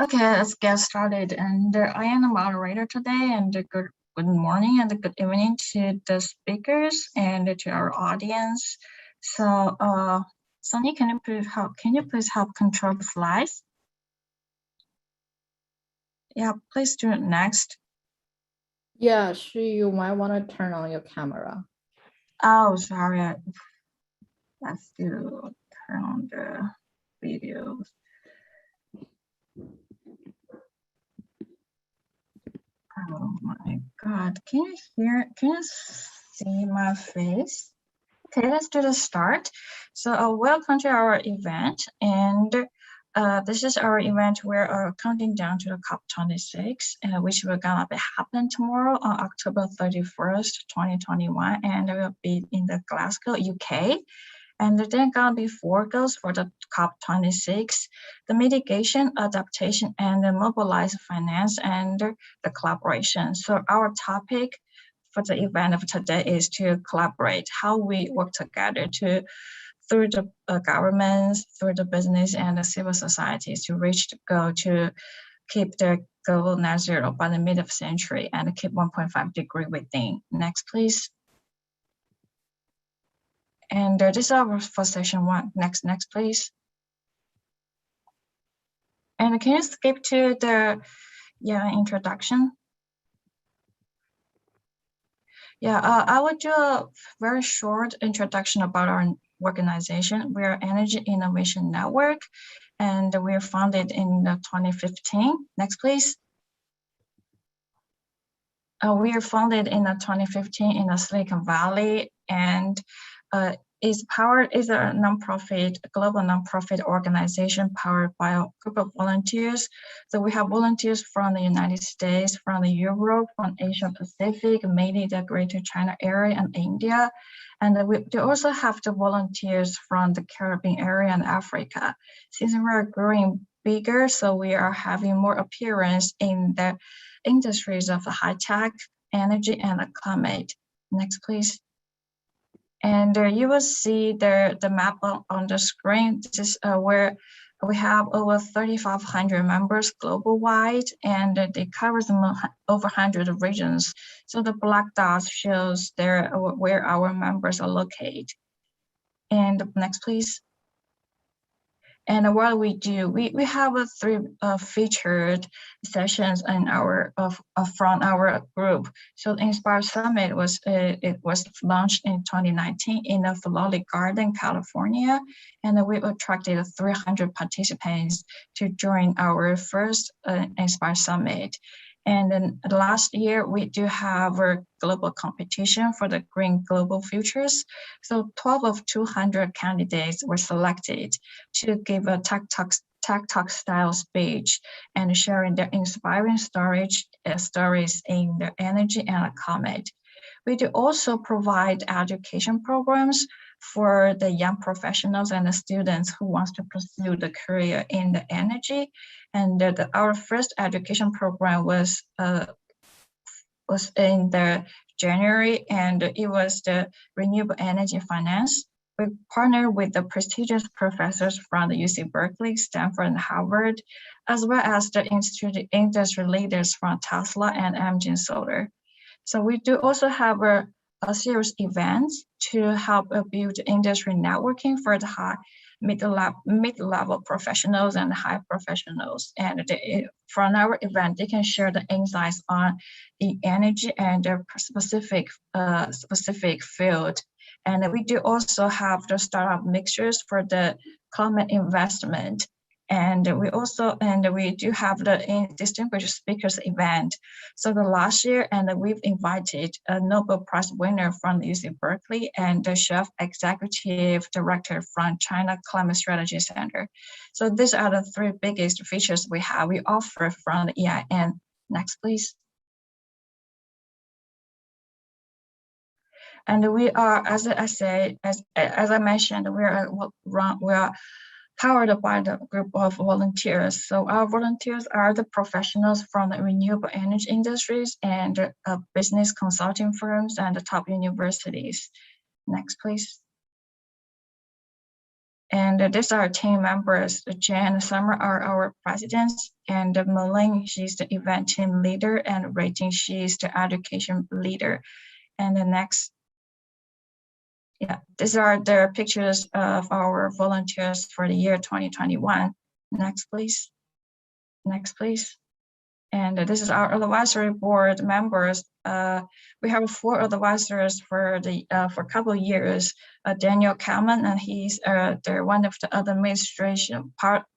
Okay, let's get started. And I am the moderator today. And good morning and good evening to the speakers and to our audience. So, Sunny, can you please help control the slides? Yeah, please do it next. Yeah, sure. You might want to turn on your camera. Oh, sorry. Let's do turn on the videos. Oh my God, can you see my face? Okay, let's do the start. So welcome to our event. And this is our event. We're counting down to the COP26, which will gonna be happen tomorrow on October 31st, 2021. And it will be in the Glasgow, UK. And there are gonna be 4 goals for the COP26: the mitigation, adaptation, and the mobilized finance and the collaboration. So our topic for the event of today is to collaborate, how we work together through the governments, through the business and the civil societies to reach the goal to keep the global net zero by the mid of century and keep 1.5 degree within. Next, please. And this is our for session 1. Next, please. And can you skip to the introduction? Yeah, I will do a very short introduction about our organization. We are Energy Innovation Network, and we are founded in 2015. Next, please. We are founded in 2015 in the Silicon Valley, and is a global nonprofit organization powered by a group of volunteers. So we have volunteers from the United States, from Europe, from Asia Pacific, mainly the Greater China area and India. And we also have the volunteers from the Caribbean area and Africa. Since we are growing bigger, so we are having more appearance in the industries of high tech, energy, and climate. Next, please. And you will see the map on the screen. This is where we have over 3,500 members global-wide, and they cover over 100 regions. So the black dots shows where our members are located. And next, please. And what we do, we have 3 featured sessions in from our group. So the Enspire Summit was launched in 2019 in the Flowery Garden, California, and we attracted 300 participants to join our first Enspire Summit. And then last year, we do have a global competition for the Green Global Futures. So 12 of 200 candidates were selected to give a tech talk style speech and sharing their inspiring stories in the energy and climate. We do also provide education programs for the young professionals and the students who wants to pursue the career in the energy. And our first education program was in the January, and it was the renewable energy finance. We partnered with the prestigious professors from the UC Berkeley, Stanford, and Harvard, as well as the industry leaders from Tesla and Amgen Solar. So we do also have a series of events to help build industry networking for the mid-level professionals and high professionals. And from our event, they can share the insights on the energy and their specific field. And we do also have the startup mixtures for the climate investment. And we do have the distinguished speakers event. So the last year, and we've invited a Nobel Prize winner from UC Berkeley and the chief executive director from China Climate Strategy Center. So these are the 3 biggest features we offer from the EIN. Next, please. And we are, as I mentioned, we are powered by the group of volunteers. So our volunteers are the professionals from the renewable energy industries and business consulting firms and the top universities. Next, please. And these are our team members. Jan and Summer are our presidents, and Malin, she's the event team leader, and Rating, she's the education leader. And the next, yeah, these are the pictures of our volunteers for the year 2021. Next, please. Next, please. And this is our advisory board members. We have 4 advisors for a couple of years. Daniel Kalman, and he's the one of the administration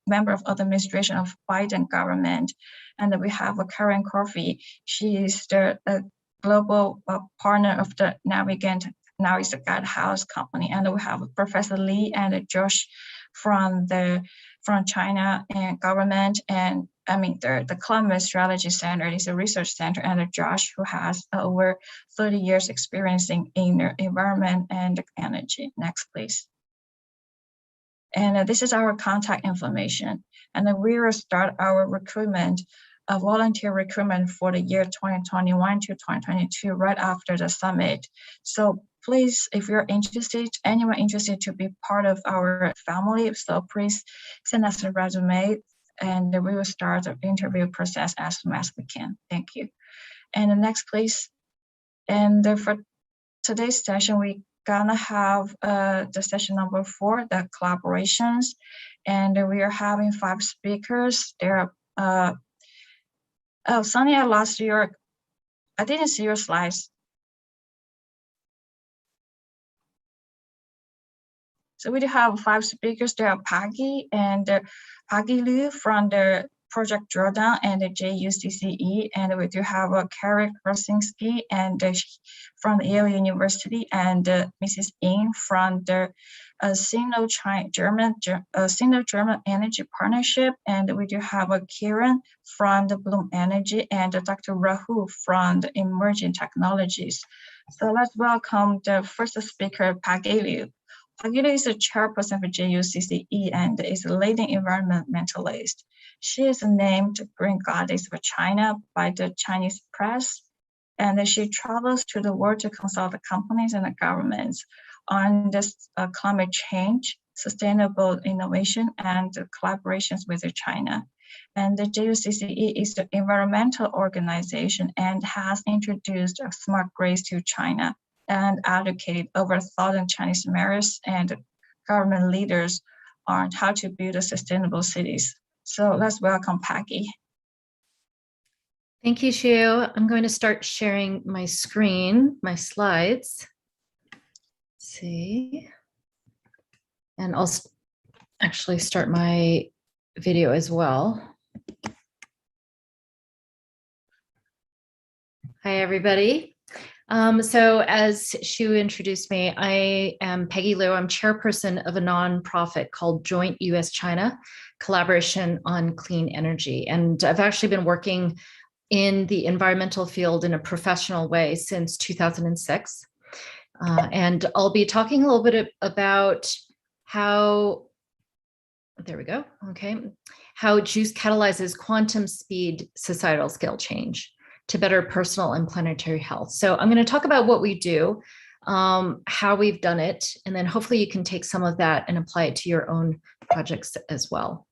member of administration of Biden government. And we have Karen Coffey. She is the global partner of the Navigant. Now it's a Guidehouse company. And we have Professor Lee and Josh from China and government, and I mean the Climate Strategy Center is a research center, and Josh, who has over 30 years experience in environment and energy. Next, please. And this is our contact information, and then we will start our recruitment, volunteer recruitment for the year 2021 to 2022 right after the summit. So please, if you're interested, anyone interested to be part of our family, so please send us a resume, and we will start the interview process as soon as we can. Thank you. And the next, please. And for today's session, we gonna have the session number 4, the collaborations, and we are having 5 speakers. There are, oh, Sonny, I lost your, I didn't see your slides. So we do have 5 speakers. There are Peggy and Peggy Liu from the Project Drawdown and the JUCCE, and we do have Kerry Krasinski and from Yale University, and Mrs. Yuen from the Sino-German Energy Partnership, and we do have Kiran from the Bloom Energy, and Dr. Rahul from the Emerging Technologies. So let's welcome the first speaker, Peggy Liu. Peggy is a chairperson for JUCCE and is a leading environmentalist. She is named Green Goddess of China by the Chinese press, and she travels to the world to consult the companies and the governments on this climate change, sustainable innovation, and collaborations with China. And the JUCCE is an environmental organization and has introduced smart grids to China and educated over 1,000 Chinese mayors and government leaders on how to build sustainable cities. So let's welcome Peggy. Thank you, Xiu. I'm going to start sharing my screen, my slides. Let's see. And I'll actually start my video as well. Hi, everybody. So as Xiu introduced me, I am Peggy Liu. I'm chairperson of a nonprofit called Joint US-China Collaboration on Clean Energy. And I've actually been working in the environmental field in a professional way since 2006. And I'll be talking a little bit about how, there we go, okay, how JUCCCE catalyzes quantum speed societal scale change to better personal and planetary health. So I'm going to talk about what we do, how we've done it, and then hopefully you can take some of that and apply it to your own projects as well.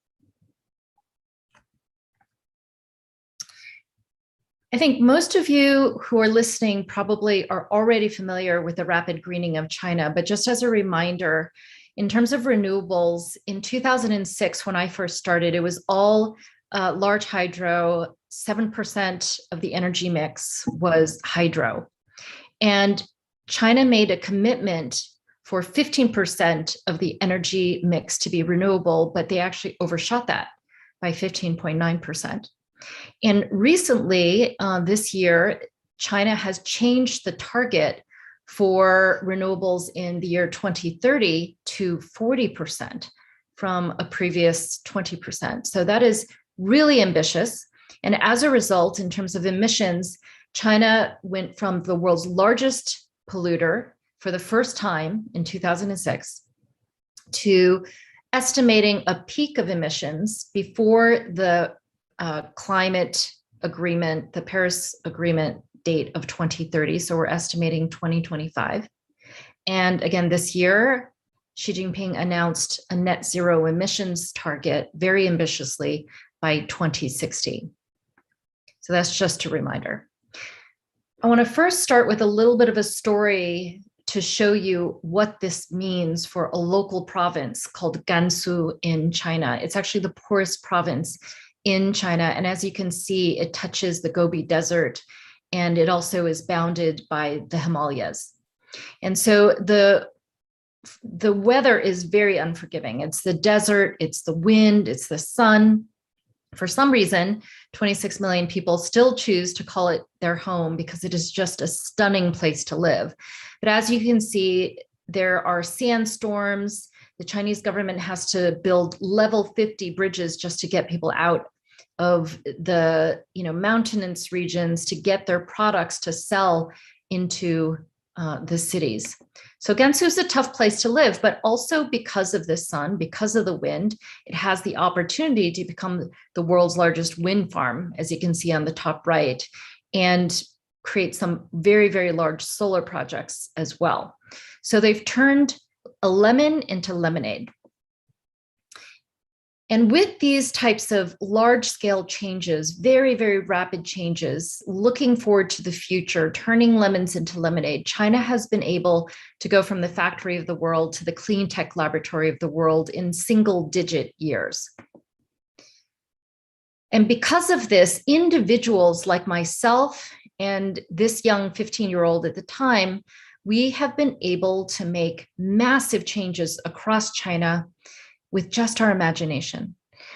I think most of you who are listening probably are already familiar with the rapid greening of China, but just as a reminder, in terms of renewables, in 2006, when I first started, it was all large hydro. 7% of the energy mix was hydro. And China made a commitment for 15% of the energy mix to be renewable, but they actually overshot that by 15.9%. And recently, this year, China has changed the target for renewables in the year 2030 to 40% from a previous 20%. So that is really ambitious. And as a result, in terms of emissions, China went from the world's largest polluter for the first time in 2006 to estimating a peak of emissions before the climate agreement, the Paris Agreement date of 2030. So we're estimating 2025. And again, this year, Xi Jinping announced a net zero emissions target very ambitiously by 2060. So that's just a reminder. I want to first start with a little bit of a story to show you what this means for a local province called Gansu in China. It's actually the poorest province in China. And as you can see, it touches the Gobi Desert, and it also is bounded by the Himalayas. And so the weather is very unforgiving. It's the desert, it's the wind, it's the sun. For some reason, 26 million people still choose to call it their home because it is just a stunning place to live. But as you can see, there are sandstorms. The Chinese government has to build level 50 bridges just to get people out of the mountainous regions to get their products to sell into the cities. So Gansu is a tough place to live, but also because of the sun, because of the wind, it has the opportunity to become the world's largest wind farm, as you can see on the top right, and create some very, very large solar projects as well. So they've turned a lemon into lemonade. And with these types of large-scale changes, very, very rapid changes, looking forward to the future, turning lemons into lemonade, China has been able to go from the factory of the world to the clean tech laboratory of the world in single-digit years. And because of this, individuals like myself and this young 15-year-old at the time, we have been able to make massive changes across China with just our imagination.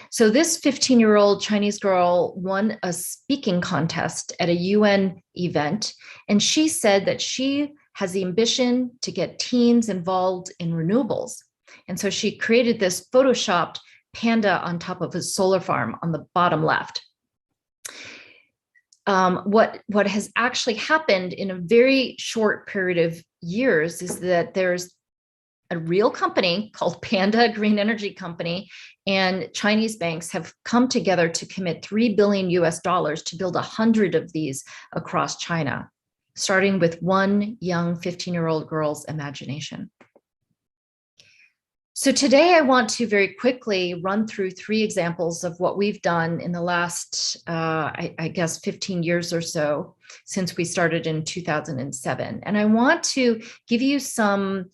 So this 15-year-old Chinese girl won a speaking contest at a UN event, and she said that she has the ambition to get teens involved in renewables. And so she created this photoshopped panda on top of a solar farm on the bottom left. What has actually happened in a very short period of years is that there's a real company called Panda Green Energy Company, and Chinese banks have come together to commit $3 billion to build 100 of these across China, starting with one young 15-year-old girl's imagination. So today I want to very quickly run through 3 examples of what we've done in the last, I guess, 15 years or so since we started in 2007. And I want to give you some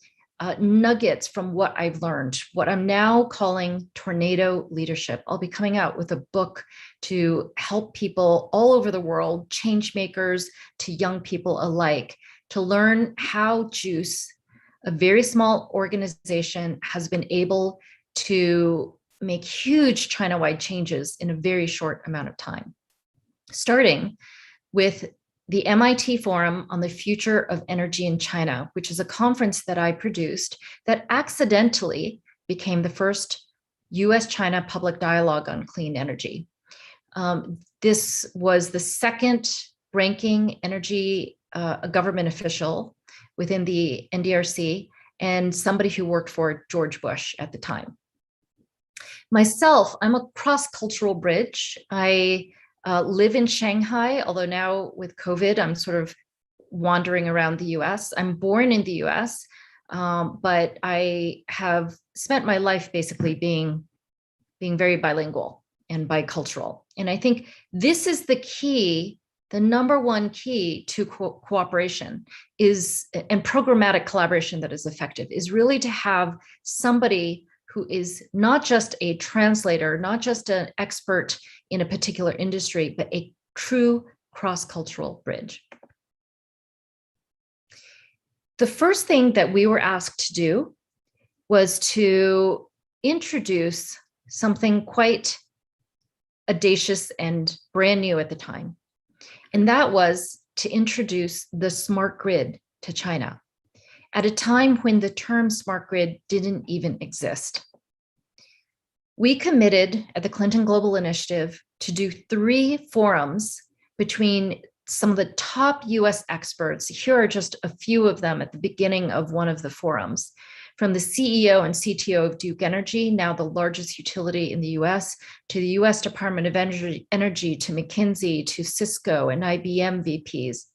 nuggets from what I've learned, what I'm now calling tornado leadership. I'll be coming out with a book to help people all over the world, change makers to young people alike, to learn how JUCCE, a very small organization, has been able to make huge China-wide changes in a very short amount of time. Starting with the MIT Forum on the Future of Energy in China, which is a conference that I produced that accidentally became the first US-China public dialogue on clean energy. This was the second ranking energy government official within the NDRC and somebody who worked for George Bush at the time. Myself, I'm a cross-cultural bridge. I live in Shanghai, although now with COVID, I'm sort of wandering around the US. I'm born in the US, but I have spent my life basically being very bilingual and bicultural. And I think this is the key, the number one key to cooperation is, and programmatic collaboration that is effective, is really to have somebody who is not just a translator, not just an expert in a particular industry, but a true cross-cultural bridge. The first thing that we were asked to do was to introduce something quite audacious and brand new at the time. And that was to introduce the smart grid to China at a time when the term smart grid didn't even exist. We committed at the Clinton Global Initiative to do 3 forums between some of the top US experts. Here are just a few of them at the beginning of one of the forums. From the CEO and CTO of Duke Energy, now the largest utility in the US, to the US Department of Energy, to McKinsey, to Cisco and IBM VPs.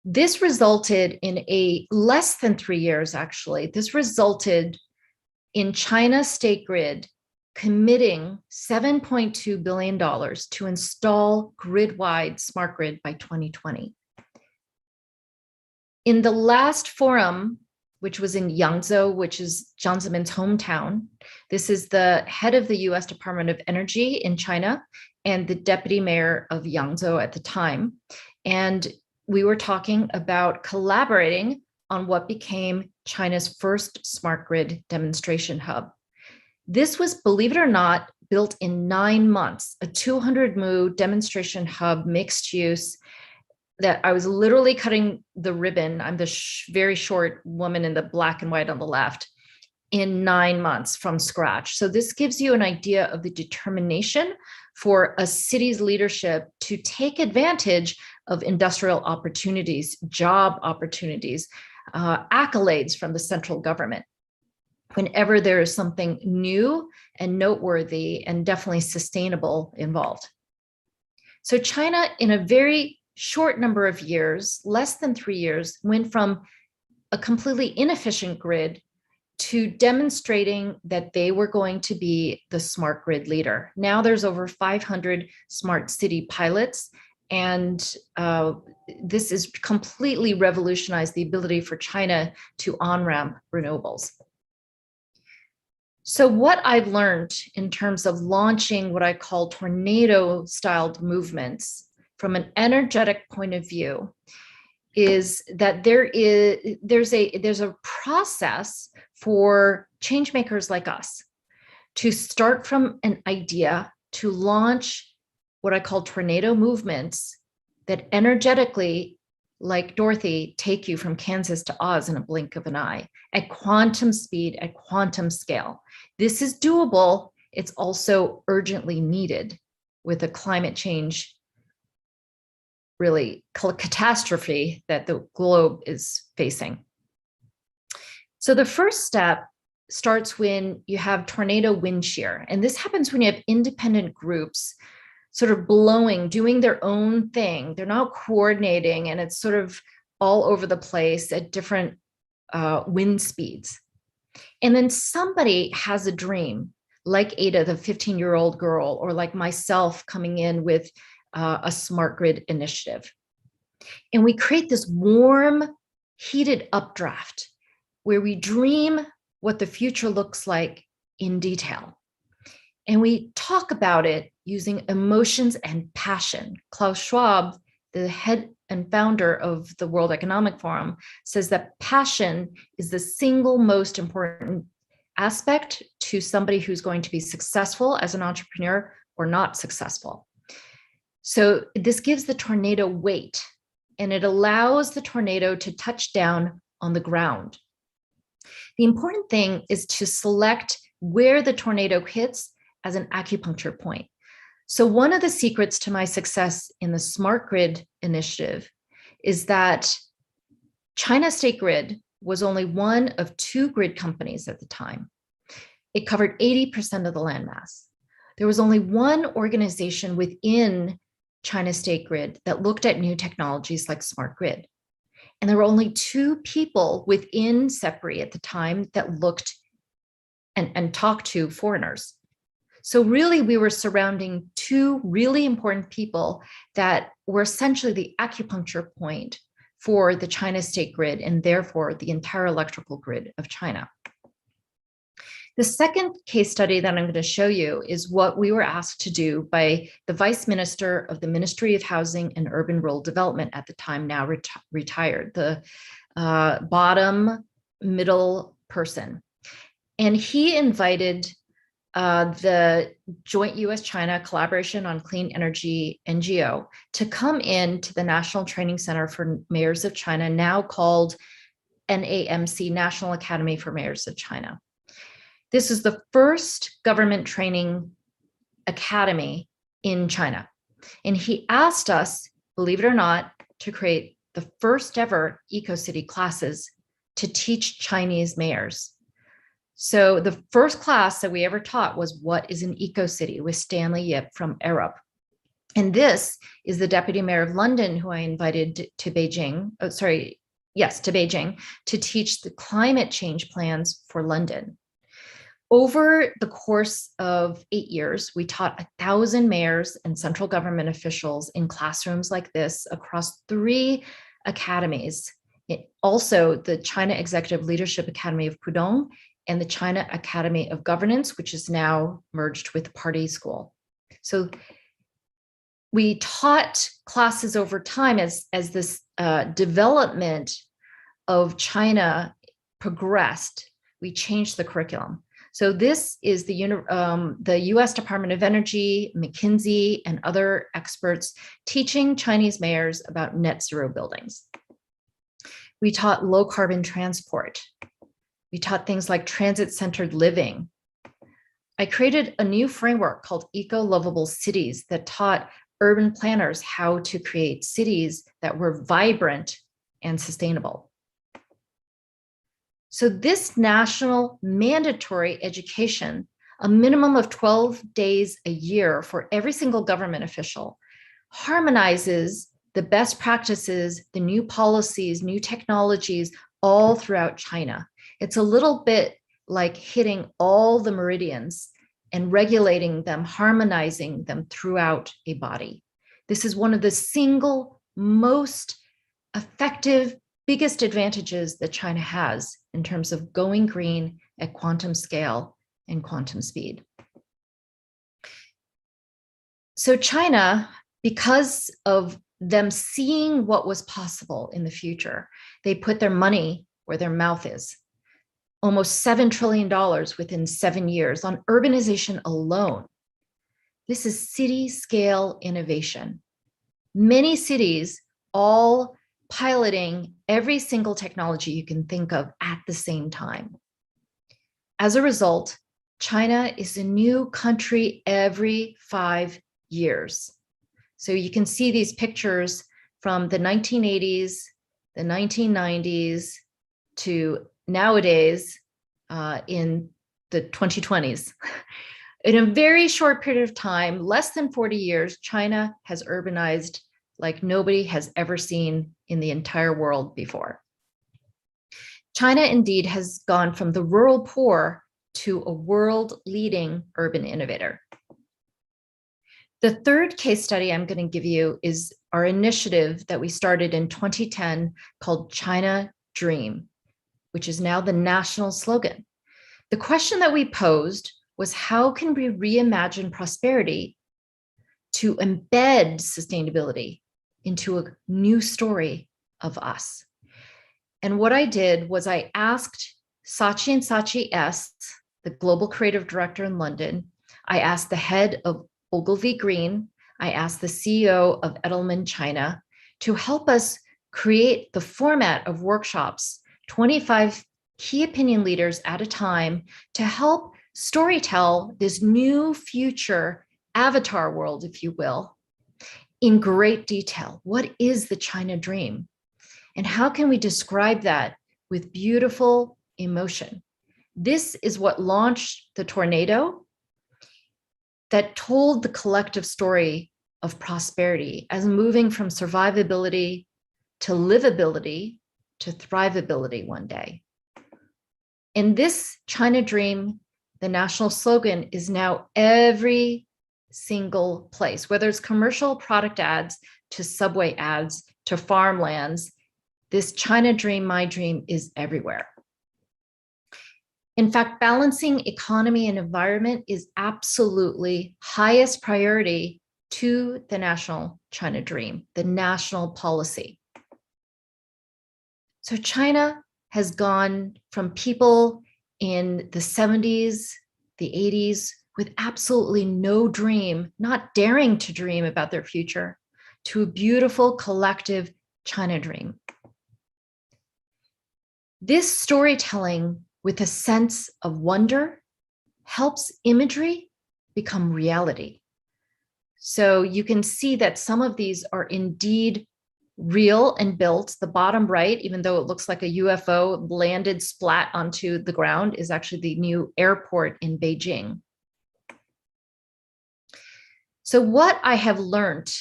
This resulted in less than 3 years, actually, this resulted in China State Grid committing $7.2 billion to install grid-wide smart grid by 2020. In the last forum, which was in Yangzhou, which is Jiang Zemin's hometown, this is the head of the US Department of Energy in China and the deputy mayor of Yangzhou at the time. And we were talking about collaborating on what became China's first smart grid demonstration hub. This was, believe it or not, built in 9 months, a 200-mu demonstration hub, mixed use, that I was literally cutting the ribbon. I'm the very short woman in the black and white on the left, in 9 months from scratch. So this gives you an idea of the determination for a city's leadership to take advantage of industrial opportunities, job opportunities, accolades from the central government whenever there is something new and noteworthy and definitely sustainable involved. So China, in a very short number of years, less than 3 years, went from a completely inefficient grid to demonstrating that they were going to be the smart grid leader. Now there's over 500 smart city pilots, and this has completely revolutionized the ability for China to on-ramp renewables. So what I've learned in terms of launching what I call tornado-styled movements from an energetic point of view is that there's a process for change makers like us to start from an idea to launch what I call tornado movements that energetically, like Dorothy, take you from Kansas to Oz in a blink of an eye at quantum speed, at quantum scale. This is doable. It's also urgently needed with the climate change really catastrophe that the globe is facing. So the first step starts when you have tornado wind shear. And this happens when you have independent groups sort of blowing, doing their own thing. They're not coordinating, and it's sort of all over the place at different wind speeds. And then somebody has a dream, like Ada, the 15-year-old girl, or like myself coming in with a smart grid initiative. And we create this warm, heated updraft where we dream what the future looks like in detail. And we talk about it using emotions and passion. Klaus Schwab, the head and founder of the World Economic Forum, says that passion is the single most important aspect to somebody who's going to be successful as an entrepreneur or not successful. So this gives the tornado weight, and it allows the tornado to touch down on the ground. The important thing is to select where the tornado hits as an acupuncture point. So one of the secrets to my success in the Smart Grid initiative is that China State Grid was only one of 2 grid companies at the time. It covered 80% of the landmass. There was only one organization within China State Grid that looked at new technologies like smart grid. And there were only 2 people within CEPRI at the time that looked and talked to foreigners. So really, we were surrounding 2 really important people that were essentially the acupuncture point for the China State Grid and therefore the entire electrical grid of China. The second case study that I'm going to show you is what we were asked to do by the Vice Minister of the Ministry of Housing and Urban Rural Development at the time, now retired, the bottom middle person. And he invited the joint US-China Collaboration on Clean Energy NGO to come in to the National Training Center for Mayors of China, now called NAMC, National Academy for Mayors of China. This is the first government training academy in China. And he asked us, believe it or not, to create the first ever eco-city classes to teach Chinese mayors. So the first class that we ever taught was what is an eco-city with Stanley Yip from Arup. And this is the deputy mayor of London who I invited to Beijing. Oh, sorry. Yes, to Beijing to teach the climate change plans for London. Over the course of 8 years, we taught 1,000 mayors and central government officials in classrooms like this across 3 academies. Also, the China Executive Leadership Academy of Pudong and the China Academy of Governance, which is now merged with Party School. So we taught classes over time as this development of China progressed. We changed the curriculum. So this is the US Department of Energy, McKinsey, and other experts teaching Chinese mayors about net zero buildings. We taught low carbon transport. We taught things like transit-centered living. I created a new framework called Eco-Lovable Cities that taught urban planners how to create cities that were vibrant and sustainable. So this national mandatory education, a minimum of 12 days a year for every single government official, harmonizes the best practices, the new policies, new technologies, all throughout China. It's a little bit like hitting all the meridians and regulating them, harmonizing them throughout a body. This is one of the single most effective, biggest advantages that China has in terms of going green at quantum scale and quantum speed. So China, because of them seeing what was possible in the future, they put their money where their mouth is. Almost $7 trillion within 7 years on urbanization alone. This is city scale innovation. Many cities all piloting every single technology you can think of at the same time. As a result, China is a new country every 5 years. So you can see these pictures from the 1980s, the 1990s, to nowadays in the 2020s. In a very short period of time, less than 40 years, China has urbanized like nobody has ever seen in the entire world before. China indeed has gone from the rural poor to a world-leading urban innovator. The third case study I'm going to give you is our initiative that we started in 2010 called China Dream, which is now the national slogan. The question that we posed was, how can we reimagine prosperity to embed sustainability into a new story of us? And what I did was I asked Saatchi and Saatchi S, the global creative director in London. I asked the head of Ogilvy Green. I asked the CEO of Edelman China to help us create the format of workshops, 25 key opinion leaders at a time, to help storytell this new future avatar world, if you will, in great detail. What is the China dream? And how can we describe that with beautiful emotion? This is what launched the tornado that told the collective story of prosperity as moving from survivability to livability to thrivability one day. In this China dream, the national slogan is now every single place, whether it's commercial product ads to subway ads to farmlands. This China dream, my dream, is everywhere. In fact, balancing economy and environment is absolutely highest priority to the national China dream, the national policy. So China has gone from people in the 70s, the 80s, with absolutely no dream, not daring to dream about their future, to a beautiful collective China dream. This storytelling with a sense of wonder helps imagery become reality. So you can see that some of these are indeed real and built. The bottom right, even though it looks like a UFO landed splat onto the ground, is actually the new airport in Beijing. So what I have learned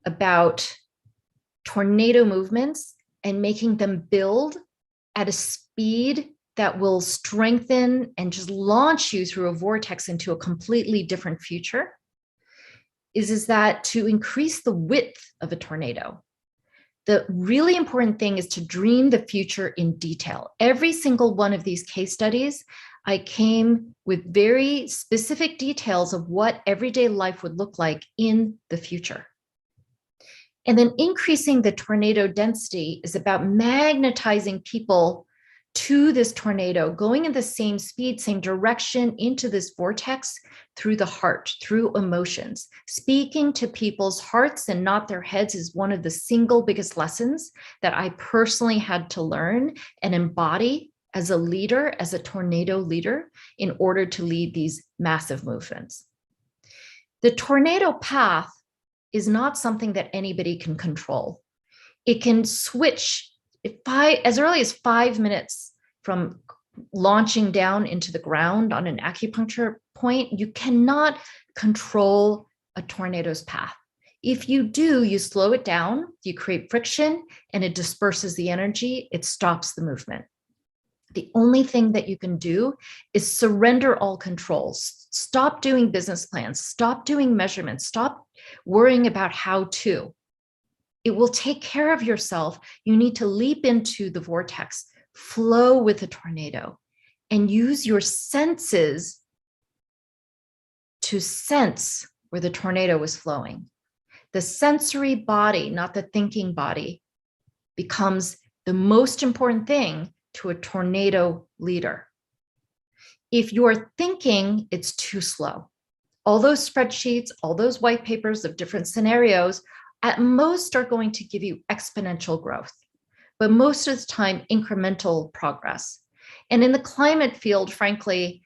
about tornado movements and making them build at a speed that will strengthen and just launch you through a vortex into a completely different future is that to increase the width of a tornado, the really important thing is to dream the future in detail. Every single one of these case studies, I came with very specific details of what everyday life would look like in the future. And then increasing the tornado density is about magnetizing people to this tornado, going in the same speed, same direction into this vortex through the heart, through emotions. Speaking to people's hearts and not their heads is one of the single biggest lessons that I personally had to learn and embody as a leader, as a tornado leader, in order to lead these massive movements. The tornado path is not something that anybody can control. It can switch as early as 5 minutes from launching down into the ground on an acupuncture point. You cannot control a tornado's path. If you do, you slow it down, you create friction, and it disperses the energy, it stops the movement. The only thing that you can do is surrender all controls. Stop doing business plans, stop doing measurements, stop worrying about how to. It will take care of yourself. You need to leap into the vortex, flow with the tornado, and use your senses to sense where the tornado is flowing. The sensory body, not the thinking body, becomes the most important thing to a tornado leader. If you're thinking, it's too slow. All those spreadsheets, all those white papers of different scenarios, at most are going to give you exponential growth, but most of the time, incremental progress. And in the climate field, frankly,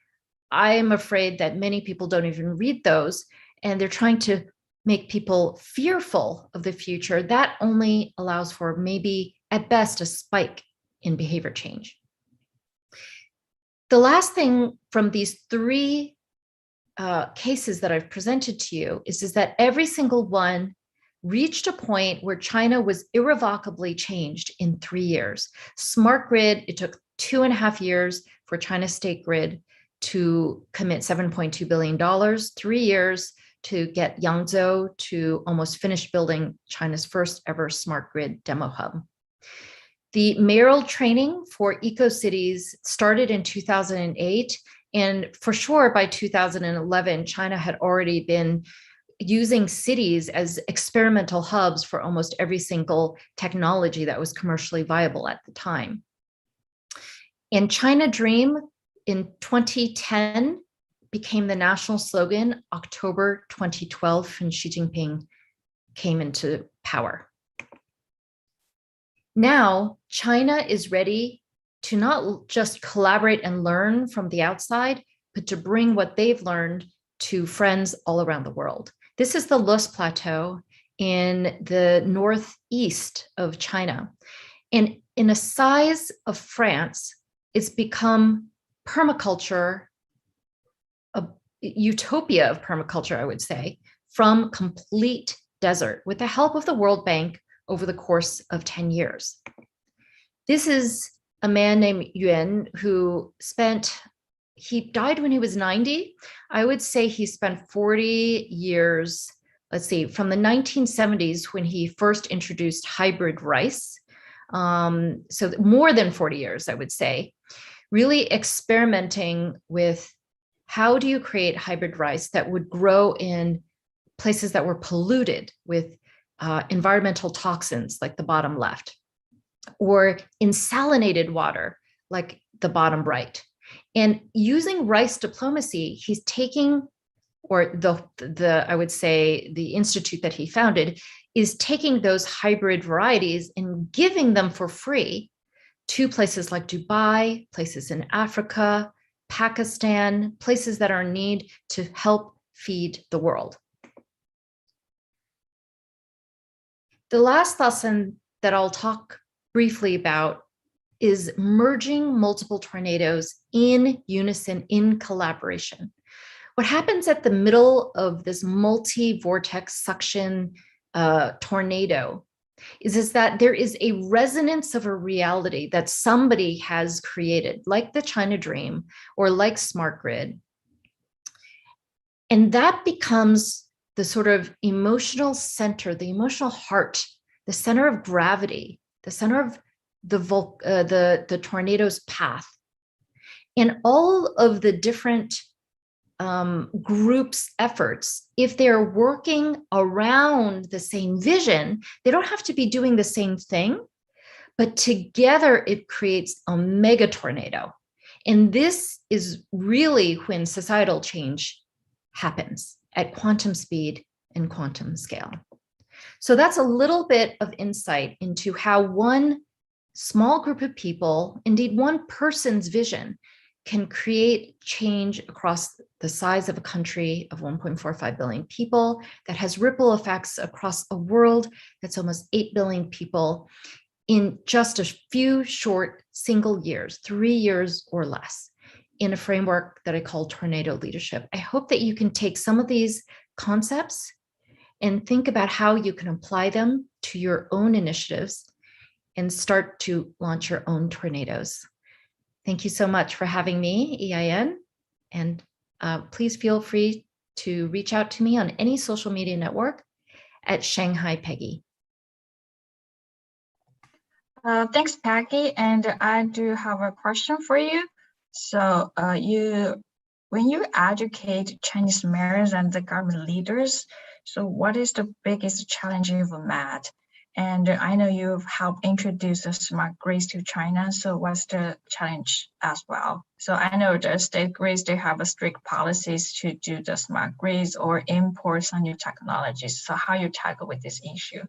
I am afraid that many people don't even read those, and they're trying to make people fearful of the future. That only allows for maybe, at best, a spike in behavior change. The last thing from these three cases that I've presented to you is that every single one reached a point where China was irrevocably changed in 3 years. Smart grid, it took 2.5 years for China State Grid to commit $7.2 billion, 3 years to get Yangzhou to almost finish building China's first ever smart grid demo hub. The mayoral training for eco-cities started in 2008, and for sure by 2011, China had already been using cities as experimental hubs for almost every single technology that was commercially viable at the time. And China Dream in 2010 became the national slogan, October 2012, when Xi Jinping came into power. Now, China is ready to not just collaborate and learn from the outside, but to bring what they've learned to friends all around the world. This is the Loess Plateau in the northeast of China. And in a size of France, it's become permaculture, a utopia of permaculture, I would say, from complete desert with the help of the World Bank over the course of 10 years. This is a man named Yuen who he died when he was 90. I would say he spent 40 years, let's see, from the 1970s when he first introduced hybrid rice. So more than 40 years, I would say, really experimenting with how do you create hybrid rice that would grow in places that were polluted with environmental toxins like the bottom left, or in salinated water like the bottom right. And using rice diplomacy, he's taking, or I would say the institute that he founded is taking those hybrid varieties and giving them for free to places like Dubai, places in Africa, Pakistan, places that are in need to help feed the world. The last lesson that I'll talk briefly about is merging multiple tornadoes in unison, in collaboration. what happens at the middle of this multi-vortex suction tornado is that there is a resonance of a reality that somebody has created, like the China Dream or like Smart Grid. And that becomes the sort of emotional center, the emotional heart, the center of gravity, the center of the tornado's path. And all of the different groups' efforts, if they're working around the same vision, they don't have to be doing the same thing, but together it creates a mega tornado. And this is really when societal change happens at quantum speed and quantum scale. So that's a little bit of insight into how one small group of people, indeed one person's vision, can create change across the size of a country of 1.45 billion people that has ripple effects across a world that's almost 8 billion people in just a few short single years, 3 years or less, in a framework that I call tornado leadership. I hope that you can take some of these concepts and think about how you can apply them to your own initiatives and start to launch your own tornadoes. Thank you so much for having me, EIN, and please feel free to reach out to me on any social media network at Shanghai Peggy. Thanks, Peggy. And I do have a question for you. So when you educate Chinese mayors and the government leaders, so what is the biggest challenge you've met? And I know you've helped introduce the smart grids to China. So what's the challenge as well? So I know the state grids, they have a strict policies to do the smart grids or import some new technologies. So how you tackle with this issue?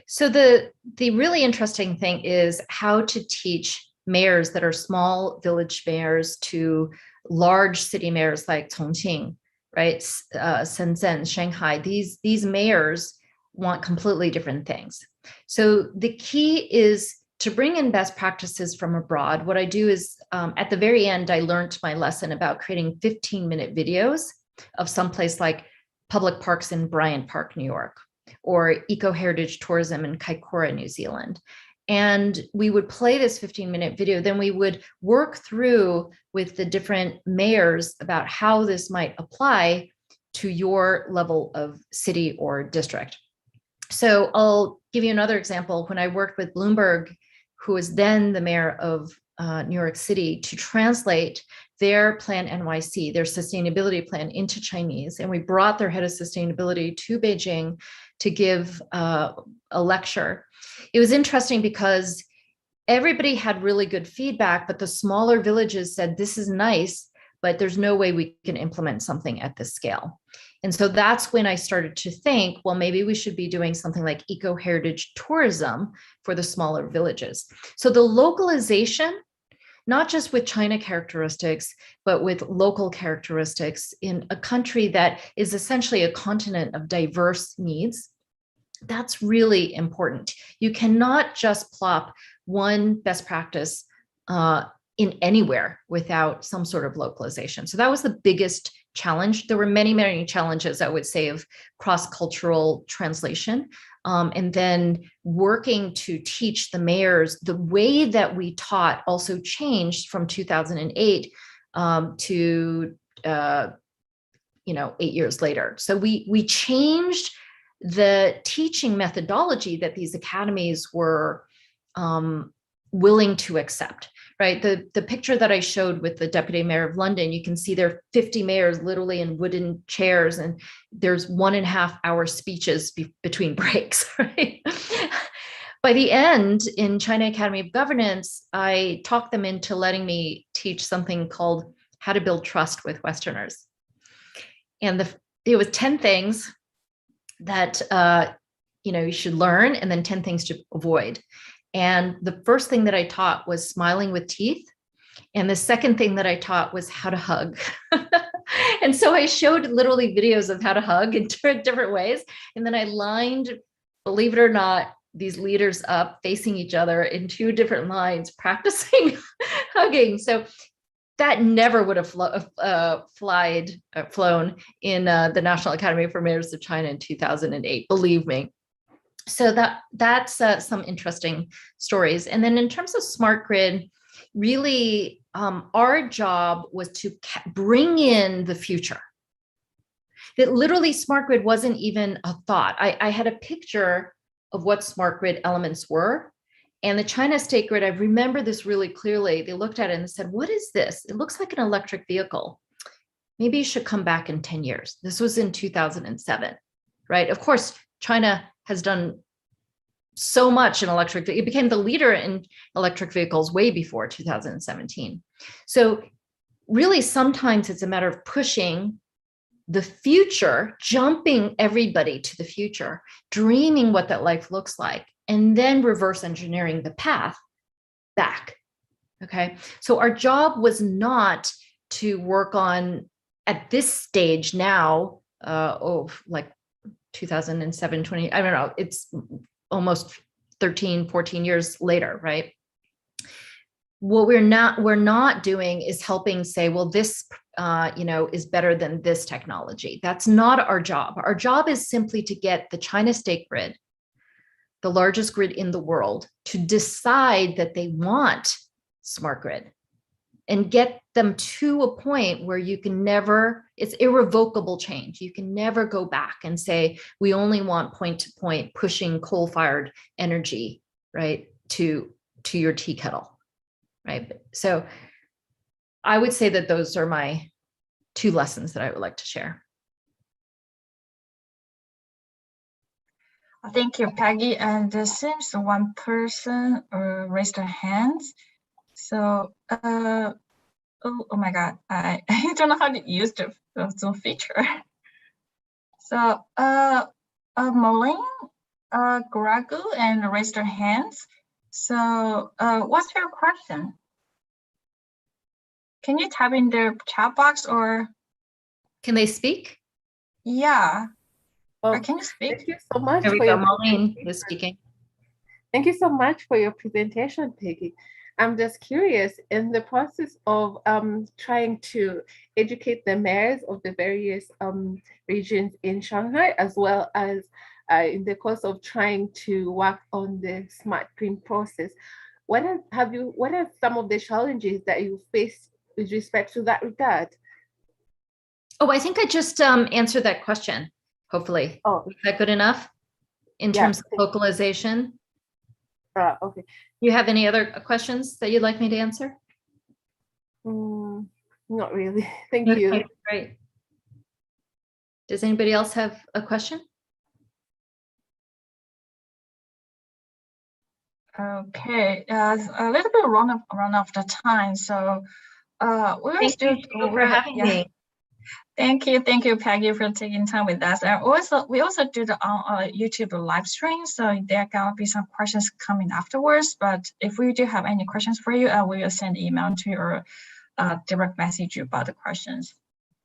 So the really interesting thing is how to teach mayors that are small village mayors to large city mayors like Chongqing, right? Shenzhen, Shanghai. These mayors want completely different things. So the key is to bring in best practices from abroad. What I do is at the very end, I learned my lesson about creating 15-minute videos of someplace like public parks in Bryant Park, New York, or eco-heritage tourism in Kaikoura, New Zealand. And we would play this 15-minute video. Then we would work through with the different mayors about how this might apply to your level of city or district. So I'll give you another example. When I worked with Bloomberg, who was then the mayor of New York City, to translate their Plan NYC, their sustainability plan, into Chinese, and we brought their head of sustainability to Beijing to give a lecture. It was interesting because everybody had really good feedback, but the smaller villages said, this is nice, but there's no way we can implement something at this scale. And so that's when I started to think, well, maybe we should be doing something like eco-heritage tourism for the smaller villages. So the localization, not just with China characteristics, but with local characteristics in a country that is essentially a continent of diverse needs, that's really important. You cannot just plop one best practice in anywhere without some sort of localization. So that was the biggest challenge. There were many, many challenges, I would say, of cross-cultural translation. And then working to teach the mayors, the way that we taught also changed from 2008 to 8 years later. So we changed the teaching methodology that these academies were willing to accept. Right, the picture that I showed with the deputy mayor of London, you can see there are 50 mayors literally in wooden chairs, and there's 1.5 hour speeches between breaks, right? By the end, in China Academy of Governance, I talked them into letting me teach something called How to Build Trust with Westerners. And it was 10 things that you should learn, and then 10 things to avoid. And the first thing that I taught was smiling with teeth. And the second thing that I taught was how to hug. And so I showed literally videos of how to hug in different ways. And then I lined, believe it or not, these leaders up facing each other in 2 different lines, practicing hugging. So that never would have flown in the National Academy for Mayors of China in 2008, believe me. So that's some interesting stories. And then in terms of smart grid, really our job was to bring in the future. That literally smart grid wasn't even a thought. I had a picture of what smart grid elements were. And the China State Grid, I remember this really clearly. They looked at it and said, what is this? It looks like an electric vehicle. Maybe you should come back in 10 years. This was in 2007, right? Of course, China has done so much in electric. It became the leader in electric vehicles way before 2017. So really, sometimes it's a matter of pushing the future, jumping everybody to the future, dreaming what that life looks like, and then reverse engineering the path back. Okay. So our job was not to work on at this stage now, like 2007, 20, I don't know, it's almost 13, 14 years later, right? What we're not doing is helping say, well, this, is better than this technology. That's not our job. Our job is simply to get the China State Grid, the largest grid in the world, to decide that they want smart grid and get them to a point where you can never, it's irrevocable change. You can never go back and say, we only want point to point pushing coal-fired energy, right, to your tea kettle, right? So I would say that those are my 2 lessons that I would like to share. Thank you, Peggy. And there seems one person raised their hands. So, oh my God, I don't know how to use the Zoom feature. So, Moline, Gragu, and raised their hands. So, what's your question? Can you type in their chat box or? Can they speak? Yeah. Or can you speak? Thank you so much. There we go. Moline is speaking. Thank you so much for your presentation, Peggy. I'm just curious, in the process of trying to educate the mayors of the various regions in Shanghai, as well as in the course of trying to work on the smart green process, what are some of the challenges that you face with respect to that regard? Oh, I think I just answered that question, hopefully. Oh, is that good enough in terms of localization? Okay. You have any other questions that you'd like me to answer? Not really. Thank you. Great. Does anybody else have a question? Okay, a little bit run off the time, so Thank you for having me. Thank you, Peggy, for taking time with us. And also, we also do the YouTube live stream, so there can be some questions coming afterwards. But if we do have any questions for you, we will send email to your direct message about the questions.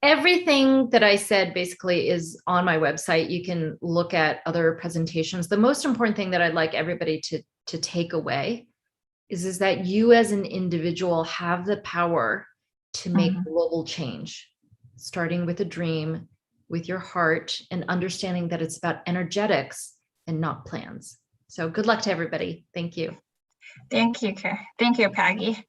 Everything that I said basically is on my website. You can look at other presentations. The most important thing that I'd like everybody to take away is that you as an individual have the power to make global change, starting with a dream, with your heart, and understanding that it's about energetics and not plans. So good luck to everybody. Thank you. Thank you, Peggy.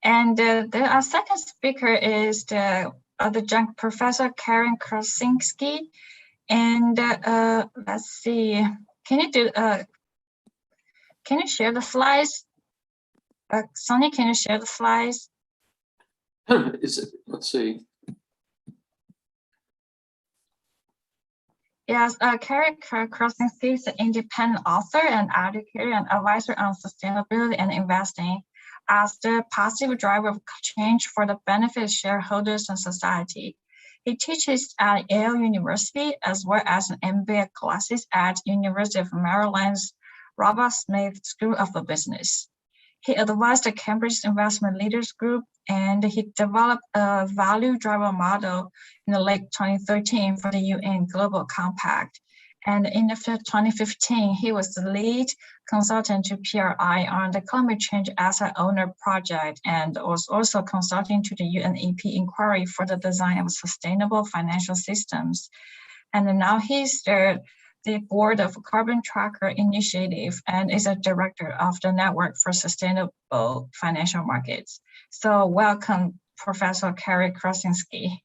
And our second speaker is the adjunct professor Kerry Krasinski. And let's see, can you share the slides? Sonny, can you share the slides? Let's see. Yes, Kerry Krasinski is an independent author and educator and advisor on sustainability and investing as the positive driver of change for the benefit of shareholders and society. He teaches at Yale University as well as an MBA classes at University of Maryland's Robert Smith School of Business. He advised the Cambridge Investment Leaders Group, and he developed a value driver model in the late 2013 for the UN Global Compact. And in 2015, he was the lead consultant to PRI on the climate change asset owner project and was also consulting to the UNEP inquiry for the design of sustainable financial systems. And now he's the board of Carbon Tracker Initiative and is a director of the Network for Sustainable Financial Markets. So welcome, Professor Kerry Krasinski.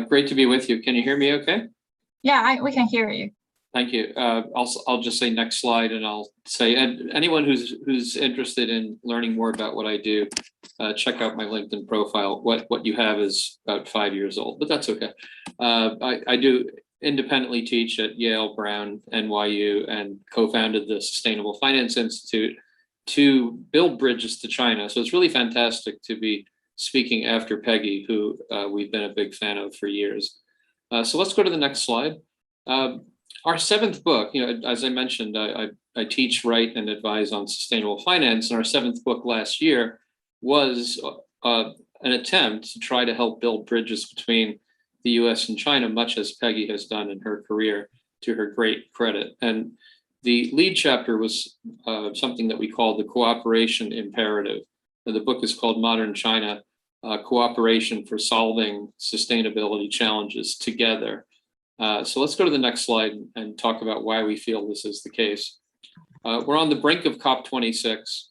Great to be with you. Can you hear me okay? Yeah, we can hear you. Thank you. I'll just say next slide, and I'll say anyone who's interested in learning more about what I do, check out my LinkedIn profile. What you have is about 5 years old, but that's okay. I do independently teach at Yale, Brown, NYU, and co-founded the Sustainable Finance Institute to build bridges to China. So it's really fantastic to be speaking after Peggy, who we've been a big fan of for years. So let's go to the next slide. Our seventh book, as I mentioned, I teach, write, and advise on sustainable finance. And our seventh book last year was an attempt to try to help build bridges between the US and China, much as Peggy has done in her career, to her great credit. And the lead chapter was something that we called the cooperation imperative. And the book is called Modern China, Cooperation for Solving Sustainability Challenges Together. So let's go to the next slide and talk about why we feel this is the case. We're on the brink of COP26.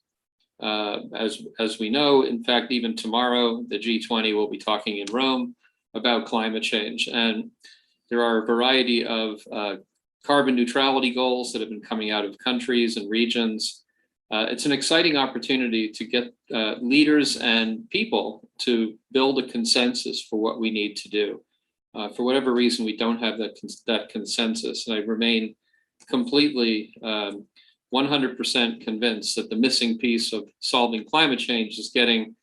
As we know, in fact, even tomorrow, the G20 will be talking in Rome about climate change. And there are a variety of carbon neutrality goals that have been coming out of countries and regions. It's an exciting opportunity to get leaders and people to build a consensus for what we need to do. For whatever reason, we don't have that consensus. And I remain completely 100% convinced that the missing piece of solving climate change is getting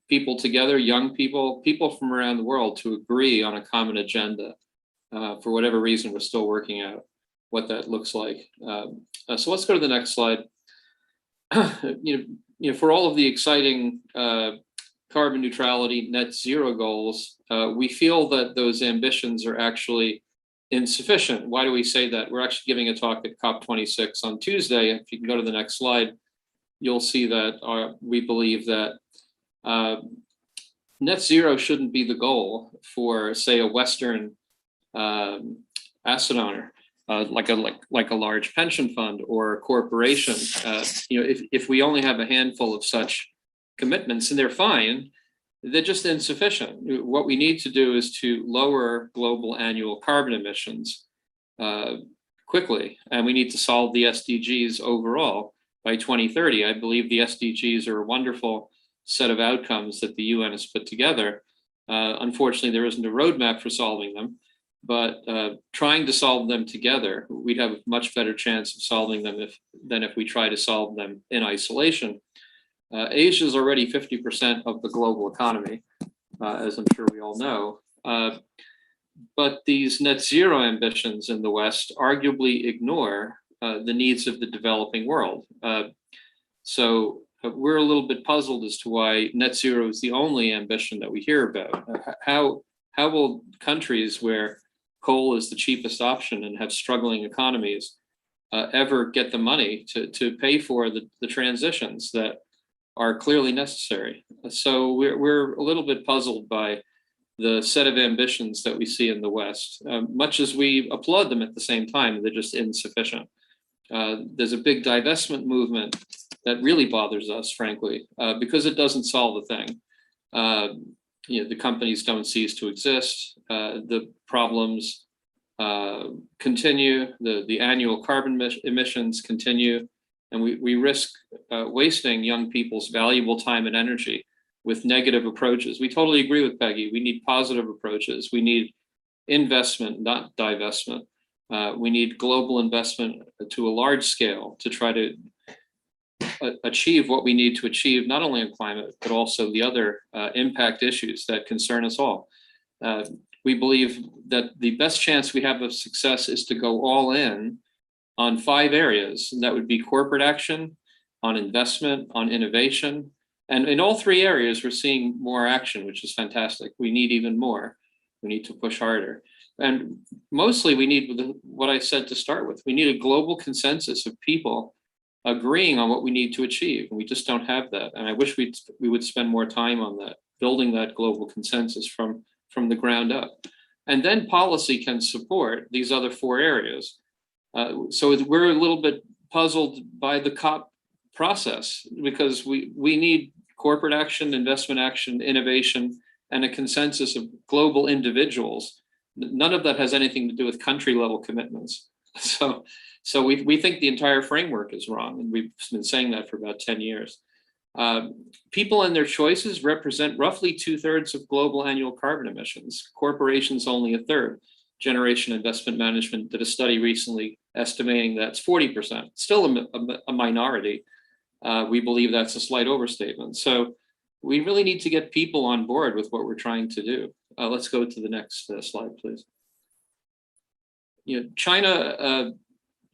people together, young people from around the world to agree on a common agenda. For whatever reason, we're still working out what that looks like. So let's go to the next slide. For all of the exciting carbon neutrality, net zero goals, we feel that those ambitions are actually insufficient. Why do we say that? We're actually giving a talk at COP26 on Tuesday. If you can go to the next slide, you'll see that we believe that net zero shouldn't be the goal for, say, a Western asset owner, like a large pension fund or a corporation. If we only have a handful of such commitments, and they're fine, they're just insufficient. What we need to do is to lower global annual carbon emissions quickly, and we need to solve the SDGs overall by 2030. I believe the SDGs are a wonderful set of outcomes that the UN has put together. Unfortunately, there isn't a roadmap for solving them, but trying to solve them together, we'd have a much better chance of solving them than if we try to solve them in isolation. Asia is already 50% of the global economy, as I'm sure we all know. But these net zero ambitions in the West arguably ignore the needs of the developing world. So we're a little bit puzzled as to why net zero is the only ambition that we hear about. How will countries where coal is the cheapest option and have struggling economies ever get the money to pay for the transitions that are clearly necessary? So we're a little bit puzzled by the set of ambitions that we see in the West. Much as we applaud them at the same time, they're just insufficient. There's a big divestment movement that really bothers us, frankly, because it doesn't solve a thing. The companies don't cease to exist. The problems continue. The annual carbon emissions continue. And we risk wasting young people's valuable time and energy with negative approaches. We totally agree with Peggy. We need positive approaches. We need investment, not divestment. We need global investment to a large scale to try to achieve what we need to achieve, not only in climate, but also the other impact issues that concern us all. We believe that the best chance we have of success is to go all in on 5 areas, and that would be corporate action, on investment, on innovation. And in all 3 areas, we're seeing more action, which is fantastic. We need even more. We need to push harder. And mostly we need what I said to start with. We need a global consensus of people agreeing on what we need to achieve. And we just don't have that. And I wish we would spend more time on that, building that global consensus from the ground up. And then policy can support these other 4 areas. So we're a little bit puzzled by the COP process, because we need corporate action, investment action, innovation, and a consensus of global individuals. None of that has anything to do with country level commitments. So we think the entire framework is wrong, and we've been saying that for about 10 years. People and their choices represent roughly 2/3 of global annual carbon emissions. Corporations only 1/3. Generation Investment Management did a study recently estimating that's 40%, still a minority. We believe that's a slight overstatement. So we really need to get people on board with what we're trying to do. Let's go to the next slide, please. China,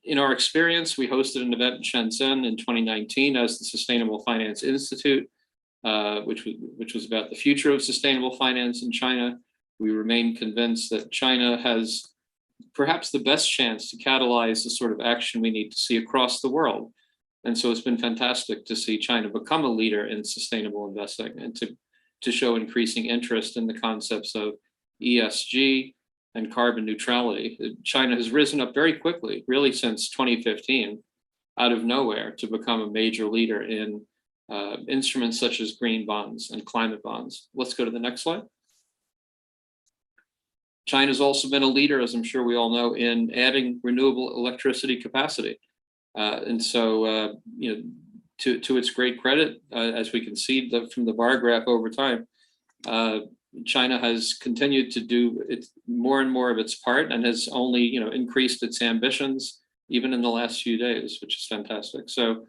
in our experience, we hosted an event in Shenzhen in 2019 as the Sustainable Finance Institute, which was about the future of sustainable finance in China. We remain convinced that China has perhaps the best chance to catalyze the sort of action we need to see across the world. And so it's been fantastic to see China become a leader in sustainable investing and to show increasing interest in the concepts of ESG and carbon neutrality. China has risen up very quickly, really since 2015, out of nowhere, to become a major leader in instruments such as green bonds and climate bonds. Let's go to the next slide. China's also been a leader, as I'm sure we all know, in adding renewable electricity capacity. And so, to its great credit, as we can see from the bar graph over time, China has continued to do more and more of its part, and has only increased its ambitions even in the last few days, which is fantastic. So,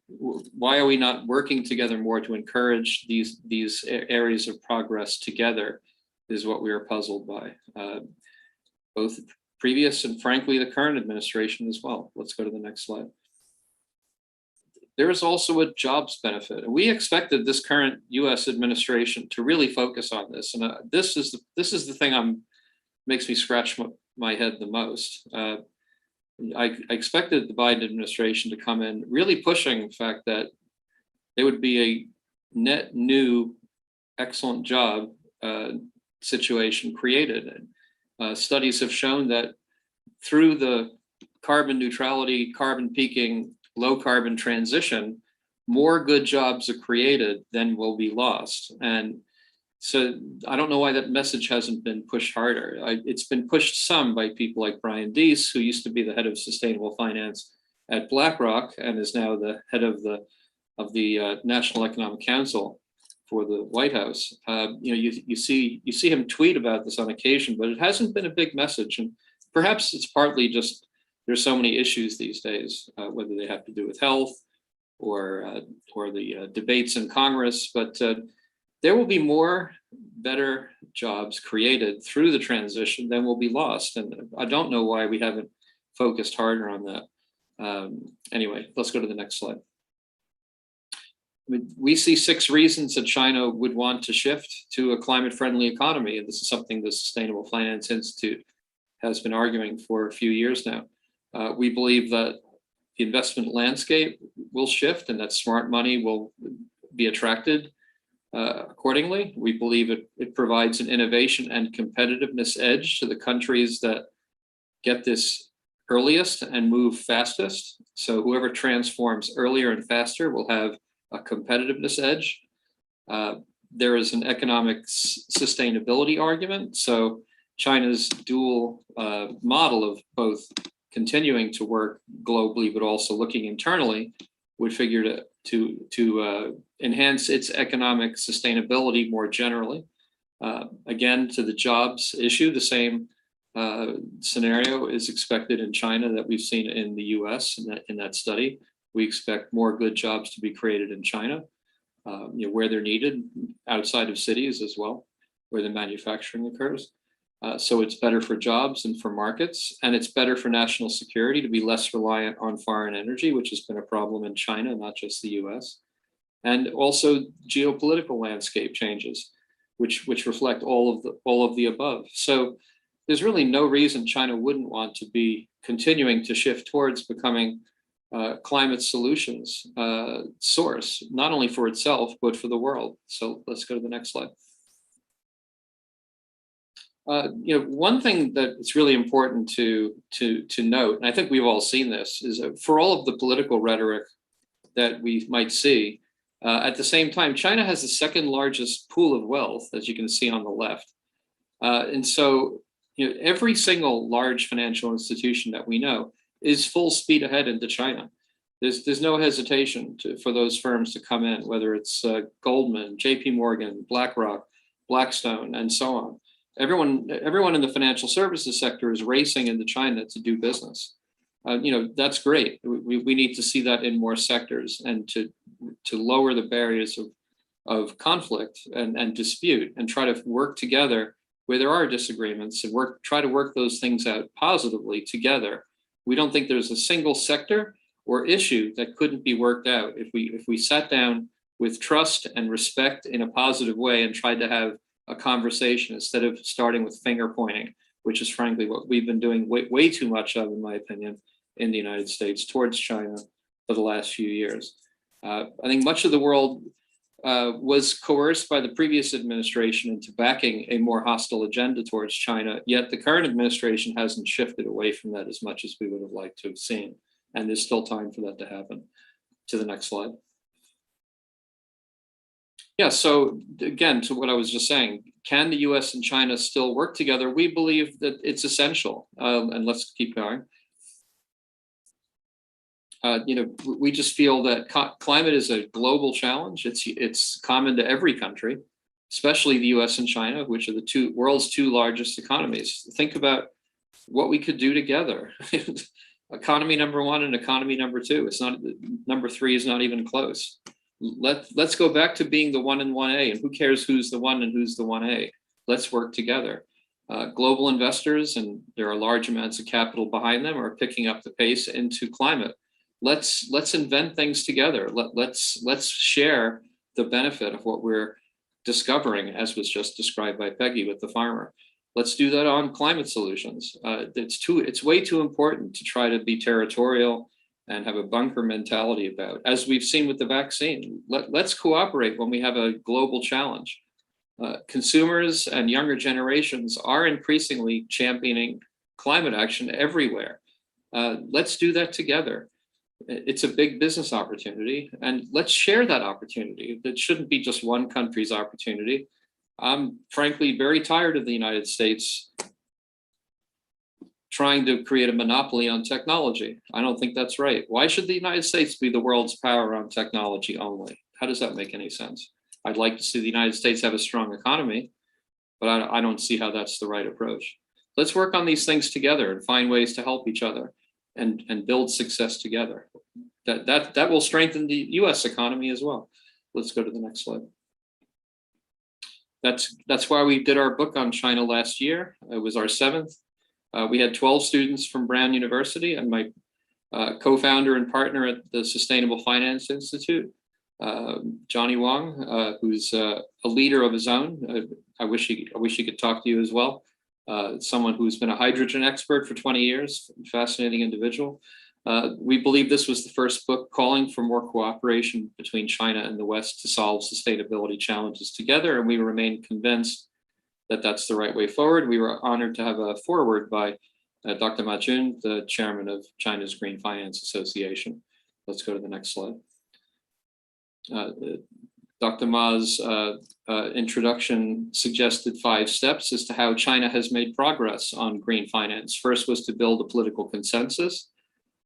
why are we not working together more to encourage these areas of progress together? Is what we are puzzled by, both previous and frankly the current administration as well. Let's go to the next slide. There is also a jobs benefit, and we expected this current U.S. administration to really focus on this. And this is the thing makes me scratch my head the most. I expected the Biden administration to come in really pushing the fact that there would be a net new excellent job situation created. Studies have shown that through the carbon neutrality, carbon peaking, low carbon transition, more good jobs are created than will be lost. And so I don't know why that message hasn't been pushed harder. It's been pushed some by people like Brian Deese, who used to be the head of sustainable finance at BlackRock and is now the head of the National Economic Council for the White House. You see him tweet about this on occasion, but it hasn't been a big message. And perhaps it's partly just there's so many issues these days, whether they have to do with health or the debates in Congress. But there will be more better jobs created through the transition than will be lost. And I don't know why we haven't focused harder on that. Anyway, let's go to the next slide. We see 6 reasons that China would want to shift to a climate-friendly economy. And this is something the Sustainable Finance Institute has been arguing for a few years now. We believe that the investment landscape will shift and that smart money will be attracted accordingly. We believe it provides an innovation and competitiveness edge to the countries that get this earliest and move fastest. So whoever transforms earlier and faster will have a competitiveness edge. There is an economic sustainability argument. So China's dual model of both continuing to work globally, but also looking internally, would figure to enhance its economic sustainability more generally. Again, to the jobs issue, the same scenario is expected in China that we've seen in the US in that study. We expect more good jobs to be created in China, where they're needed, outside of cities as well, where the manufacturing occurs. So it's better for jobs and for markets, and it's better for national security to be less reliant on foreign energy, which has been a problem in China, not just the US. And also geopolitical landscape changes, which reflect all of the above. So there's really no reason China wouldn't want to be continuing to shift towards becoming climate solutions source, not only for itself, but for the world. So let's go to the next slide. One thing that it's really important to note, and I think we've all seen this, is for all of the political rhetoric that we might see, at the same time, China has the second largest pool of wealth, as you can see on the left. And so every single large financial institution that we know is full speed ahead into China. There's no hesitation for those firms to come in, whether it's Goldman, JP Morgan, BlackRock, Blackstone, and so on. Everyone in the financial services sector is racing into China to do business. That's great. We need to see that in more sectors, and to lower the barriers of conflict and dispute, and try to work together where there are disagreements, and try to work those things out positively together. We don't think there's a single sector or issue that couldn't be worked out if we sat down with trust and respect in a positive way and tried to have a conversation instead of starting with finger pointing, which is frankly what we've been doing way too much of, in my opinion, in the United States towards China for the last few years. I think much of the world was coerced by the previous administration into backing a more hostile agenda towards China, yet the current administration hasn't shifted away from that as much as we would have liked to have seen. And there's still time for that to happen. To the next slide. Yeah, so again, to what I was just saying, can the US and China still work together? We believe that it's essential, and let's keep going. We just feel that climate is a global challenge. It's common to every country, especially the US and China, which are the world's two largest economies. Think about what we could do together. Economy number one and economy number two. It's not, number three is not even close. Let's go back to being the 1 and 1A, and who cares who's the 1 and who's the 1A? Let's work together. Global investors, and there are large amounts of capital behind them, are picking up the pace into climate. Let's invent things together. Let's share the benefit of what we're discovering, as was just described by Peggy with the farmer. Let's do that on climate solutions. It's way too important to try to be territorial and have a bunker mentality about, as we've seen with the vaccine. Let's cooperate when we have a global challenge. Consumers and younger generations are increasingly championing climate action everywhere. Let's do that together. It's a big business opportunity, and let's share that opportunity. That shouldn't be just one country's opportunity. I'm frankly very tired of the United States trying to create a monopoly on technology. I don't think that's right. Why should the United States be the world's power on technology only? How does that make any sense? I'd like to see the United States have a strong economy, but I don't see how that's the right approach. Let's work on these things together and find ways to help each other and build success together. That will strengthen the US economy as well. Let's go to the next slide. That's why we did our book on China last year. It was our 7th. We had 12 students from Brown University, and my co-founder and partner at the Sustainable Finance Institute, Johnny Wong, who's a leader of his own. I wish he could talk to you as well. Someone who's been a hydrogen expert for 20 years, fascinating individual. We believe this was the first book calling for more cooperation between China and the West to solve sustainability challenges together, and we remain convinced that that's the right way forward. We were honored to have a foreword by Dr. Ma Jun, the chairman of China's Green Finance Association. Let's go to the next slide. Dr. Ma's introduction suggested 5 steps as to how China has made progress on green finance. First was to build a political consensus,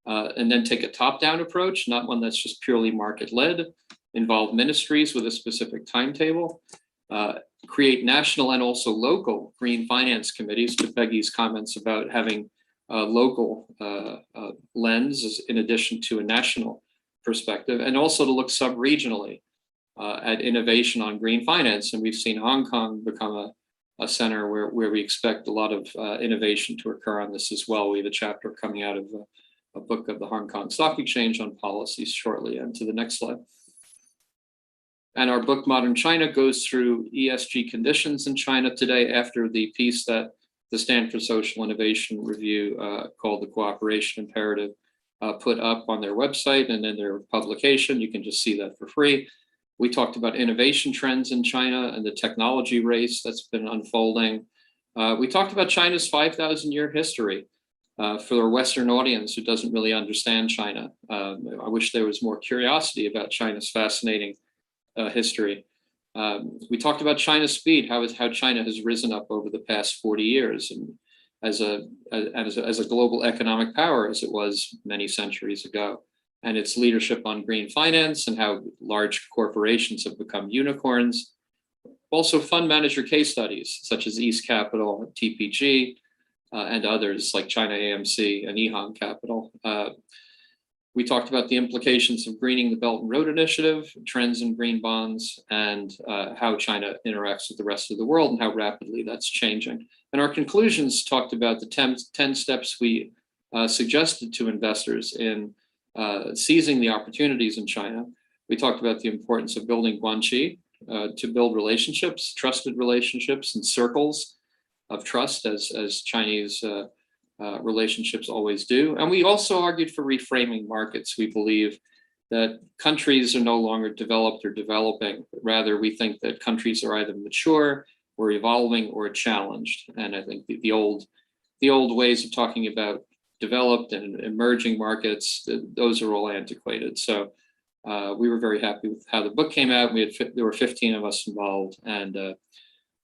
and then take a top-down approach, not one that's just purely market-led, involve ministries with a specific timetable, create national and also local green finance committees, to Peggy's comments about having a local lens in addition to a national perspective, and also to look sub-regionally at innovation on green finance. And we've seen Hong Kong become a center where we expect a lot of innovation to occur on this as well. We have a chapter coming out of a book of the Hong Kong Stock Exchange on policies shortly. And to the next slide. And our book, Modern China, goes through ESG conditions in China today after the piece that the Stanford Social Innovation Review called the Cooperation Imperative put up on their website and in their publication. You can just see that for free. We talked about innovation trends in China and the technology race that's been unfolding. We talked about China's 5,000-year history for a Western audience who doesn't really understand China. I wish there was more curiosity about China's fascinating history. We talked about China's speed, how China has risen up over the past 40 years, and as a global economic power as it was many centuries ago, and its leadership on green finance and how large corporations have become unicorns. Also fund manager case studies such as East Capital, TPG, and others like China AMC and EHang Capital. We talked about the implications of greening the Belt and Road Initiative, trends in green bonds, and how China interacts with the rest of the world and how rapidly that's changing. And our conclusions talked about the 10 steps we suggested to investors in seizing the opportunities in China. We talked about the importance of building guanxi to build relationships, trusted relationships and circles of trust as Chinese relationships always do. And we also argued for reframing markets. We believe that countries are no longer developed or developing, but rather we think that countries are either mature or evolving or challenged. And I think the old ways of talking about developed and emerging markets, those are all antiquated. So we were very happy with how the book came out. There were 15 of us involved, and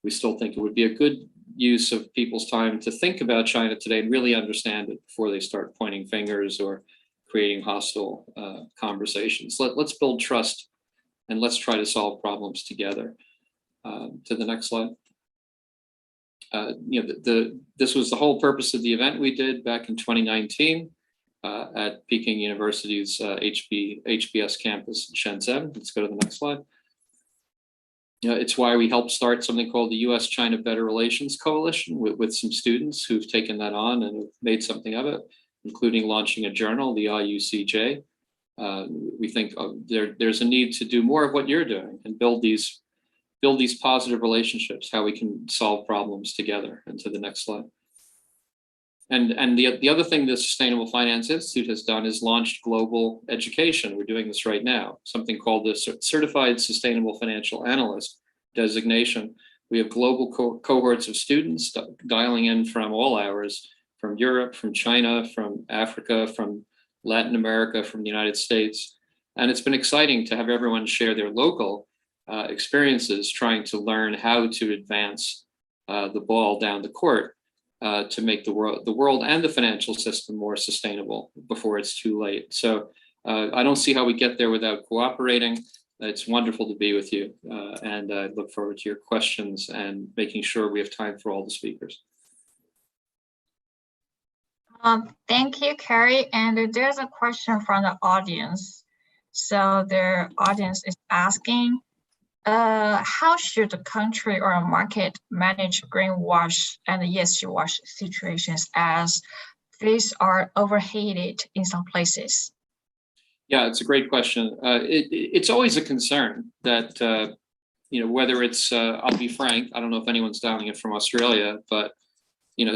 we still think it would be a good use of people's time to think about China today and really understand it before they start pointing fingers or creating hostile conversations. Let's build trust and let's try to solve problems together. To the next slide. This was the whole purpose of the event we did back in 2019 at Peking University's HBS campus in Shenzhen. Let's go to the next slide. It's why we helped start something called the US-China Better Relations Coalition with some students who've taken that on and have made something of it, including launching a journal, the IUCJ. We think there's a need to do more of what you're doing and build these positive relationships, how we can solve problems together. And to the next slide. And the other thing the Sustainable Finance Institute has done is launched global education. We're doing this right now, something called the Certified Sustainable Financial Analyst designation. We have global cohorts of students dialing in from all hours, from Europe, from China, from Africa, from Latin America, from the United States. And it's been exciting to have everyone share their local experiences trying to learn how to advance the ball down the court to make the world and the financial system more sustainable before it's too late. So I don't see how we get there without cooperating. It's wonderful to be with you, and I look forward to your questions and making sure we have time for all the speakers. Thank you, Kerry. And there's a question from the audience. So their audience is asking, how should the country or a market manage greenwash and ESG wash situations as these are overheated in some places? Yeah, it's a great question. It's always a concern that, whether it's, I'll be frank, I don't know if anyone's dialing in from Australia, but,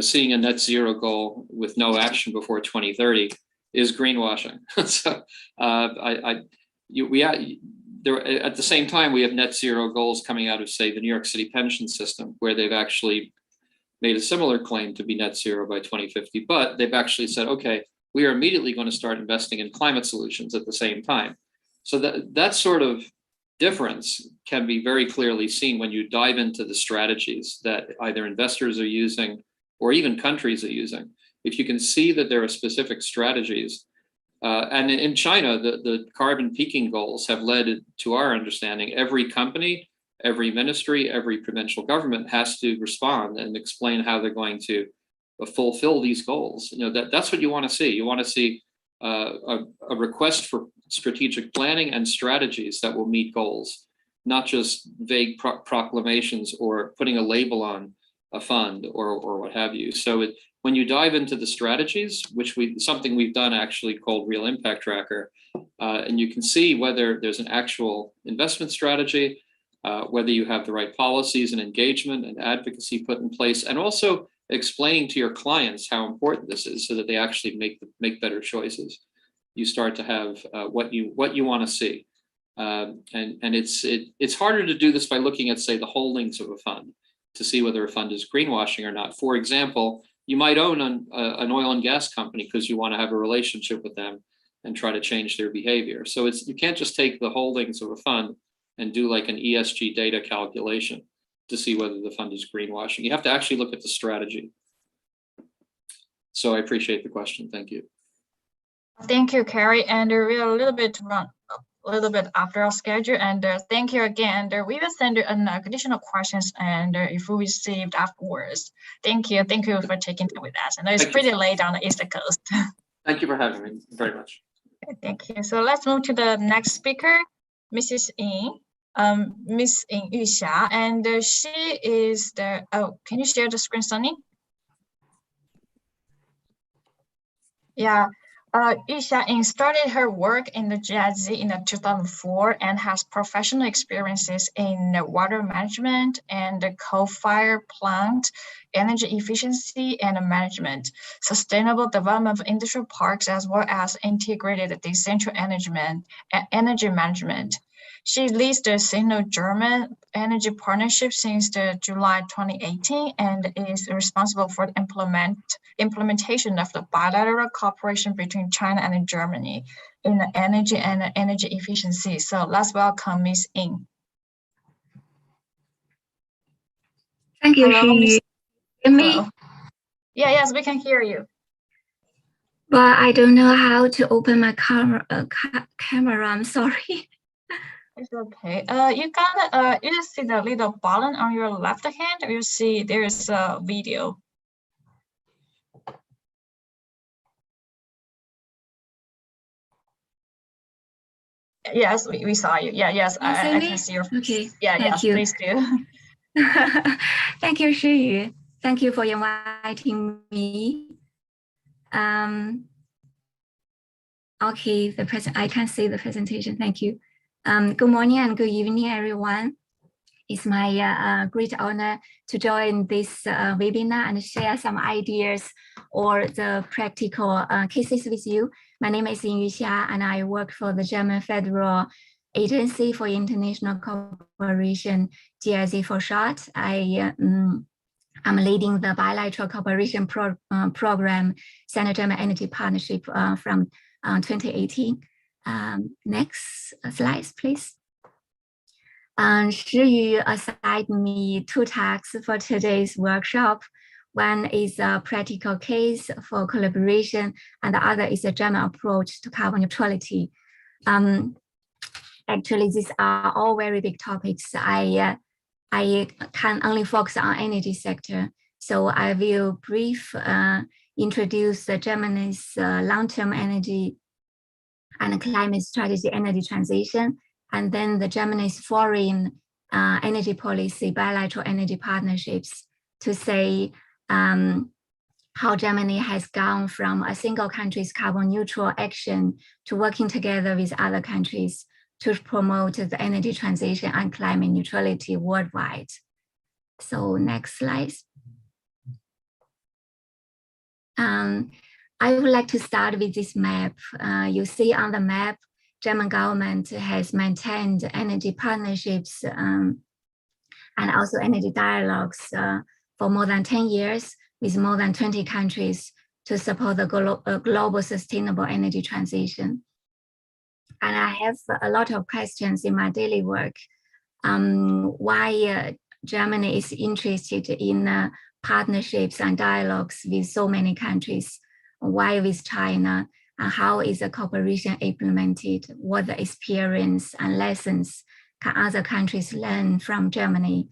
seeing a net zero goal with no action before 2030 is greenwashing. So at the same time, we have net zero goals coming out of, say, the New York City pension system, where they've actually made a similar claim to be net zero by 2050, but they've actually said, okay, we are immediately going to start investing in climate solutions at the same time. So that sort of difference can be very clearly seen when you dive into the strategies that either investors are using or even countries are using. If you can see that there are specific strategies, and in China, the carbon peaking goals have led to our understanding every company, every ministry, every provincial government has to respond and explain how they're going to fulfill these goals. That's what you want to see. You want to see a request for strategic planning and strategies that will meet goals, not just vague proclamations or putting a label on a fund or what have you. So when you dive into the strategies, which something we've done actually called Real Impact Tracker, and you can see whether there's an actual investment strategy, whether you have the right policies and engagement and advocacy put in place, and also explaining to your clients how important this is so that they actually make better choices, you start to have what you want to see. And it's harder to do this by looking at, say, the holdings of a fund to see whether a fund is greenwashing or not. For example, you might own an oil and gas company because you want to have a relationship with them and try to change their behavior. So you can't just take the holdings of a fund and do like an ESG data calculation to see whether the fund is greenwashing. You have to actually look at the strategy. So I appreciate the question. Thank you. Thank you, Cary. And we are a little bit after our schedule. And thank you again. We will send you an additional questions and if we received afterwards. Thank you. Thank you for taking time with us. And it's pretty late on the East Coast. Thank you for having me very much. Thank you. So let's move to the next speaker, Mrs. Yin. Miss Yuxia, and she is the, can you share the screen, Sunny? Yeah, Yuxia started her work in the JUCCCE in 2004 and has professional experiences in water management and coal-fired plant, energy efficiency and management, sustainable development of industrial parks, as well as integrated decentral energy management. She leads the Sino-German energy partnership since July 2018 and is responsible for the implementation of the bilateral cooperation between China and Germany in energy and energy efficiency. So let's welcome Ms. Yin. Thank you, Xu. Hear me? Hello. Yeah, yes, we can hear you. But I don't know how to open my camera. I'm sorry. It's okay. You just see the little button on your left hand, or you see there's a video. Yes, we saw you. Yeah, yes, I can see your face. Okay. Yeah, thank yes, you. please do. Thank you, Xu. Thank you for inviting me. Okay, I can see the presentation. Thank you. Good morning and good evening, everyone. It's my great honor to join this webinar and share some ideas or the practical cases with you. My name is Yuxia and I work for the German Federal Agency for International Cooperation, GIZ for short. I'm leading the bilateral cooperation program, Sino-German Energy Partnership from 2018. Next slides, please. Shi assigned me 2 tasks for today's workshop. One is a practical case for collaboration, and the other is a German approach to carbon neutrality. Actually, these are all very big topics. I can only focus on energy sector, so I will introduce Germany's long-term energy and climate strategy, energy transition, and then the Germany's foreign energy policy, bilateral energy partnerships, to say how Germany has gone from a single country's carbon neutral action to working together with other countries to promote the energy transition and climate neutrality worldwide. So next slide. I would like to start with this map. You see on the map, German government has maintained energy partnerships and also energy dialogues for more than 10 years with more than 20 countries to support the global sustainable energy transition. And I have a lot of questions in my daily work. Why Germany is interested in partnerships and dialogues with so many countries? Why with China? And how is the cooperation implemented? What the experience and lessons can other countries learn from Germany?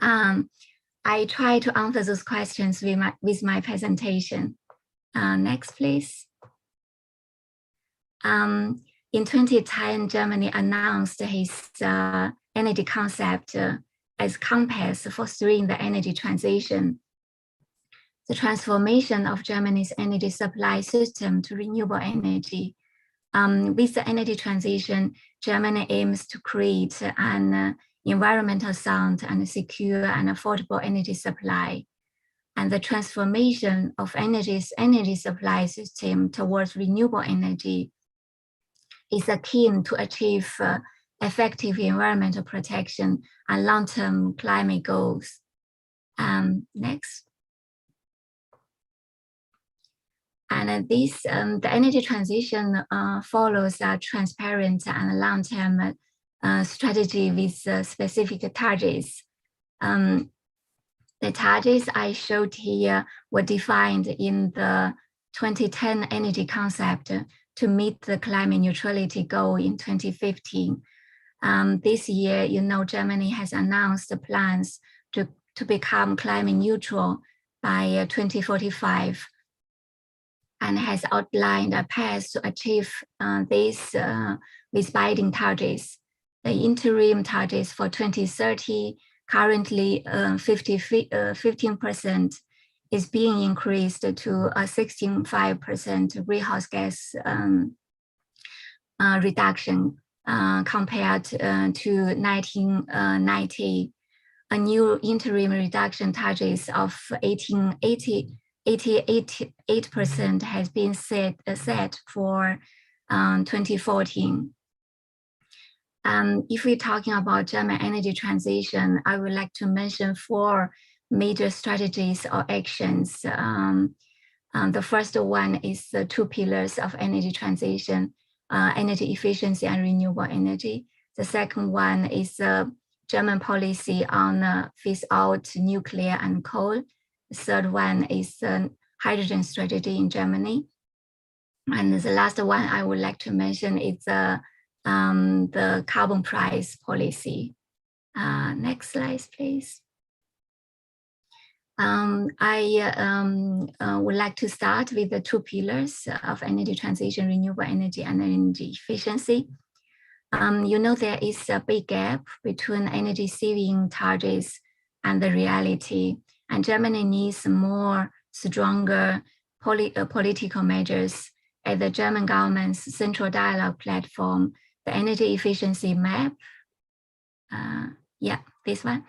I try to answer those questions with my presentation. Next, please. In 2010, Germany announced his energy concept as compass for fostering the energy transition. The transformation of Germany's energy supply system to renewable energy. With the energy transition, Germany aims to create an environmental sound and secure and affordable energy supply. and the transformation of energy supply system towards renewable energy is a key to achieve effective environmental protection and long-term climate goals. Next. And this, the energy transition follows a transparent and long-term strategy with specific targets. The targets I showed here were defined in the 2010 energy concept to meet the climate neutrality goal in 2015. This year, you know, Germany has announced the plans to become climate neutral by 2045 and has outlined a path to achieve this with binding targets. The interim targets for 2030, currently 15%, is being increased to a 65% greenhouse gas reduction compared to 1990. A new interim reduction targets of 88% has been set for 2014. If we're talking about German energy transition, I would like to mention 4 major strategies or actions. The first one is the 2 pillars of energy transition, energy efficiency and renewable energy. The second one is German policy on phase out nuclear and coal. The third one is hydrogen strategy in Germany. And the last one I would like to mention is the carbon price policy. Next slide, please. I would like to start with the 2 pillars of energy transition, renewable energy and energy efficiency. You know, there is a big gap between energy saving targets and the reality, and Germany needs more stronger political measures. At the German government's central dialogue platform, the energy efficiency map, this one,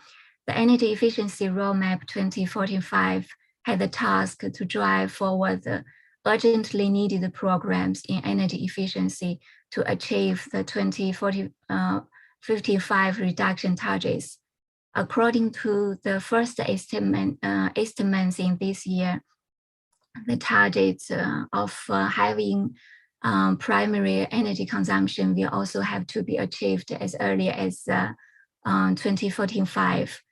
the energy efficiency roadmap 2045 had the task to drive forward the urgently needed programs in energy efficiency to achieve the 2055 reduction targets. According to the first estimates in this year, the targets of having primary energy consumption will also have to be achieved as early as 2045.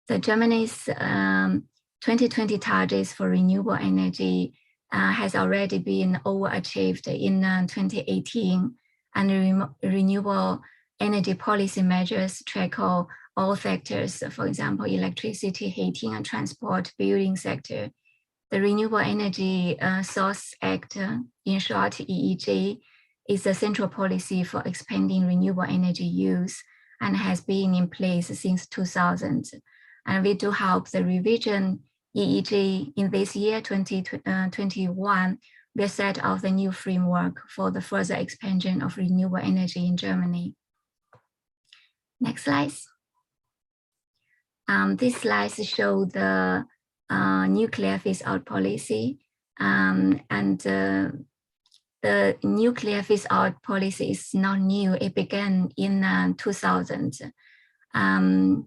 The Germany's 2020 targets for renewable energy has already been overachieved in 2018, and renewable energy policy measures tackle all sectors, for example, electricity, heating and transport, building sector. The Renewable Energy Source Act, in short, EEJ, is the central policy for expanding renewable energy use and has been in place since 2000. And we do hope the revision EEJ in this year, 2021, will set out the new framework for the further expansion of renewable energy in Germany. Next slide. These slides show the nuclear phase-out policy, and the nuclear phase-out policy is not new. It began in 2000, and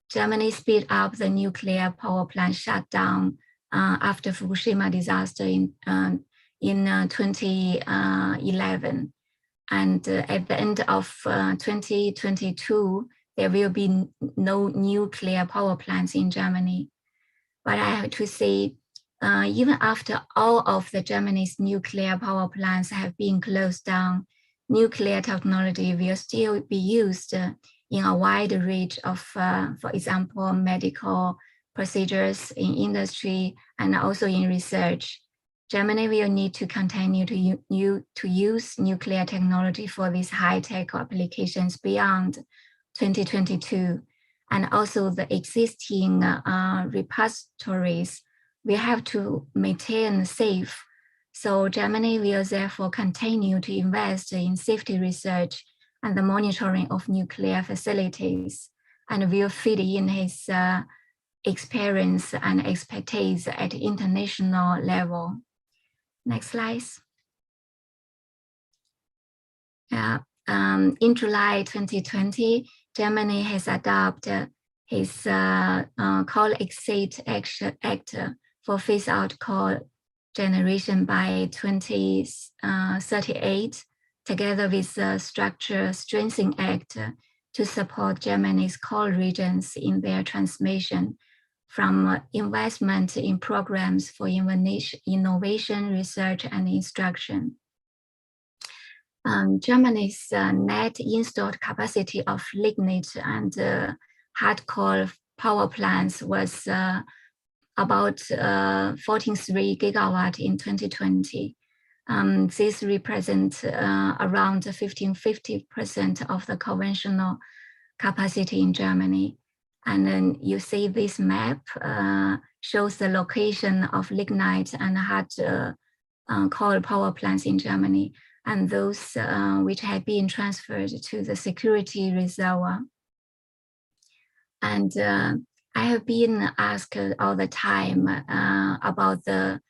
Germany speed up the nuclear power plant shutdown after Fukushima disaster in 2011. And at the end of 2022, there will be no nuclear power plants in Germany. But I have to say, even after all of the Germany's nuclear power plants have been closed down, nuclear technology will still be used in a wide range of, for example, medical procedures, in industry, and also in research. Germany will need to continue to use nuclear technology for these high-tech applications beyond 2022. And also the existing repositories will have to maintain safe. So Germany will therefore continue to invest in safety research and the monitoring of nuclear facilities, and will feed in its experience and expertise at international level. Next slide. In July 2020, Germany has adopted its Coal Exit Act for phase out coal generation by 2038, together with the Structure Strengthening Act to support Germany's coal regions in their transmission from investment in programs for innovation, research, and instruction. Germany's net installed capacity of lignite and hard coal power plants was about 14.3 gigawatt in 2020. This represents around 50% of the conventional capacity in Germany. And then you see this map shows the location of lignite and hard coal power plants in Germany, and those which have been transferred to the security reservoir. And I have been asked all the time about the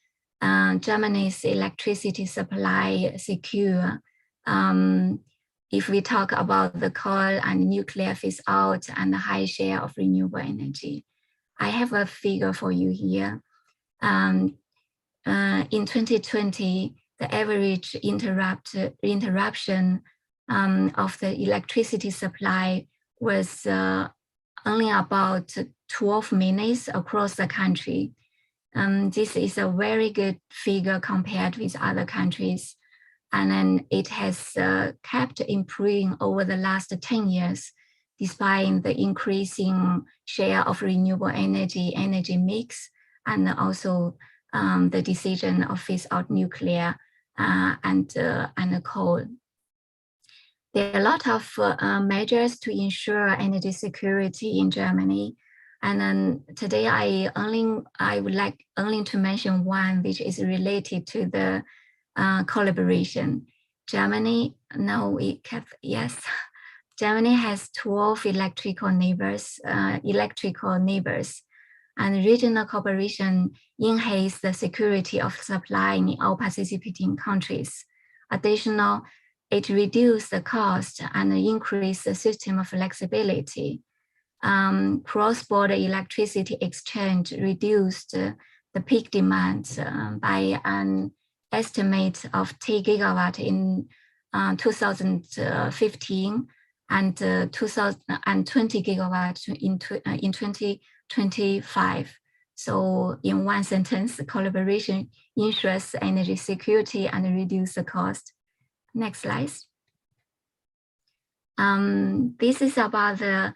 Germany's electricity supply secure. If we talk about the coal and nuclear phase out and the high share of renewable energy. I have a figure for you here. In 2020, the average interruption of the electricity supply was only about 12 minutes across the country. This is a very good figure compared with other countries. And then it has kept improving over the last 10 years, despite the increasing share of renewable energy mix, and also the decision of phase out nuclear and coal. There are a lot of measures to ensure energy security in Germany. And then today I would like only to mention one, which is related to the collaboration. Germany, Germany has 12 electrical neighbors, and regional cooperation enhances the security of supply in all participating countries. Additional, it reduces the cost and increase the system of flexibility. Cross-border electricity exchange reduced the peak demand by an estimate of 10 gigawatt in 2015 and 2020 gigawatt in 2025. So in one sentence, collaboration ensures energy security and reduce the cost. Next slide. This is about the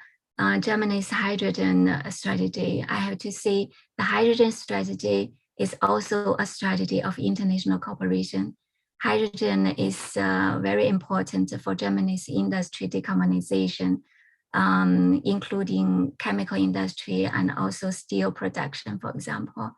Germany's hydrogen strategy. I have to say the hydrogen strategy is also a strategy of international cooperation. Hydrogen is very important for Germany's industry decarbonization, including chemical industry and also steel production, for example.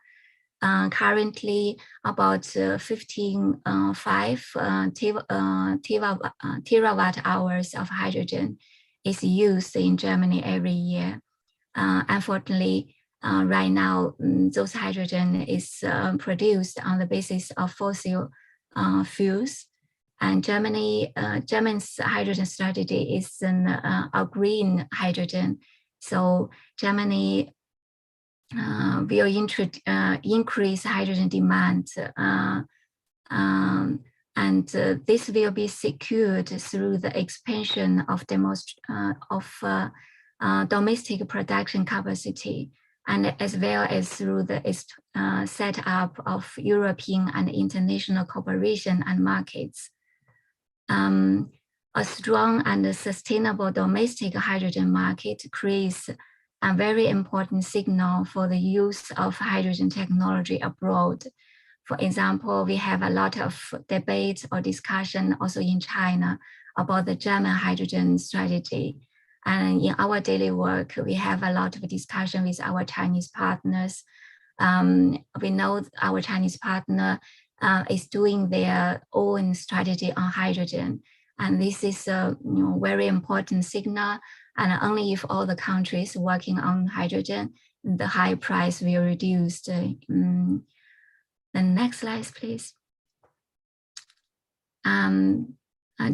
Currently, about 15.5 terawatt hours of hydrogen is used in Germany every year. Unfortunately, right now, those hydrogen is produced on the basis of fossil fuels. And Germany's hydrogen strategy is a green hydrogen. So Germany will increase hydrogen demand, and this will be secured through the expansion of domestic production capacity, and as well as through the setup of European and international cooperation and markets. A strong and sustainable domestic hydrogen market creates a very important signal for the use of hydrogen technology abroad. For example, we have a lot of debate or discussion also in China about the German hydrogen strategy. And in our daily work, we have a lot of discussion with our Chinese partners. We know our Chinese partner is doing their own strategy on hydrogen. And this is a very important signal. And only if all the countries working on hydrogen, the high price will reduce. The next slide, please.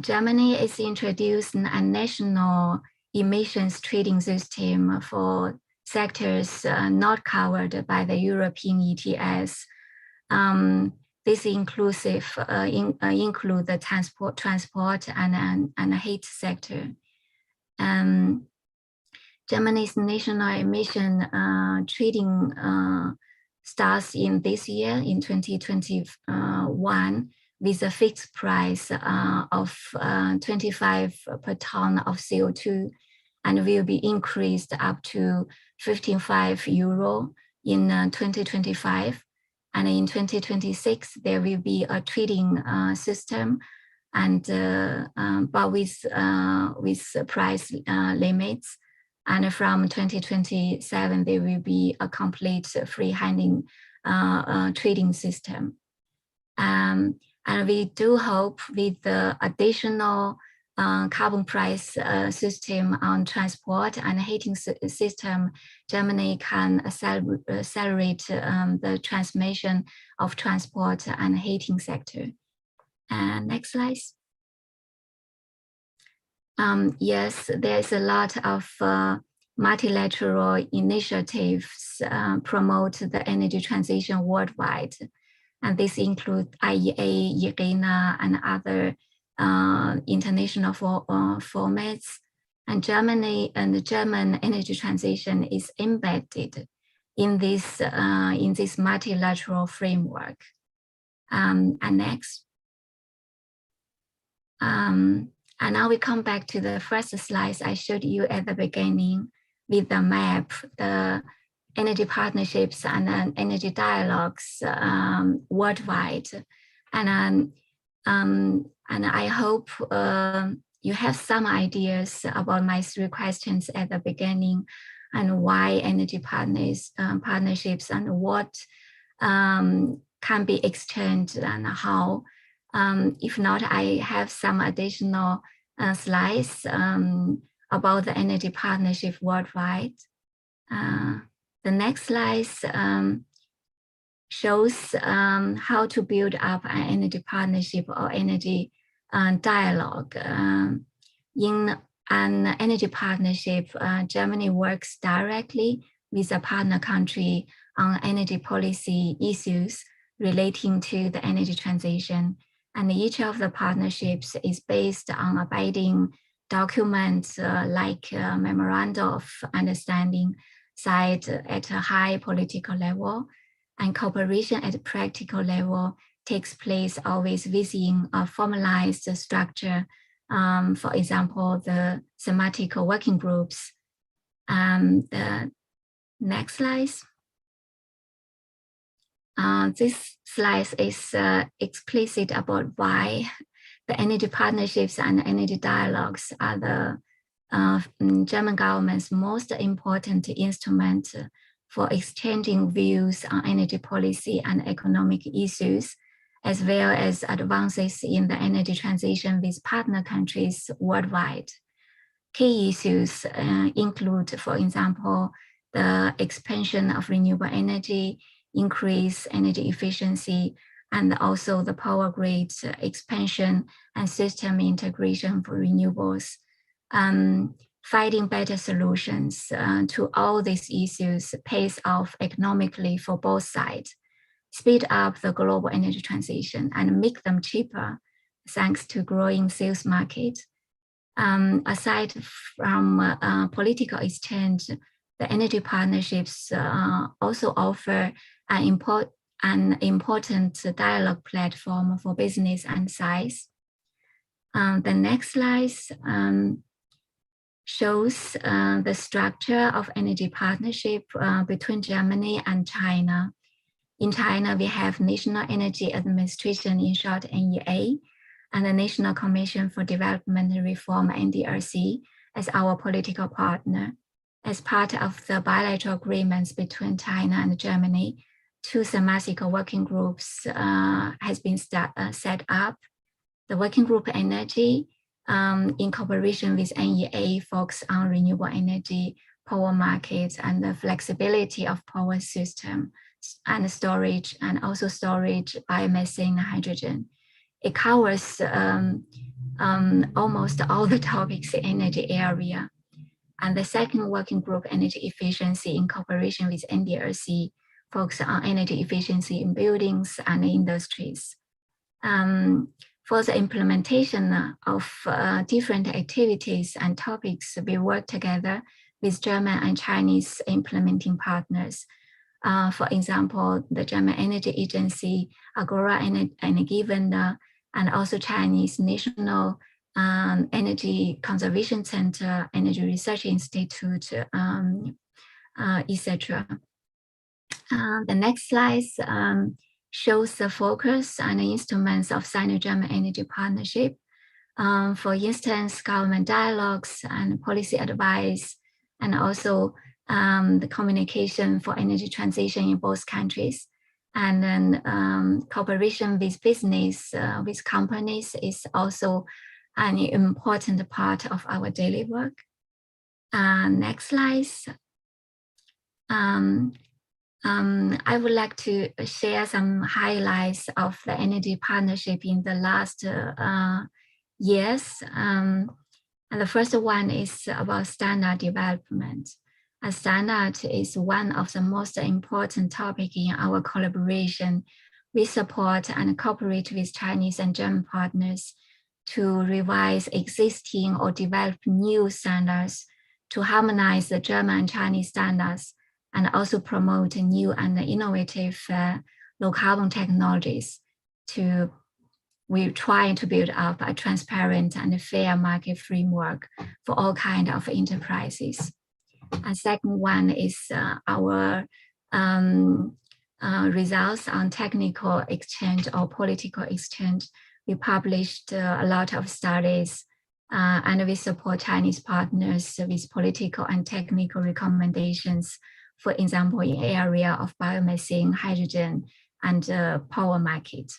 Germany is introducing a national emissions trading system for sectors not covered by the European ETS. This include the transport and heat sector. Germany's national emission trading starts in this year, in 2021, with a fixed price of 25 per ton of CO2, and will be increased up to 55 euro in 2025. And in 2026, there will be a trading system, and but with price limits. And from 2027, there will be a complete free-handing trading system. And we do hope with the additional carbon price system on transport and heating system, Germany can accelerate the transformation of transport and heating sector. And next slide. Yes, there's a lot of multilateral initiatives promote the energy transition worldwide. And this includes IEA, EIN, and other international formats. And Germany and the German energy transition is embedded in this multilateral framework. And next. And now we come back to the first slides I showed you at the beginning with the map, the energy partnerships and energy dialogues worldwide. And I hope you have some ideas about my 3 questions at the beginning, and why energy partnerships and what can be exchanged and how. If not, I have some additional slides about the energy partnership worldwide. The next slide shows how to build up an energy partnership or energy dialogue. In an energy partnership, Germany works directly with a partner country on energy policy issues relating to the energy transition. And each of the partnerships is based on abiding documents like Memorandum of Understanding signed at a high political level, and cooperation at a practical level takes place always within a formalized structure. For example, the thematic working groups. The next slide. This slide is explicit about why the energy partnerships and energy dialogues are the German government's most important instrument for exchanging views on energy policy and economic issues, as well as advances in the energy transition with partner countries worldwide. Key issues include, for example, the expansion of renewable energy, increase energy efficiency, and also the power grid expansion and system integration for renewables. Finding better solutions to all these issues pays off economically for both sides, speed up the global energy transition, and make them cheaper thanks to growing sales market. Aside from political exchange, the energy partnerships also offer an important dialogue platform for business and science. The next slide shows the structure of energy partnership between Germany and China. In China, we have National Energy Administration, in short NEA, and the National Commission for Development and Reform, NDRC, as our political partner. As part of the bilateral agreements between China and Germany, 2 thematic working groups has been set up. The working group energy in cooperation with NEA, focus on renewable energy, power markets, and the flexibility of power system and storage, and also storage, biomethane, hydrogen. It covers almost all the topics in energy area. And the second working group, energy efficiency, in cooperation with NDRC, focus on energy efficiency in buildings and industries. For the implementation of different activities and topics, we work together with German and Chinese implementing partners. For example, the German Energy Agency, Agora Energiewende, and also Chinese National Energy Conservation Center, Energy Research Institute, etc. The next slide shows the focus and the instruments of Sino-German Energy Partnership. For instance, government dialogues and policy advice, and also the communication for energy transition in both countries. And then cooperation with business, with companies is also an important part of our daily work. Next slide. I would like to share some highlights of the energy partnership in the last years. And the first one is about standard development. A standard is one of the most important topics in our collaboration. We support and cooperate with Chinese and German partners to revise existing or develop new standards, to harmonize the German and Chinese standards, and also promote new and innovative low carbon technologies. We're trying to build up a transparent and fair market framework for all kinds of enterprises. And second one is our results on technical exchange or political exchange. We published a lot of studies and we support Chinese partners with political and technical recommendations, for example, in area of biomethane, hydrogen, and power market.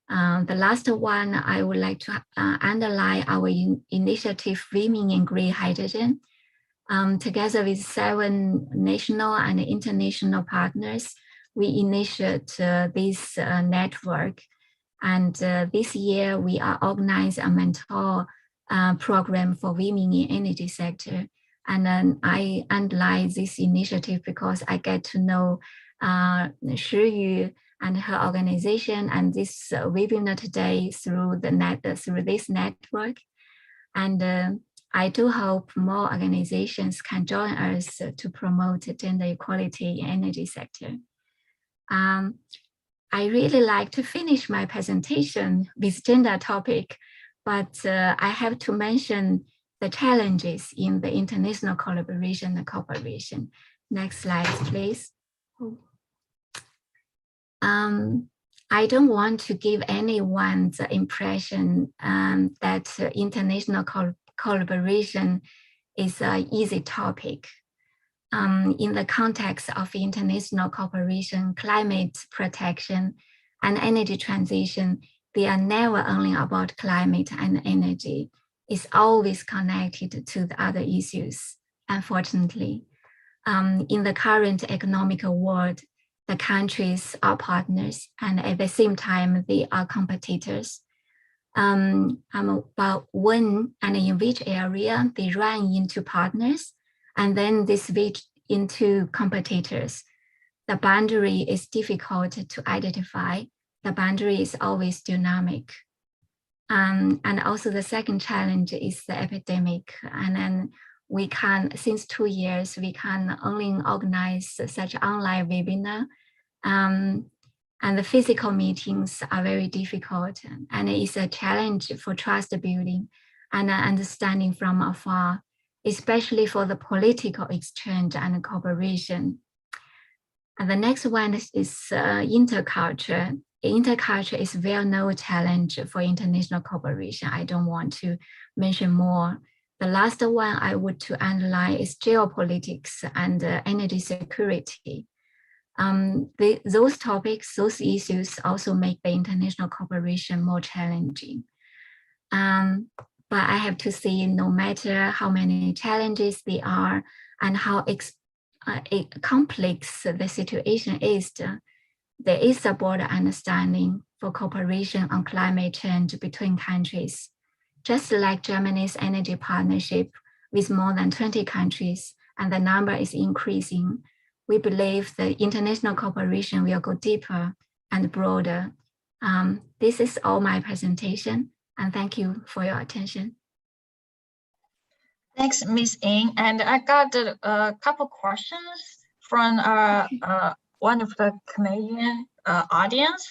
The last one, I would like to underline our initiative, Women in Green Hydrogen. Together with 7 national and international partners, we initiate this network. And this year, we are organizing a mentor program for women in energy sector. And then I underline this initiative because I get to know Shiyu and her organization and this webinar today through this network. And I do hope more organizations can join us to promote gender equality in energy sector. I really like to finish my presentation with gender topic, but I have to mention the challenges in the international collaboration and cooperation. Next slide, please. I don't want to give anyone the impression that international collaboration is an easy topic. In the context of international cooperation, climate protection, and energy transition, they are never only about climate and energy. It's always connected to the other issues, unfortunately. In the current economic world, the countries are partners, and at the same time, they are competitors. About when and in which area they run into partners, and then they switch into competitors. The boundary is difficult to identify. The boundary is always dynamic. And also the second challenge is the epidemic. And then we can, since 2 years, we can only organize such online webinar. And the physical meetings are very difficult, and it's a challenge for trust building and understanding from afar, especially for the political exchange and cooperation. And the next one is interculture. Interculture is a well-known challenge for international cooperation. I don't want to mention more. The last one I would to underline is geopolitics and energy security. Those topics, those issues also make the international cooperation more challenging. but I have to say, no matter how many challenges there are and how complex the situation is, there is a broader understanding for cooperation on climate change between countries. Just like Germany's energy partnership with more than 20 countries, and the number is increasing, we believe the international cooperation will go deeper and broader. This is all my presentation, and thank you for your attention. Thanks, Ms. Ying. And I got a couple questions from one of the Canadian audience.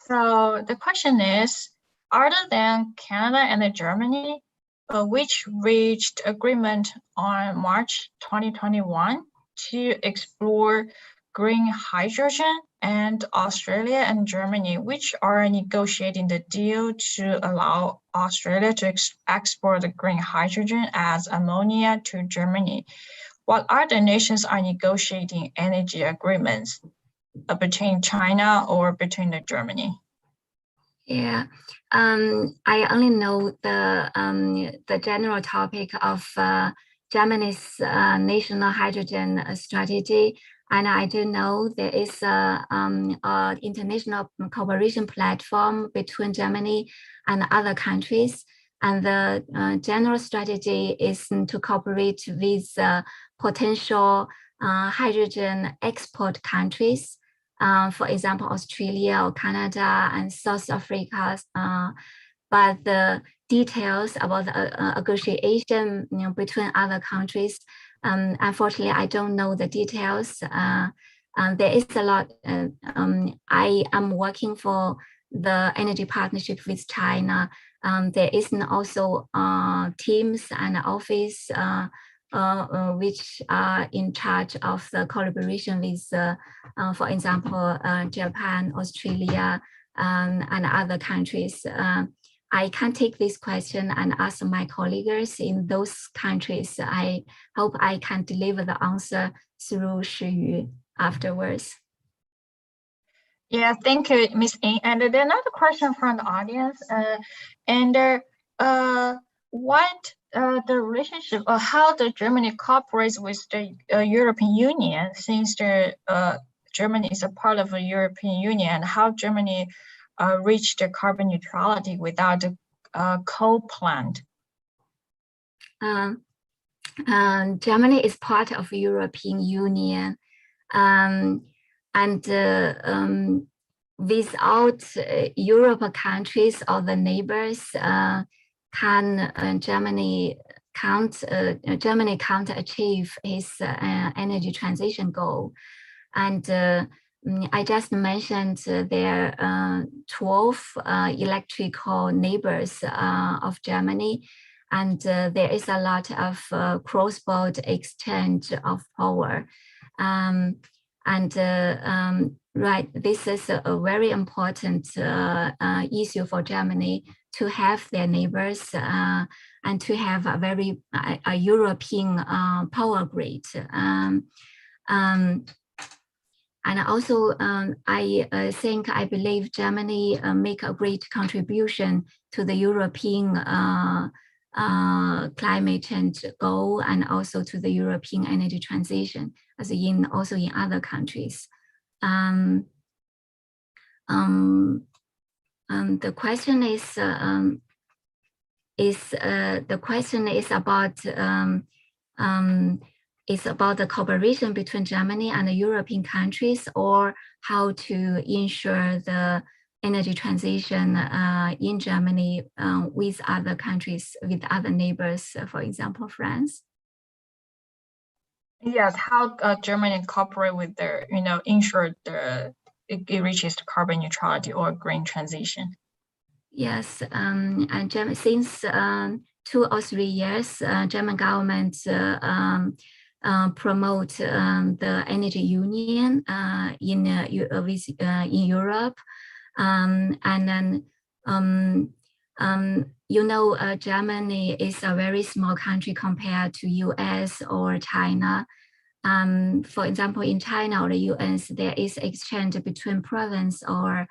So the question is, other than Canada and Germany, which reached agreement on March 2021 to explore green hydrogen, and Australia and Germany, which are negotiating the deal to allow Australia to export the green hydrogen as ammonia to Germany. What other nations are negotiating energy agreements between China or between Germany? Yeah, I only know the general topic of Germany's national hydrogen strategy, and I do know there is a international cooperation platform between Germany and other countries, and the general strategy is to cooperate with potential hydrogen export countries. For example, Australia or Canada and South Africa, but the details about the negotiation between other countries, unfortunately, I don't know the details. There is a lot. I am working for the energy partnership with China. There is also teams and office which are in charge of the collaboration with, for example, Japan, Australia, and other countries. I can take this question and ask my colleagues in those countries. I hope I can deliver the answer through Shiyu afterwards. Yeah, thank you, Ms. Ying. And then another question from the audience. What the relationship or how the Germany cooperates with the European Union, since Germany is a part of the European Union, and how Germany reached the carbon neutrality without a coal plant? Germany is part of the European Union, and without European countries or the neighbors, Germany can't achieve its energy transition goal. And I just mentioned there are 12 electrical neighbors of Germany, and there is a lot of cross-border exchange of power. Right, this is a very important issue for Germany to have their neighbors and to have a European power grid. And also, I believe Germany make a great contribution to the European climate change goal, and also to the European energy transition, as also in other countries. The question is about the cooperation between Germany and the European countries, or how to ensure the energy transition in Germany with other countries, with other neighbors, for example, France. Yes, how Germany cooperate with their, ensure it reaches the carbon neutrality or green transition. Yes, and since 2 or 3 years, German government promote the energy union in Europe, and then Germany is a very small country compared to US or China. For example, in China or the US, there is exchange between provinces or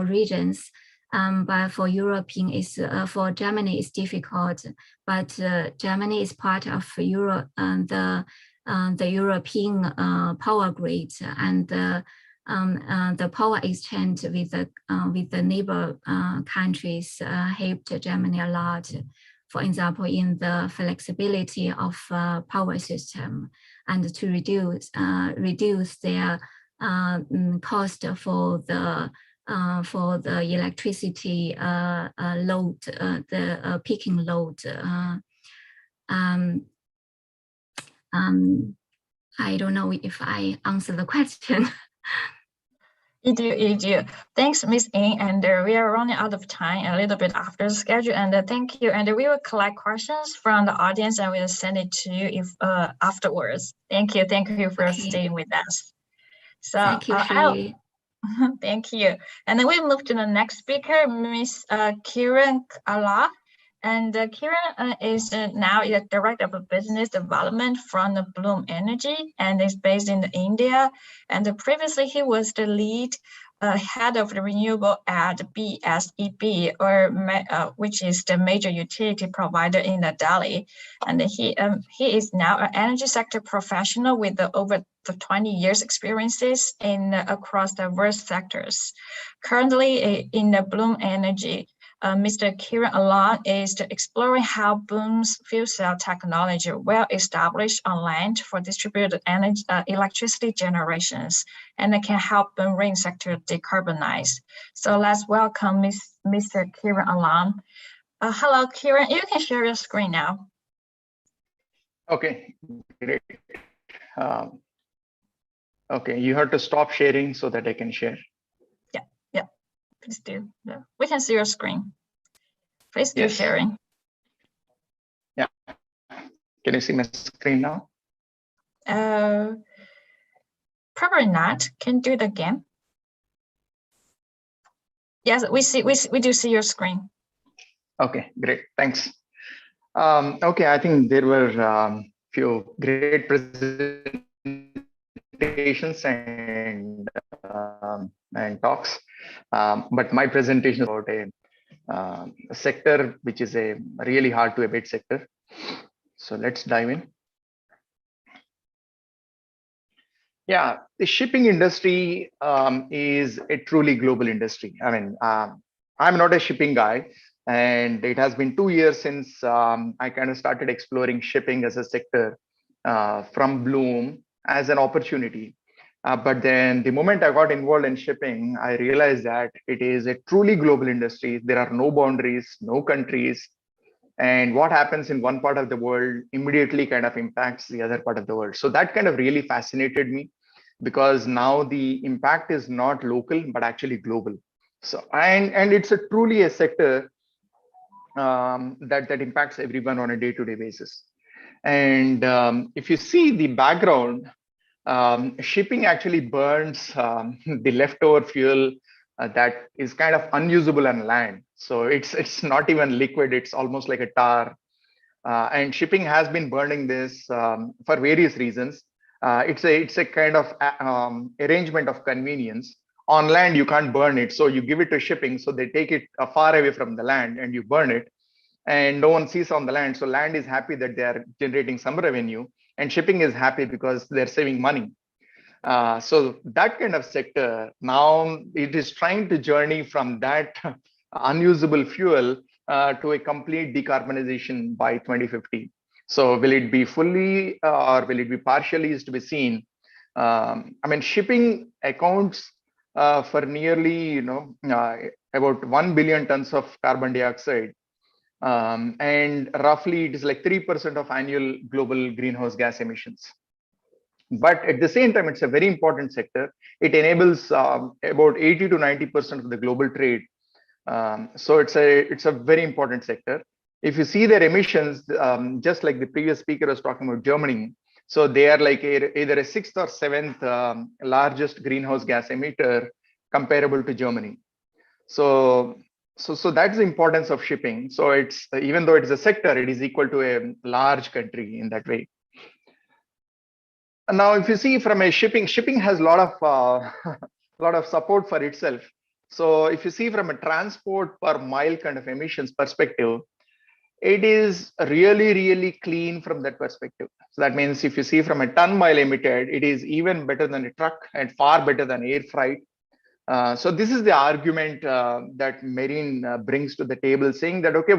regions. But for European, for Germany, it's difficult. But Germany is part of Europe, the European power grid, and the power exchange with the neighbor countries helped Germany a lot. For example, in the flexibility of power system, and to reduce their cost for the electricity load, the peaking load. I don't know if I answer the question. You do. Thanks, Miss Ying. And we are running out of time, a little bit after the schedule. And thank you. And we will collect questions from the audience and we'll send it to you if afterwards. Thank you for staying with us. So thank you, Peggy. Thank you. And then we move to the next speaker, Miss Kiran Alla. And Kiran is now the Director of Business Development from the Bloom Energy and is based in India. And previously he was the lead head of the renewable at BSEB, which is the major utility provider in Delhi. And he is now an energy sector professional with over 20 years experiences across diverse sectors. Currently in the Bloom Energy, Mr. Kiran Alla is exploring how Bloom's fuel cell technology well established on land for distributed energy, electricity generations, and it can help the marine sector decarbonize. So let's welcome Mr. Kiran Alla. Hello, Kiran. You can share your screen now. Okay, great. Okay, you have to stop sharing so that I can share. Yeah, please do. Yeah. We can see your screen. Please do sharing. Yeah. Can you see my screen now? Probably not. Can you do it again? Yes, we do see your screen. Okay, great. Thanks. Okay, I think there were few great presentations and talks, but my presentation is about a sector which is a really hard to abate sector. So let's dive in. Yeah, the shipping industry is a truly global industry. I mean, I'm not a shipping guy, and it has been 2 years since I kind of started exploring shipping as a sector from Bloom as an opportunity. But then the moment I got involved in shipping, I realized that it is a truly global industry. There are no boundaries, no countries. And what happens in one part of the world immediately kind of impacts the other part of the world. So that kind of really fascinated me, because now the impact is not local, but actually global. So, and it's truly a sector that impacts everyone on a day-to-day basis. And if you see the background, shipping actually burns the leftover fuel that is kind of unusable on land. So it's not even liquid, it's almost like a tar. And shipping has been burning this for various reasons. It's a kind of arrangement of convenience. On land, you can't burn it, so you give it to shipping, so they take it far away from the land and you burn it, and no one sees on the land. So land is happy that they are generating some revenue, and shipping is happy because they're saving money. So that kind of sector, now it is trying to journey from that unusable fuel to a complete decarbonization by 2050. So will it be fully or will it be partially is to be seen. I mean, shipping accounts for nearly, about 1 billion tons of carbon dioxide. And roughly it is like 3% of annual global greenhouse gas emissions. But at the same time, it's a very important sector. It enables about 80 to 90% of the global trade. So it's a very important sector. If you see their emissions, just like the previous speaker was talking about Germany, so they are like either a 6th or 7th largest greenhouse gas emitter comparable to Germany. So that's the importance of shipping. So it's, even though it's a sector, it is equal to a large country in that way. And now, if you see from a shipping has a lot of support for itself. So if you see from a transport per mile kind of emissions perspective, it is really, really clean from that perspective. So that means if you see from a ton mile emitted, it is even better than a truck and far better than air freight. So this is the argument that marine brings to the table, saying that, okay,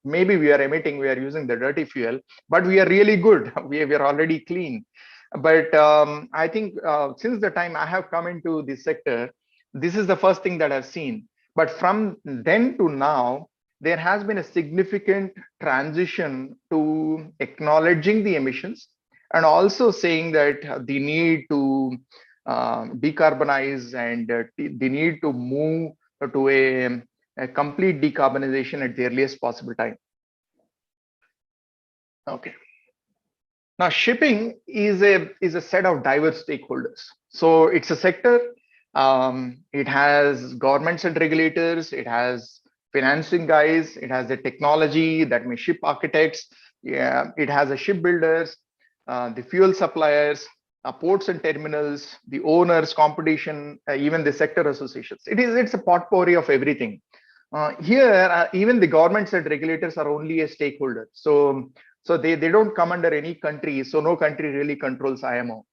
maybe we are emitting, we are using the dirty fuel, but we are really good. We are already clean. But I think since the time I have come into this sector, this is the first thing that I've seen. But from then to now, there has been a significant transition to acknowledging the emissions and also saying that the need to decarbonize and the need to move to a complete decarbonization at the earliest possible time. Okay. Now, shipping is a set of diverse stakeholders. So it's a sector. It has governments and regulators. It has financing guys. It has the technology, that means ship architects. Yeah, it has the shipbuilders, the fuel suppliers, ports and terminals, the owners, competition, even the sector associations. It's a potpourri of everything. Here, even the governments and regulators are only a stakeholder. So they don't come under any country. So no country really controls IMO.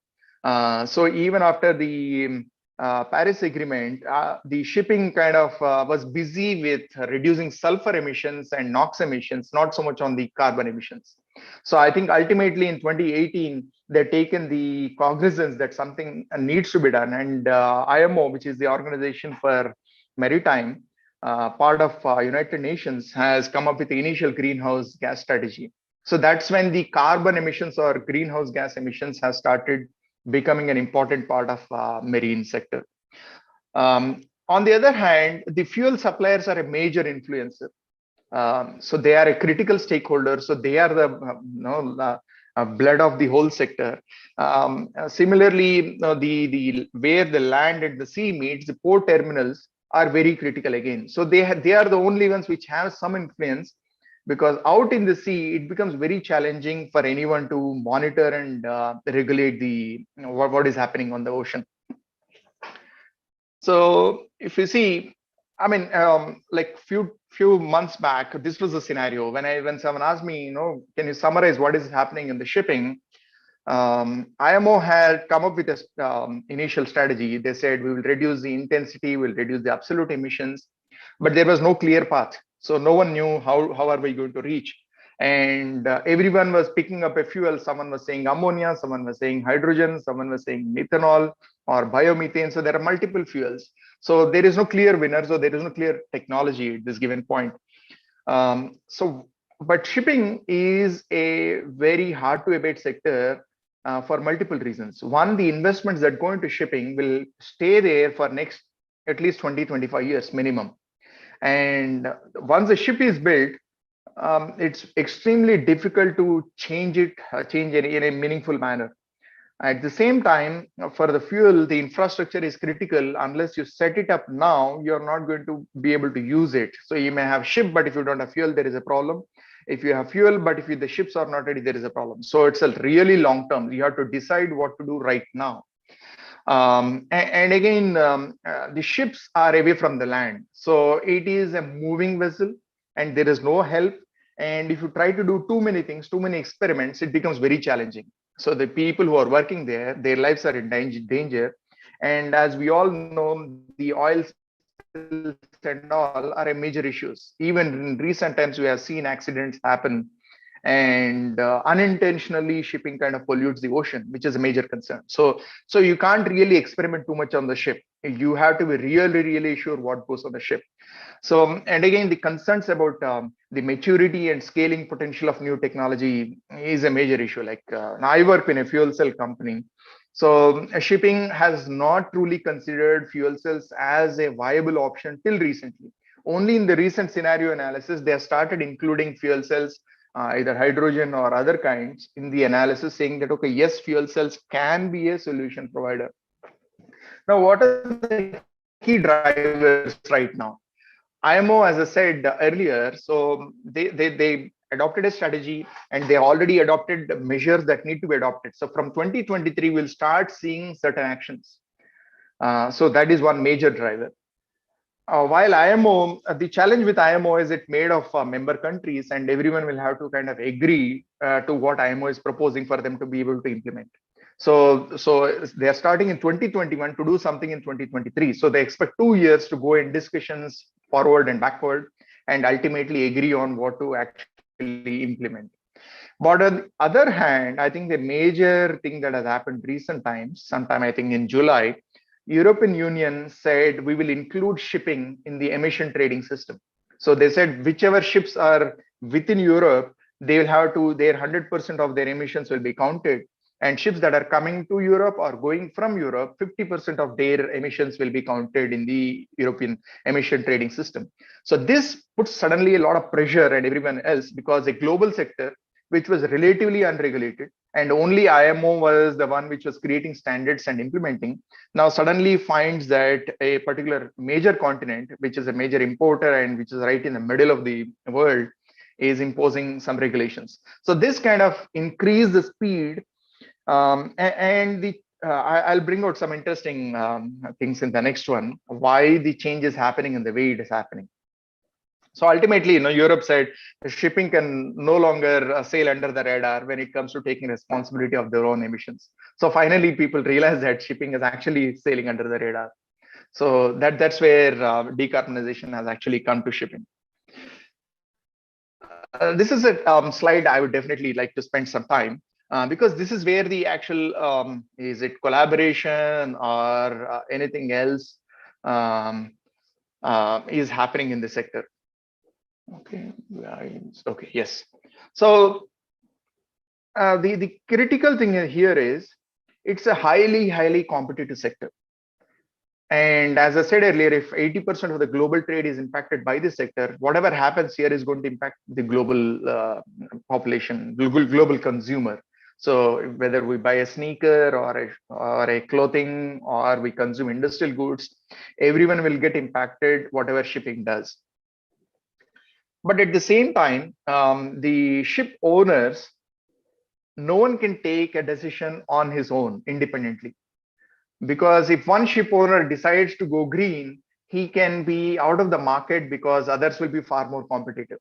So even after the Paris Agreement, the shipping kind of was busy with reducing sulfur emissions and NOx emissions, not so much on the carbon emissions. So I think ultimately in 2018, they've taken the cognizance that something needs to be done. And IMO, which is the Organization for Maritime, part of United Nations, has come up with the initial greenhouse gas strategy. So that's when the carbon emissions or greenhouse gas emissions have started becoming an important part of marine sector. On the other hand, the fuel suppliers are a major influencer. So they are a critical stakeholder. So they are the blood of the whole sector. Similarly, the where the land and the sea meets, the port terminals are very critical again. So they are the only ones which have some influence, because out in the sea, it becomes very challenging for anyone to monitor and regulate the what is happening on the ocean. So if you see, I mean, like few months back, this was a scenario when someone asked me, can you summarize what is happening in the shipping? IMO had come up with an initial strategy. They said we will reduce the intensity, we'll reduce the absolute emissions, but there was no clear path. So no one knew how are we going to reach. And everyone was picking up a fuel. Someone was saying ammonia, someone was saying hydrogen, someone was saying methanol or biomethane. So there are multiple fuels. So there is no clear winner. So there is no clear technology at this given point. But shipping is a very hard to abate sector for multiple reasons. One, the investments that go into shipping will stay there for next at least 20-25 years minimum. And once the ship is built, it's extremely difficult to change it in a meaningful manner. At the same time, for the fuel, the infrastructure is critical. Unless you set it up now, you're not going to be able to use it. So you may have ship, but if you don't have fuel, there is a problem. If you have fuel, but if the ships are not ready, there is a problem. So it's a really long term. You have to decide what to do right now. And again, the ships are away from the land. So it is a moving vessel and there is no help. And if you try to do too many things, too many experiments, it becomes very challenging. So the people who are working there, their lives are in danger. And as we all know, the oil spills and all are a major issues. Even in recent times, we have seen accidents happen, and unintentionally shipping kind of pollutes the ocean, which is a major concern. So you can't really experiment too much on the ship. You have to be really sure what goes on the ship. So, and again, the concerns about the maturity and scaling potential of new technology is a major issue. Like I work in a fuel cell company. So shipping has not truly considered fuel cells as a viable option till recently. Only in the recent scenario analysis, they have started including fuel cells, either hydrogen or other kinds in the analysis, saying that, okay, yes, fuel cells can be a solution provider. Now, what are the key drivers right now? IMO, as I said earlier, so they adopted a strategy and they already adopted measures that need to be adopted. So from 2023, we'll start seeing certain actions. So that is one major driver. while IMO, the challenge with IMO is it made of member countries, and everyone will have to kind of agree to what IMO is proposing for them to be able to implement. So they are starting in 2021 to do something in 2023. So they expect 2 years to go in discussions forward and backward, and ultimately agree on what to actually implement. But on the other hand, I think the major thing that has happened recent times, sometime I think in July, European Union said we will include shipping in the emission trading system. So they said whichever ships are within Europe, they will have to, their 100% of their emissions will be counted. And ships that are coming to Europe or going from Europe, 50% of their emissions will be counted in the European emission trading system. So this puts suddenly a lot of pressure on everyone else, because a global sector which was relatively unregulated, and only IMO was the one which was creating standards and implementing, now suddenly finds that a particular major continent, which is a major importer and which is right in the middle of the world, is imposing some regulations. So this kind of increased the speed, and I'll bring out some interesting things in the next one, why the change is happening and the way it is happening. So ultimately, Europe said shipping can no longer sail under the radar when it comes to taking responsibility of their own emissions. So finally, people realize that shipping is actually sailing under the radar. So that's where decarbonization has actually come to shipping. This is a slide I would definitely like to spend some time, because this is where the actual, is it collaboration or anything else is happening in the sector. Okay, okay, yes. So the critical thing here is it's a highly competitive sector. And as I said earlier, if 80% of the global trade is impacted by this sector, whatever happens here is going to impact the global population, global consumer. So whether we buy a sneaker or a clothing, or we consume industrial goods, everyone will get impacted whatever shipping does. But at the same time, the ship owners, no one can take a decision on his own independently. Because if one ship owner decides to go green, he can be out of the market because others will be far more competitive.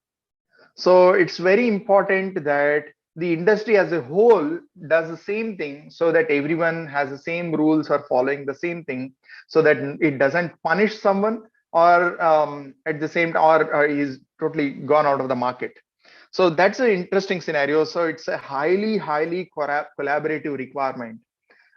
So it's very important that the industry as a whole does the same thing, so that everyone has the same rules or following the same thing, so that it doesn't punish someone or at the same time or is totally gone out of the market. So that's an interesting scenario. So it's a highly collaborative requirement.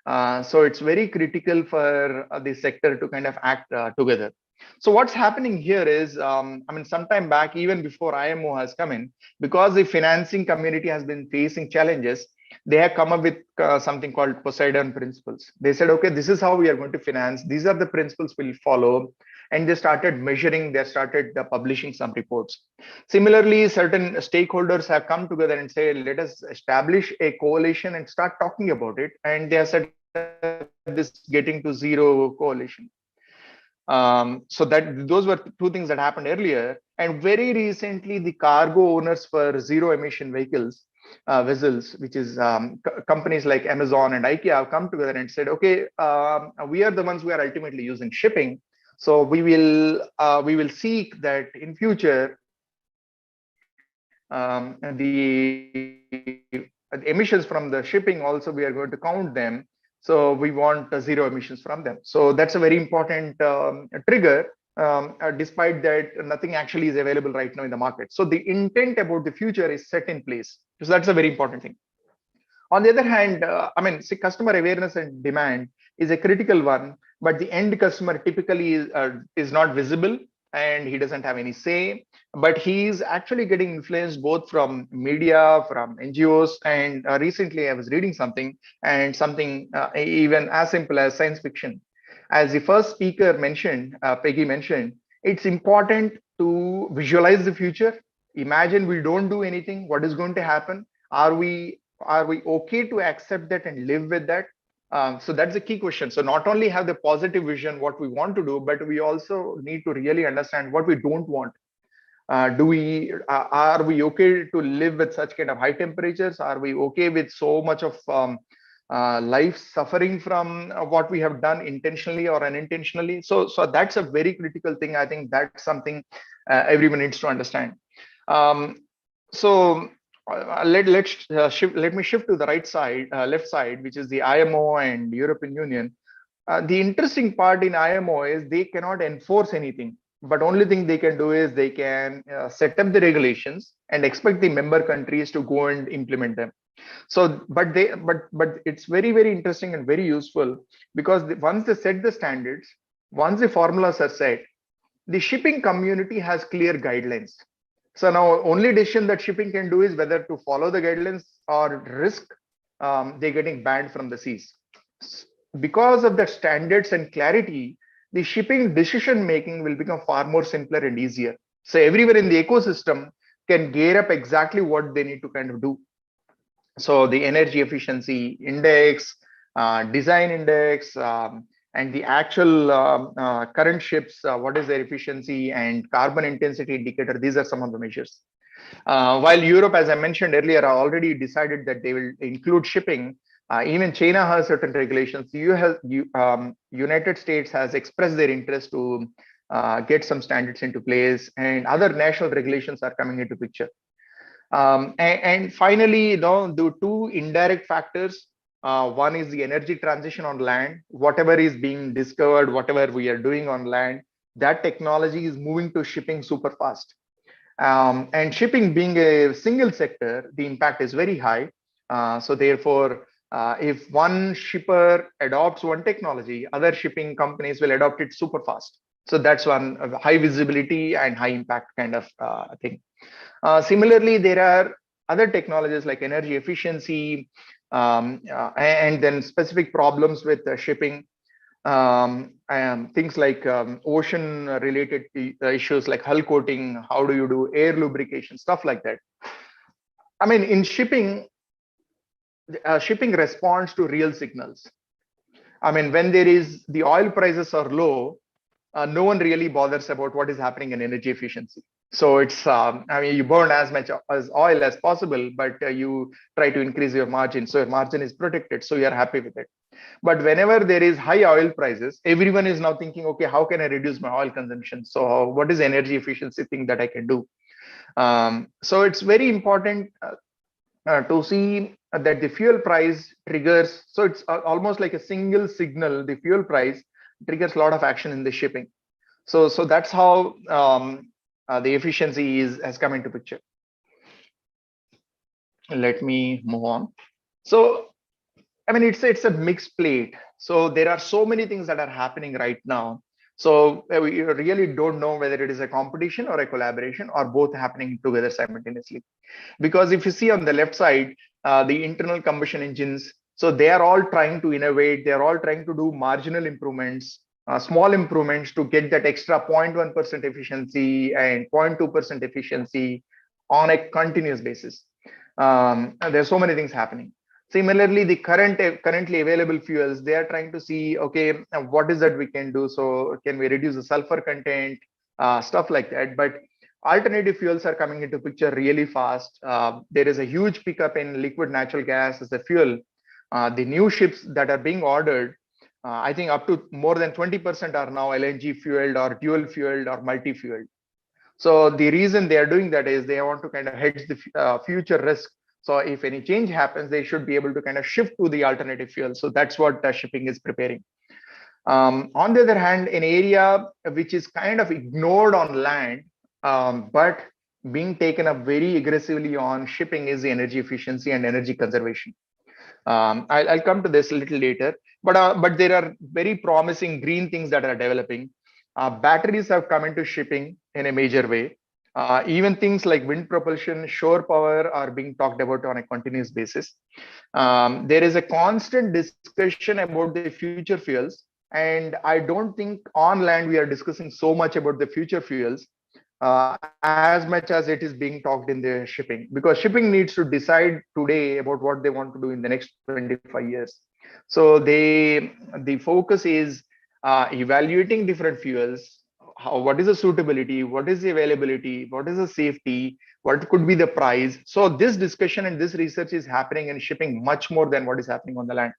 So it's very critical for the sector to kind of act together. So what's happening here is, I mean, sometime back, even before IMO has come in, because the financing community has been facing challenges, they have come up with something called Poseidon principles. They said, okay, this is how we are going to finance. These are the principles we'll follow. And they started measuring, they started publishing some reports. Similarly, certain stakeholders have come together and say, let us establish a coalition and start talking about it. And they have said this getting to zero coalition. So that those were two things that happened earlier. And very recently, the cargo owners for zero emission vehicles, vessels, which is companies like Amazon and IKEA, have come together and said, okay, we are the ones who are ultimately using shipping. So we will seek that in future, the emissions from the shipping also, we are going to count them. So we want zero emissions from them. So that's a very important trigger, despite that nothing actually is available right now in the market. So the intent about the future is set in place. So that's a very important thing. On the other hand, I mean, see, customer awareness and demand is a critical one, but the end customer typically is not visible and he doesn't have any say, but he's actually getting influenced both from media, from NGOs, and recently I was reading something even as simple as science fiction. As the first speaker mentioned, Peggy mentioned, it's important to visualize the future. Imagine we don't do anything, what is going to happen? Are we okay to accept that and live with that? So that's the key question. So not only have the positive vision, what we want to do, but we also need to really understand what we don't want. Are we okay to live with such kind of high temperatures? Are we okay with so much of life suffering from what we have done intentionally or unintentionally. So that's a very critical thing. I think that's something everyone needs to understand. So let me shift to the left side, which is the IMO and European Union. The interesting part in IMO is they cannot enforce anything, but only thing they can do is they can set up the regulations and expect the member countries to go and implement them. So, but it's very, very interesting and very useful, because once they set the standards, once the formulas are set, the shipping community has clear guidelines. So now only decision that shipping can do is whether to follow the guidelines or risk they getting banned from the seas. Because of the standards and clarity, the shipping decision making will become far more simpler and easier. So everyone in the ecosystem can gear up exactly what they need to kind of do. So the energy efficiency index, design index, and the actual current ships, what is their efficiency, and carbon intensity indicator, these are some of the measures. While Europe, as I mentioned earlier, already decided that they will include shipping, even China has certain regulations. United States has expressed their interest to get some standards into place, and other national regulations are coming into picture. And finally, the two indirect factors. One is the energy transition on land. Whatever is being discovered, whatever we are doing on land, that technology is moving to shipping super fast. And shipping being a single sector, the impact is very high. So therefore, if one shipper adopts one technology, other shipping companies will adopt it super fast. So that's one high visibility and high impact kind of thing. Similarly, there are other technologies like energy efficiency, and then specific problems with shipping, and things like ocean related issues like hull coating, how do you do air lubrication, stuff like that. I mean, in shipping, shipping responds to real signals. I mean, when the oil prices are low, no one really bothers about what is happening in energy efficiency. So it's, I mean, you burn as much as oil as possible, but you try to increase your margin. So your margin is protected. So you're happy with it. But whenever there is high oil prices, everyone is now thinking, okay, how can I reduce my oil consumption? So what is the energy efficiency thing that I can do? So it's very important to see that the fuel price triggers. So it's almost like a single signal. The fuel price triggers a lot of action in the shipping. So that's how the efficiency has come into picture. Let me move on. So, I mean, it's a mixed plate. So there are so many things that are happening right now. So we really don't know whether it is a competition or a collaboration or both happening together simultaneously. Because if you see on the left side, the internal combustion engines, so they are all trying to innovate. They are all trying to do marginal improvements, small improvements to get that extra 0.1% efficiency and 0.2% efficiency on a continuous basis. There's so many things happening. Similarly, the currently available fuels, they are trying to see, okay, what is that we can do? So can we reduce the sulfur content, stuff like that? But alternative fuels are coming into picture really fast. There is a huge pickup in liquid natural gas as a fuel. The new ships that are being ordered, I think up to more than 20% are now LNG fueled or dual fueled or multi-fueled. So the reason they are doing that is they want to kind of hedge the future risk. So if any change happens, they should be able to kind of shift to the alternative fuel. So that's what shipping is preparing. On the other hand, an area which is kind of ignored on land, but being taken up very aggressively on shipping is the energy efficiency and energy conservation. I'll come to this a little later, but there are very promising green things that are developing. Batteries have come into shipping in a major way. Even things like wind propulsion, shore power are being talked about on a continuous basis. There is a constant discussion about the future fuels. And I don't think on land we are discussing so much about the future fuels as much as it is being talked in the shipping, because shipping needs to decide today about what they want to do in the next 25 years. So the focus is evaluating different fuels, what is the suitability, what is the availability, what is the safety, what could be the price. So this discussion and this research is happening in shipping much more than what is happening on the land.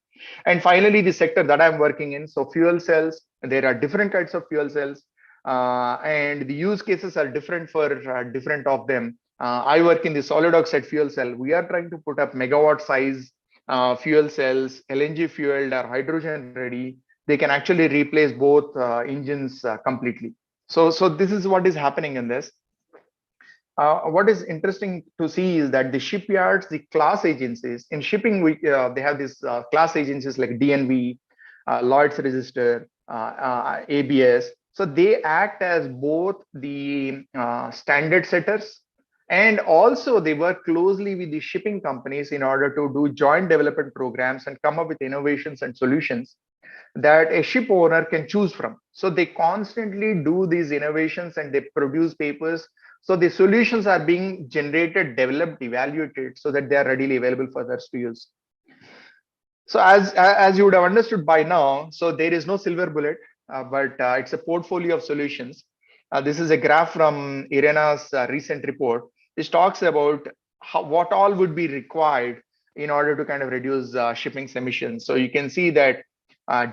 And finally, the sector that I'm working in, so fuel cells, there are different kinds of fuel cells, and the use cases are different for different of them. I work in the solid oxide fuel cell. We are trying to put up megawatt size fuel cells, LNG fueled or hydrogen ready. They can actually replace both engines completely. So this is what is happening in this. What is interesting to see is that the shipyards, the class agencies in shipping, they have these class agencies like DNV, Lloyd's Register, ABS. So they act as both the standard setters, and also they work closely with the shipping companies in order to do joint development programs and come up with innovations and solutions that a ship owner can choose from. So they constantly do these innovations and they produce papers. So the solutions are being generated, developed, evaluated so that they are readily available for others to use. So as you would have understood by now, so there is no silver bullet, but it's a portfolio of solutions. This is a graph from IRENA's recent report. This talks about what all would be required in order to kind of reduce shipping's emissions. So you can see that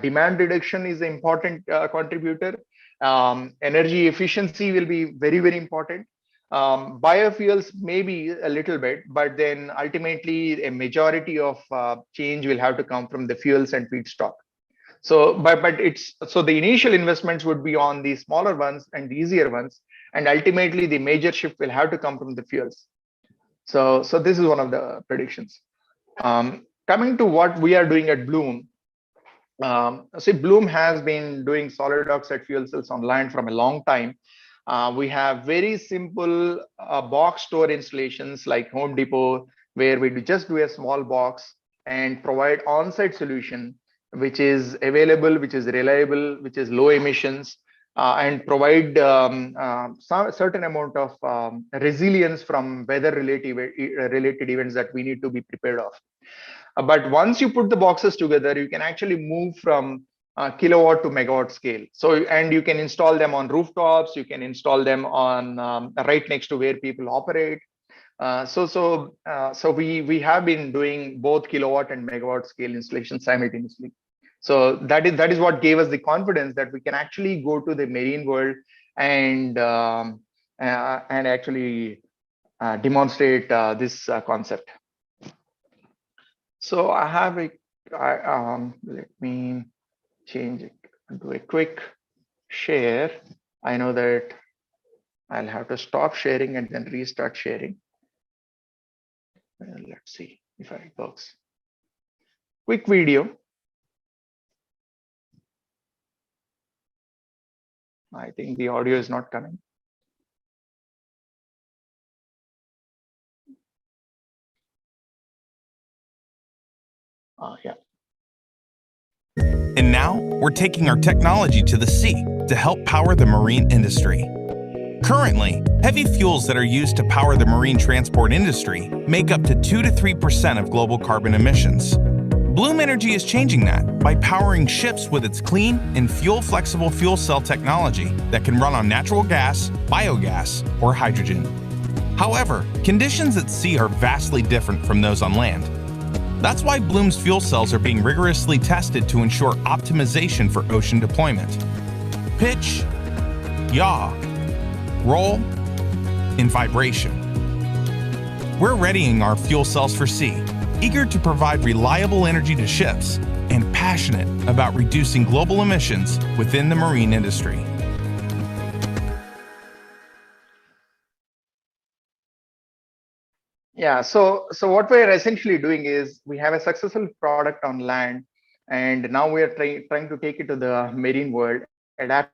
demand reduction is an important contributor. Energy efficiency will be very, very important. Biofuels maybe a little bit, but then ultimately a majority of change will have to come from the fuels and feedstock. So, but the initial investments would be on the smaller ones and the easier ones, and ultimately the major shift will have to come from the fuels. So this is one of the predictions. Coming to what we are doing at Bloom. See, Bloom has been doing solid oxide fuel cells on land from a long time. We have very simple box store installations like Home Depot, where we just do a small box and provide on-site solution, which is available, which is reliable, which is low emissions, and provide some certain amount of resilience from weather-related events that we need to be prepared of. But once you put the boxes together, you can actually move from kilowatt to megawatt scale. So, and you can install them on rooftops, you can install them on right next to where people operate. So we have been doing both kilowatt and megawatt scale installations simultaneously. So that is what gave us the confidence that we can actually go to the marine world and actually demonstrate this concept. So I have let me change it, do a quick share. I know that I'll have to stop sharing and then restart sharing. Let's see if it works. Quick video. I think the audio is not coming. Yeah. And now we're taking our technology to the sea to help power the marine industry. Currently, heavy fuels that are used to power the marine transport industry make up to 2 to 3% of global carbon emissions. Bloom Energy is changing that by powering ships with its clean and fuel-flexible fuel cell technology that can run on natural gas, biogas, or hydrogen. However, conditions at sea are vastly different from those on land. That's why Bloom's fuel cells are being rigorously tested to ensure optimization for ocean deployment. Pitch, yaw, roll, and vibration. We're readying our fuel cells for sea, eager to provide reliable energy to ships, and passionate about reducing global emissions within the marine industry. Yeah, so what we're essentially doing is we have a successful product on land, and now we are trying to take it to the marine world, adapting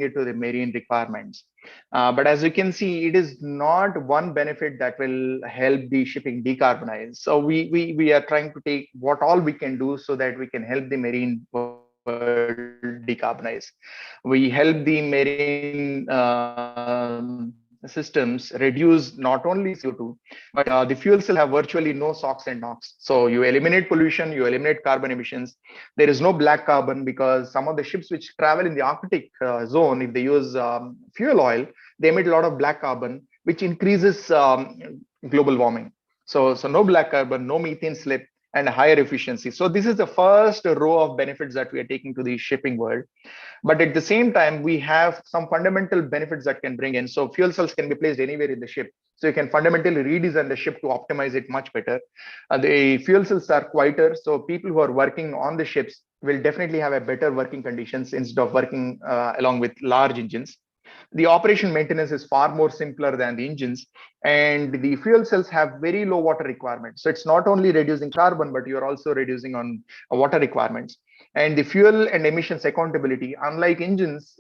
it to the marine requirements. But as you can see, it is not one benefit that will help the shipping decarbonize. So we are trying to take what all we can do so that we can help the marine world decarbonize. We help the marine systems reduce not only CO2, but the fuel cells have virtually no SOx and NOx. So you eliminate pollution, you eliminate carbon emissions. There is no black carbon because some of the ships which travel in the Arctic zone, if they use fuel oil, they emit a lot of black carbon, which increases global warming. So no black carbon, no methane slip, and higher efficiency. So this is the first row of benefits that we are taking to the shipping world. But at the same time, we have some fundamental benefits that can bring in. So fuel cells can be placed anywhere in the ship. So you can fundamentally redesign the ship to optimize it much better. The fuel cells are quieter. So people who are working on the ships will definitely have a better working conditions instead of working along with large engines. The operation maintenance is far more simpler than the engines, and the fuel cells have very low water requirements. So it's not only reducing carbon, but you're also reducing on water requirements. And the fuel and emissions accountability, unlike engines,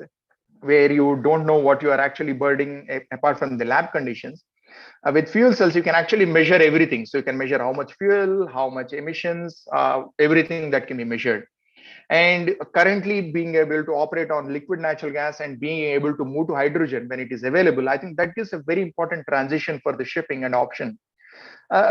where you don't know what you are actually burning apart from the lab conditions, with fuel cells, you can actually measure everything. So you can measure how much fuel, how much emissions, everything that can be measured. And currently being able to operate on liquid natural gas and being able to move to hydrogen when it is available, I think that gives a very important transition for the shipping and option.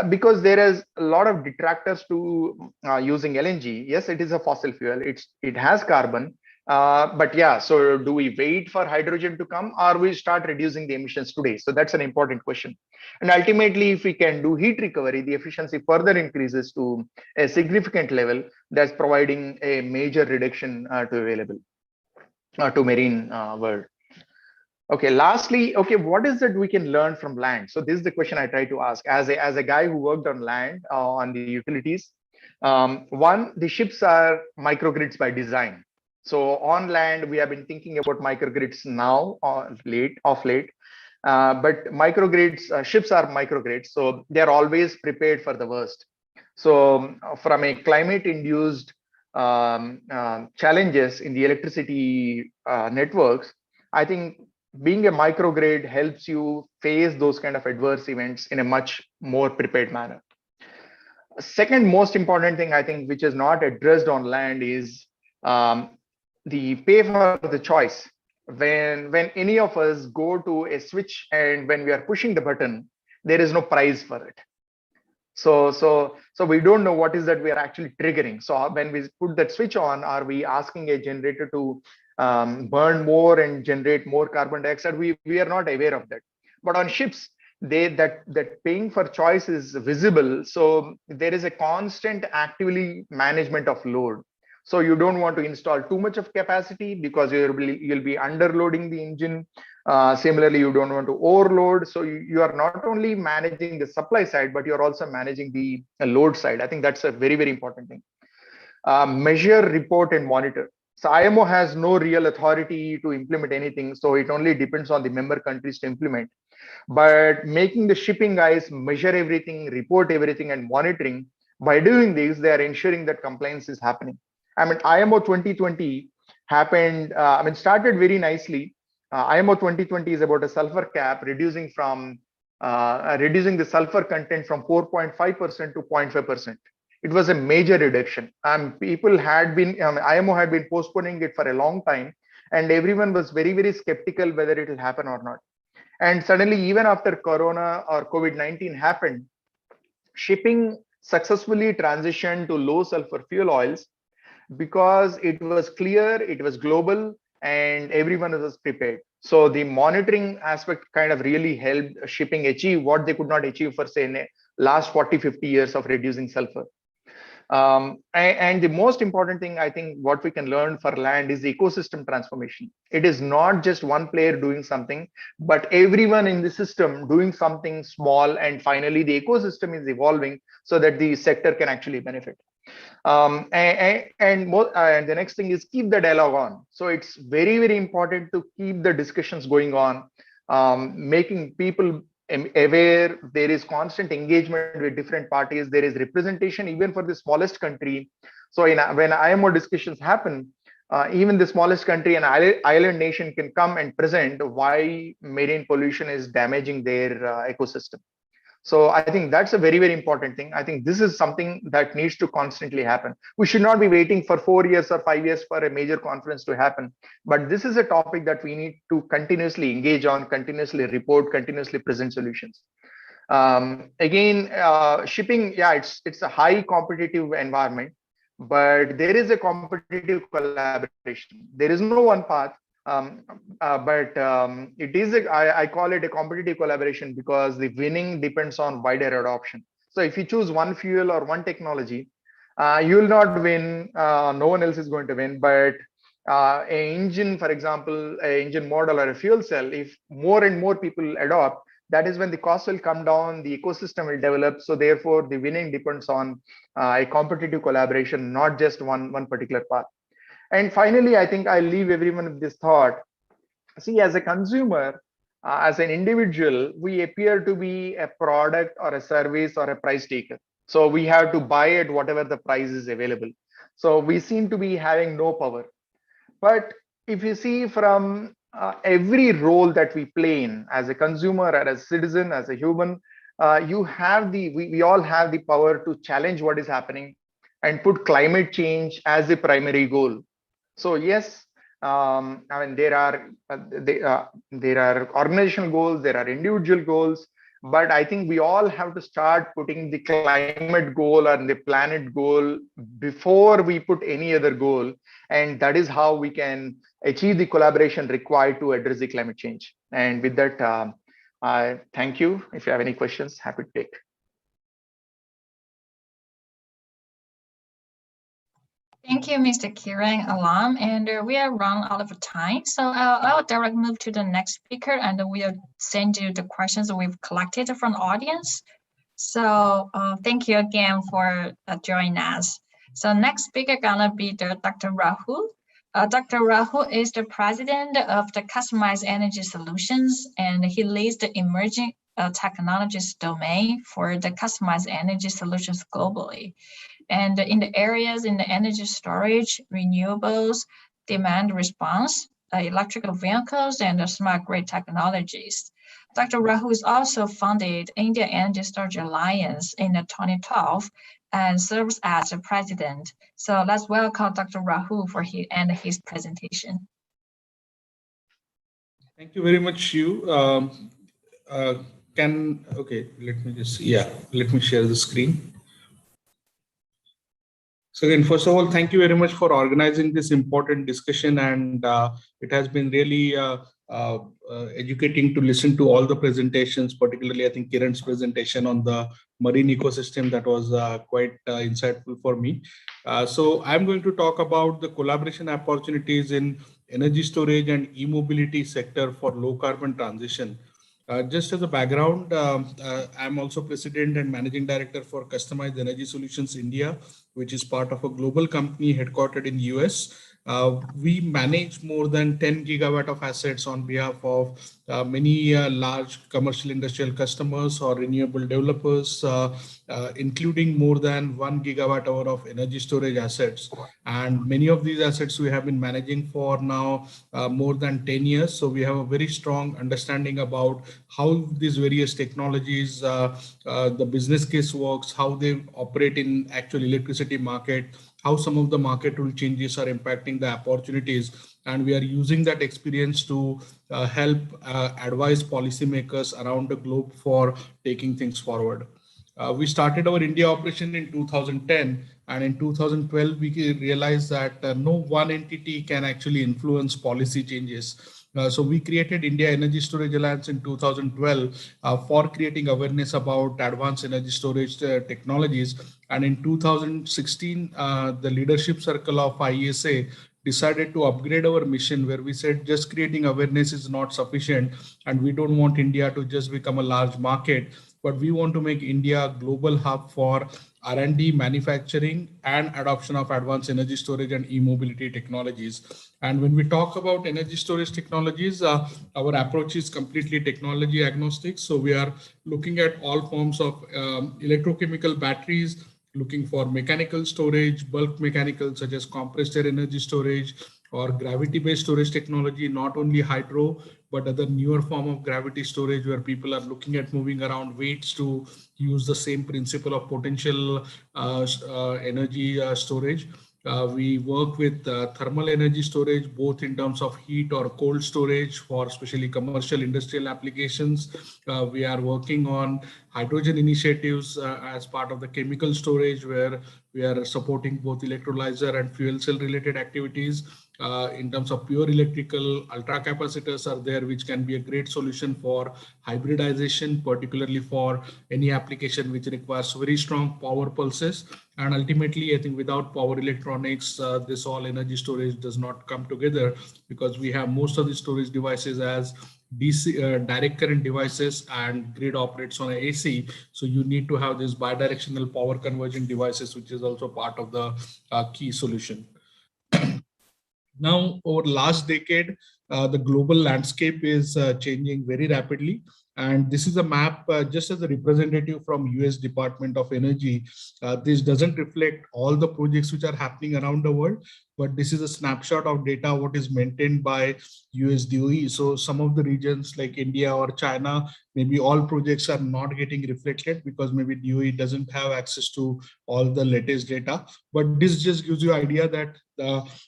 Because there is a lot of detractors to using LNG. Yes, it is a fossil fuel. It has carbon. But yeah, so do we wait for hydrogen to come, or we start reducing the emissions today? So that's an important question. And ultimately, if we can do heat recovery, the efficiency further increases to a significant level. That's providing a major reduction to marine world. Okay, lastly, okay, what is that we can learn from land? So this is the question I try to ask as a guy who worked on land, on the utilities. One, the ships are microgrids by design. So on land, we have been thinking about microgrids now of late, but microgrids, ships are microgrids, so they're always prepared for the worst. So from a climate-induced challenges in the electricity networks, I think being a microgrid helps you face those kind of adverse events in a much more prepared manner. Second most important thing, I think, which is not addressed on land is the pay for the choice. When any of us go to a switch and when we are pushing the button, there is no price for it. So we don't know what is that we are actually triggering. So when we put that switch on, are we asking a generator to burn more and generate more carbon dioxide? We are not aware of that. But on ships, that paying for choice is visible. So there is a constant actively management of load. So you don't want to install too much of capacity because you'll be underloading the engine. Similarly, you don't want to overload. So you are not only managing the supply side, but you're also managing the load side. I think that's a very, very important thing. Measure, report, and monitor. So IMO has no real authority to implement anything. So it only depends on the member countries to implement. But making the shipping guys measure everything, report everything, and monitoring, by doing this, they are ensuring that compliance is happening. I mean, IMO 2020 happened, started very nicely. IMO 2020 is about a sulfur cap, reducing the sulfur content from 4.5% to 0.5%. It was a major reduction. People had been, IMO had been postponing it for a long time, and everyone was very, very skeptical whether it will happen or not. And suddenly, even after Corona or COVID-19 happened, shipping successfully transitioned to low sulfur fuel oils because it was clear, it was global, and everyone was prepared. So the monitoring aspect kind of really helped shipping achieve what they could not achieve for, say, in the last 40, 50 years of reducing sulfur. And the most important thing, I think, what we can learn for land is the ecosystem transformation. It is not just one player doing something, but everyone in the system doing something small, and finally the ecosystem is evolving so that the sector can actually benefit. And the next thing is keep the dialogue on. So it's very, very important to keep the discussions going on, making people aware. There is constant engagement with different parties. There is representation even for the smallest country. So when IMO discussions happen, even the smallest country, an island nation, can come and present why marine pollution is damaging their ecosystem. So I think that's a very, very important thing. I think this is something that needs to constantly happen. We should not be waiting for 4 years or 5 years for a major conference to happen. But this is a topic that we need to continuously engage on, continuously report, continuously present solutions. Shipping, yeah, it's a high competitive environment, but there is a competitive collaboration. There is no one path. It is I call it a competitive collaboration because the winning depends on wider adoption. So if you choose one fuel or one technology, you will not win. No one else is going to win. But an engine, for example, an engine model or a fuel cell, if more and more people adopt, that is when the cost will come down, the ecosystem will develop. So therefore, the winning depends on a competitive collaboration, not just one particular path. And finally, I think I'll leave everyone with this thought. See, as a consumer, as an individual, we appear to be a product or a service or a price taker. So we have to buy at whatever the price is available. So we seem to be having no power. But if you see from every role that we play in as a consumer or as a citizen, as a human, we all have the power to challenge what is happening and put climate change as a primary goal. So yes, I mean there are organizational goals, there are individual goals, but I think we all have to start putting the climate goal and the planet goal before we put any other goal, and that is how we can achieve the collaboration required to address the climate change. And with that, thank you. If you have any questions, happy to take. Thank you, Mr. Kiran, Alam, and we are run out of time. So I'll directly move to the next speaker, and we'll send you the questions we've collected from the audience. So thank you again for joining us. So next speaker gonna be Dr. Rahul. Dr. Rahul is the president of the Customized Energy Solutions, and he leads the emerging technologies domain for the customized energy solutions globally. And in the areas in the energy storage, renewables, demand response, electrical vehicles, and smart grid technologies. Dr. Rahul has also founded India Energy Storage Alliance in 2012 and serves as a president. So let's welcome Dr. Rahul for his presentation. Thank you very much, Yu. Okay, let me just, let me share the screen. So again, first of all, thank you very much for organizing this important discussion, and it has been really educating to listen to all the presentations, particularly I think Kiran's presentation on the marine ecosystem. That was quite insightful for me. So I'm going to talk about the collaboration opportunities in energy storage and e-mobility sector for low carbon transition. Just as a background, I'm also president and managing director for Customized Energy Solutions India, which is part of a global company headquartered in US. We manage more than 10 gigawatt of assets on behalf of many large commercial industrial customers or renewable developers, including more than 1 gigawatt hour of energy storage assets. And many of these assets we have been managing for now more than 10 years. So we have a very strong understanding about how these various technologies, the business case works, how they operate in actual electricity market, how some of the market rule changes are impacting the opportunities. And we are using that experience to help advise policymakers around the globe for taking things forward. We started our India operation in 2010, and in 2012, we realized that no one entity can actually influence policy changes. So we created India Energy Storage Alliance in 2012 for creating awareness about advanced energy storage technologies. And in 2016, the leadership circle of IESA decided to upgrade our mission, where we said just creating awareness is not sufficient, and we don't want India to just become a large market, but we want to make India a global hub for R&D, manufacturing, and adoption of advanced energy storage and e-mobility technologies. And when we talk about energy storage technologies, our approach is completely technology agnostic. So we are looking at all forms of electrochemical batteries, looking for mechanical storage, bulk mechanical such as compressed air energy storage, or gravity-based storage technology, not only hydro, but other newer form of gravity storage where people are looking at moving around weights to use the same principle of potential energy storage. We work with thermal energy storage, both in terms of heat or cold storage for especially commercial industrial applications. We are working on hydrogen initiatives as part of the chemical storage, where we are supporting both electrolyzer and fuel cell related activities. In terms of pure electrical, ultra capacitors are there, which can be a great solution for hybridization, particularly for any application which requires very strong power pulses. And ultimately, I think without power electronics, this all energy storage does not come together, because we have most of the storage devices as DC direct current devices, and grid operates on AC. So you need to have these bidirectional power conversion devices, which is also part of the key solution. Now, over last decade, the global landscape is changing very rapidly. And this is a map just as a representative from US Department of Energy. This doesn't reflect all the projects which are happening around the world, but this is a snapshot of data what is maintained by US DOE. So some of the regions like India or China, maybe all projects are not getting reflected because maybe DOE doesn't have access to all the latest data. But this just gives you an idea that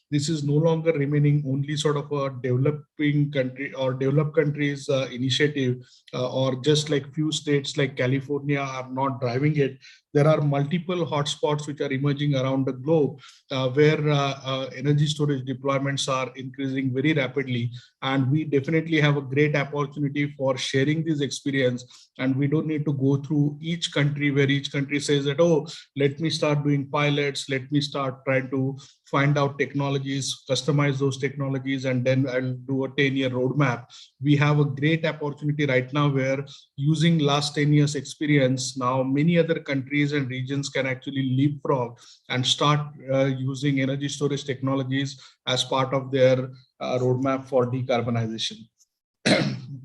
this is no longer remaining only sort of a developing country or developed countries initiative, or just like few states like California are not driving it. There are multiple hotspots which are emerging around the globe where energy storage deployments are increasing very rapidly. And we definitely have a great opportunity for sharing this experience. And we don't need to go through each country where each country says that, oh, let me start doing pilots, let me start trying to find out technologies, customize those technologies, and then I'll do a 10-year roadmap. We have a great opportunity right now where using last 10 years experience, now many other countries and regions can actually leapfrog and start using energy storage technologies as part of their roadmap for decarbonization.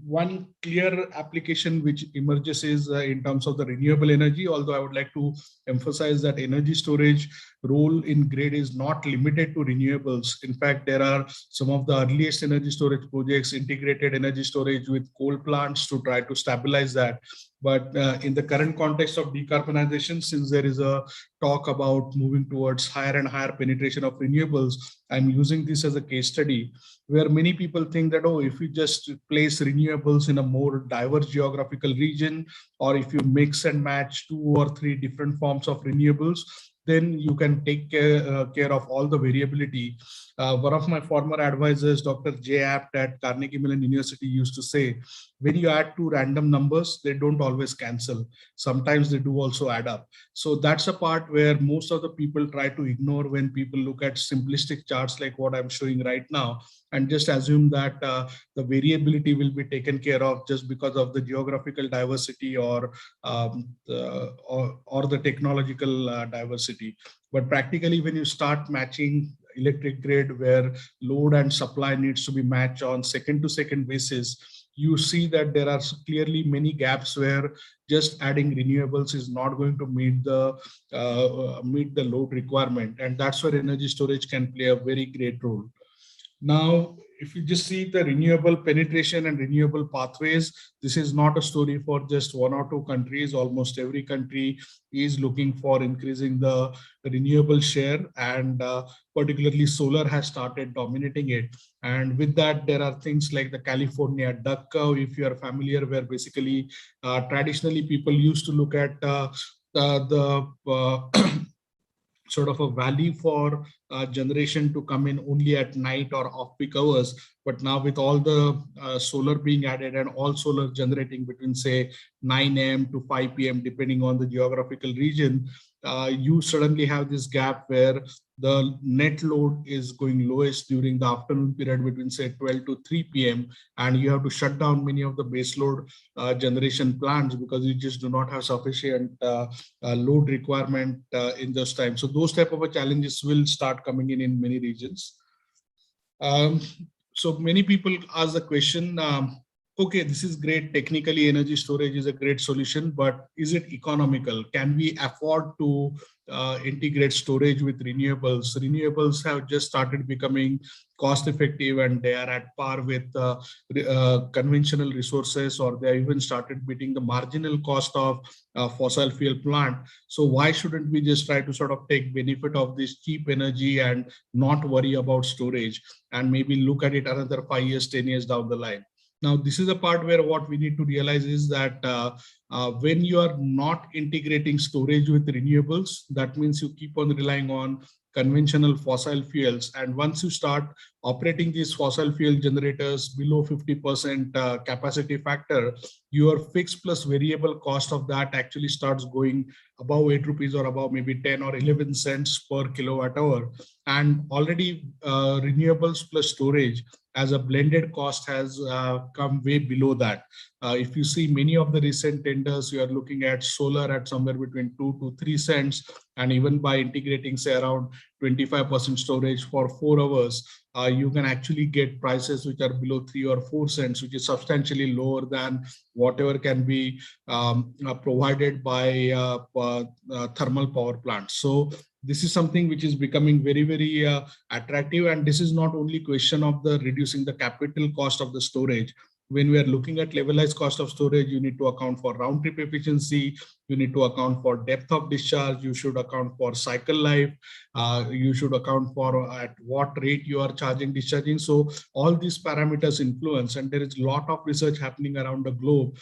One clear application which emerges is in terms of the renewable energy, although I would like to emphasize that energy storage role in grid is not limited to renewables. In fact, there are some of the earliest energy storage projects, integrated energy storage with coal plants to try to stabilize that. But in the current context of decarbonization, since there is a talk about moving towards higher and higher penetration of renewables, I'm using this as a case study where many people think that, oh, if you just place renewables in a more diverse geographical region, or if you mix and match 2 or 3 different forms of renewables, then you can take care of all the variability. One of my former advisors, Dr. J. Apt at Carnegie Mellon University, used to say, when you add 2 random numbers, they don't always cancel. Sometimes they do also add up. So that's a part where most of the people try to ignore when people look at simplistic charts like what I'm showing right now, and just assume that the variability will be taken care of just because of the geographical diversity or the technological diversity. But practically, when you start matching electric grid where load and supply needs to be matched on second-to-second basis, you see that there are clearly many gaps where just adding renewables is not going to meet the load requirement, and that's where energy storage can play a very great role. Now, if you just see the renewable penetration and renewable pathways, this is not a story for just 1 or 2 countries. Almost every country is looking for increasing the renewable share, and particularly solar has started dominating it. And with that, there are things like the California duck curve, if you are familiar, where basically traditionally people used to look at sort of a value for generation to come in only at night or off-peak hours. But now with all the solar being added and all solar generating between say 9 a.m. to 5 p.m. depending on the geographical region, you suddenly have this gap where the net load is going lowest during the afternoon period between say 12 to 3 p.m. and you have to shut down many of the base load generation plants because you just do not have sufficient load requirement in those times. So those type of challenges will start coming in many regions. So many people ask the question, okay, this is great. Technically, energy storage is a great solution, but is it economical? Can we afford to integrate storage with renewables? Renewables have just started becoming cost effective and they are at par with conventional resources, or they even started beating the marginal cost of fossil fuel plant. So why shouldn't we just try to sort of take benefit of this cheap energy and not worry about storage, and maybe look at it another 5 years, 10 years down the line? Now, this is a part where what we need to realize is that when you are not integrating storage with renewables, that means you keep on relying on conventional fossil fuels. And once you start operating these fossil fuel generators below 50% capacity factor, your fixed plus variable cost of that actually starts going above 8 rupees or above maybe 10 or 11 cents per kilowatt hour. And already renewables plus storage as a blended cost has come way below that. If you see many of the recent tenders, you are looking at solar at somewhere between 2 to 3 cents. And even by integrating, say, around 25% storage for 4 hours, you can actually get prices which are below 3 or 4 cents, which is substantially lower than whatever can be provided by thermal power plants. So this is something which is becoming very, very attractive. And this is not only question of the reducing the capital cost of the storage. When we are looking at levelized cost of storage, you need to account for round trip efficiency, you need to account for depth of discharge, you should account for cycle life, you should account for at what rate you are charging, discharging. So all these parameters influence, and there is a lot of research happening around the globe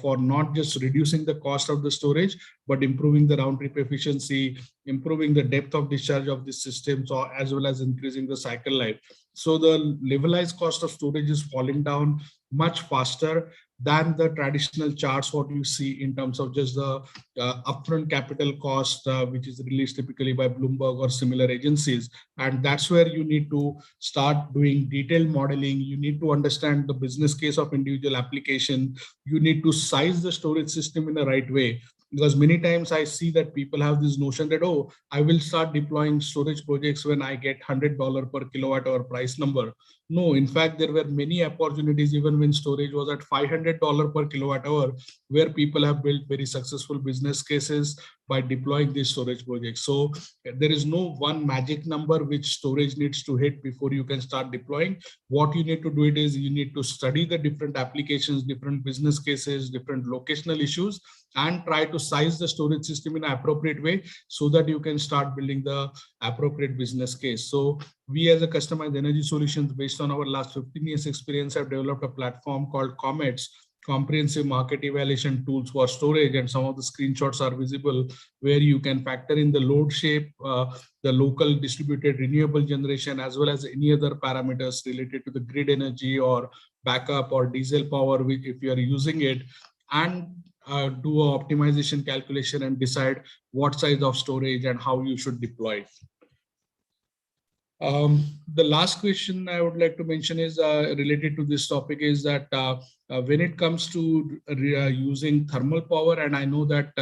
for not just reducing the cost of the storage, but improving the round trip efficiency, improving the depth of discharge of the systems, or as well as increasing the cycle life. So the levelized cost of storage is falling down much faster than the traditional charts what you see in terms of just the upfront capital cost, which is released typically by Bloomberg or similar agencies. And that's where you need to start doing detailed modeling. You need to understand the business case of individual application. You need to size the storage system in the right way. Because many times I see that people have this notion that, oh, I will start deploying storage projects when I get $100 per kilowatt hour price number. No, in fact, there were many opportunities even when storage was at $500 per kilowatt hour, where people have built very successful business cases by deploying these storage projects. So there is no one magic number which storage needs to hit before you can start deploying. What you need to do is you need to study the different applications, different business cases, different locational issues, and try to size the storage system in an appropriate way so that you can start building the appropriate business case. So we as a customized energy solutions, based on our last 15 years experience, have developed a platform called COMETS, comprehensive market evaluation tools for storage, and some of the screenshots are visible where you can factor in the load shape, the local distributed renewable generation, as well as any other parameters related to the grid energy or backup or diesel power, which if you are using it, and do a optimization calculation and decide what size of storage and how you should deploy it. The last question I would like to mention is related to this topic is that when it comes to using thermal power, and I know that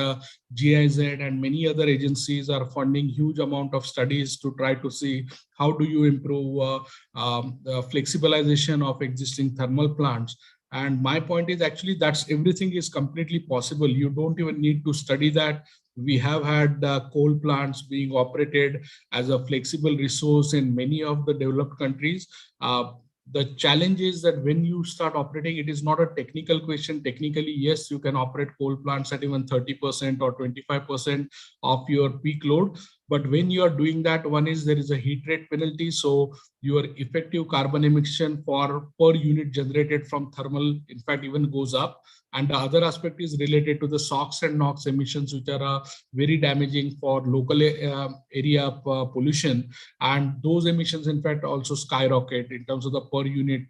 GIZ and many other agencies are funding huge amount of studies to try to see how do you improve the flexibilization of existing thermal plants. And my point is actually that's everything is completely possible. You don't even need to study that. We have had coal plants being operated as a flexible resource in many of the developed countries. The challenge is that when you start operating, it is not a technical question. Technically, yes, you can operate coal plants at even 30% or 25% of your peak load. But when you are doing that, one is there is a heat rate penalty. So your effective carbon emission for per unit generated from thermal, in fact, even goes up. And the other aspect is related to the SOx and NOx emissions, which are very damaging for local area pollution. And those emissions, in fact, also skyrocket in terms of the per unit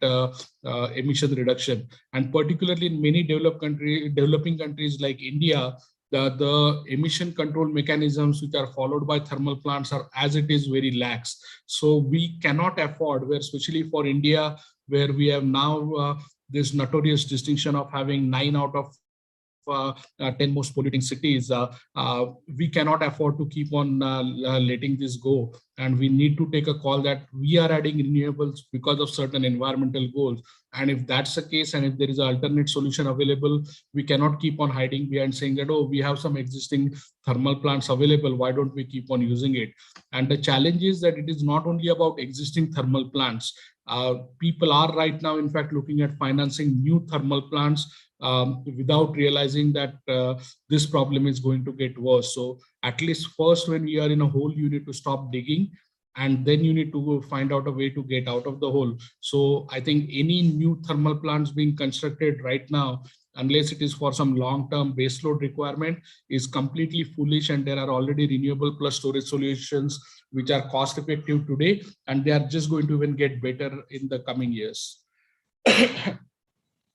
emission reduction. And particularly in many developing countries like India, the emission control mechanisms which are followed by thermal plants are as it is very lax. So we cannot afford, where especially for India, where we have now this notorious distinction of having 9 out of 10 most polluting cities. We cannot afford to keep on letting this go. And we need to take a call that we are adding renewables because of certain environmental goals. And if that's the case, and if there is an alternate solution available, we cannot keep on hiding behind saying that, oh, we have some existing thermal plants available, why don't we keep on using it? And the challenge is that it is not only about existing thermal plants. People are right now, in fact, looking at financing new thermal plants without realizing that this problem is going to get worse. So at least first, when we are in a hole, you need to stop digging, and then you need to find out a way to get out of the hole. So I think any new thermal plants being constructed right now, unless it is for some long-term baseload requirement, is completely foolish. And there are already renewable plus storage solutions which are cost-effective today, and they are just going to even get better in the coming years.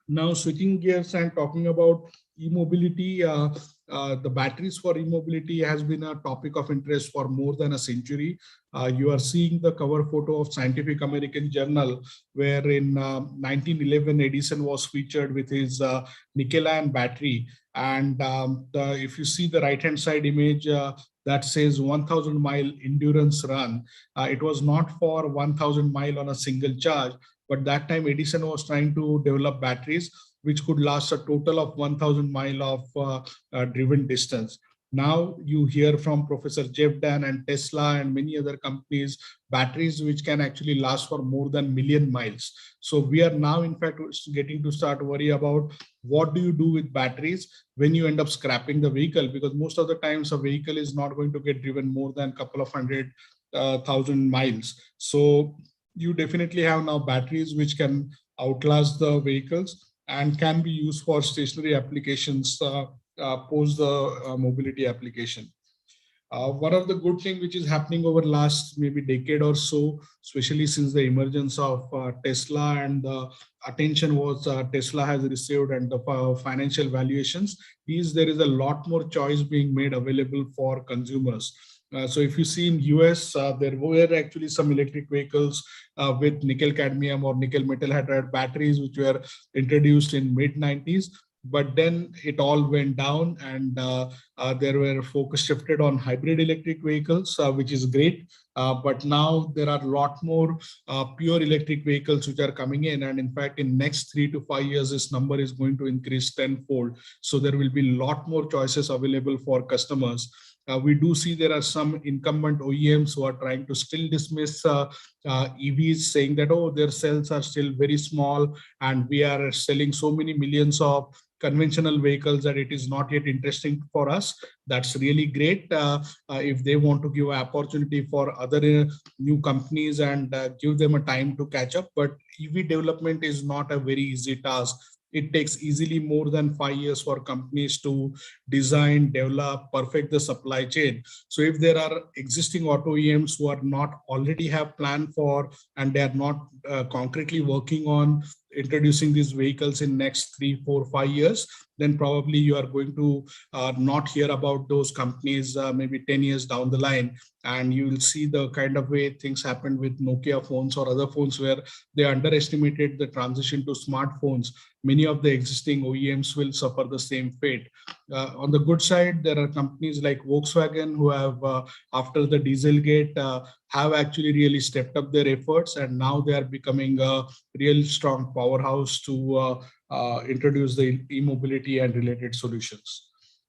Now, switching gears and talking about e-mobility, the batteries for e-mobility has been a topic of interest for more than a century. You are seeing the cover photo of Scientific American Journal, where in 1911, Edison was featured with his nickel-ion battery. And if you see the right-hand side image, that says 1,000-mile endurance run. It was not for 1,000 mile on a single charge, but that time Edison was trying to develop batteries which could last a total of 1,000 mile of driven distance. Now you hear from Professor Jeff Dan and Tesla and many other companies, batteries which can actually last for more than 1 million miles. So we are now, in fact, getting to start worry about what do you do with batteries when you end up scrapping the vehicle, because most of the times a vehicle is not going to get driven more than a couple of 100,000 miles. So you definitely have now batteries which can outlast the vehicles and can be used for stationary applications post the mobility application. One of the good things which is happening over last maybe decade or so, especially since the emergence of Tesla and the attention was Tesla has received and the financial valuations, is there is a lot more choice being made available for consumers. So if you see in US, there were actually some electric vehicles with nickel cadmium or nickel metal hydride batteries which were introduced in mid-90s. But then it all went down, and there were focus shifted on hybrid electric vehicles, which is great. But now there are a lot more pure electric vehicles which are coming in. And in fact, in next 3 to 5 years, this number is going to increase tenfold. So there will be a lot more choices available for customers. We do see there are some incumbent OEMs who are trying to still dismiss EVs, saying that, oh, their cells are still very small and we are selling so many millions of conventional vehicles that it is not yet interesting for us. That's really great if they want to give an opportunity for other new companies and give them a time to catch up. But EV development is not a very easy task. It takes easily more than 5 years for companies to design, develop, perfect the supply chain. So if there are existing auto OEMs who are not already have planned for, and they are not concretely working on introducing these vehicles in next 3, 4, 5 years, then probably you are going to not hear about those companies maybe 10 years down the line. And you will see the kind of way things happened with Nokia phones or other phones where they underestimated the transition to smartphones. Many of the existing OEMs will suffer the same fate. On the good side, there are companies like Volkswagen who have, after the Dieselgate, have actually really stepped up their efforts, and now they are becoming a real strong powerhouse to introduce the e-mobility and related solutions.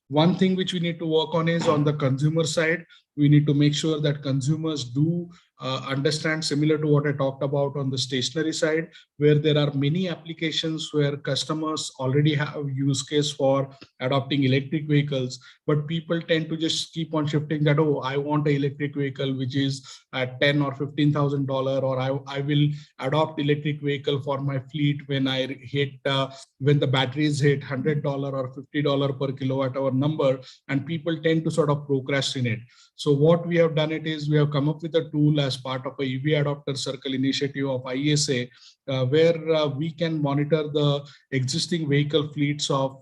One thing which we need to work on is on the consumer side. We need to make sure that consumers do understand, similar to what I talked about on the stationary side, where there are many applications where customers already have use case for adopting electric vehicles, but people tend to just keep on shifting that, oh, I want an electric vehicle which is at $10,000 or $15,000, or I will adopt electric vehicle for my fleet when I hit when the batteries hit $100 or $50 per kilowatt hour number, and people tend to sort of procrastinate. So what we have done it is we have come up with a tool as part of a EV Adopter Circle initiative of ISA, where we can monitor the existing vehicle fleets of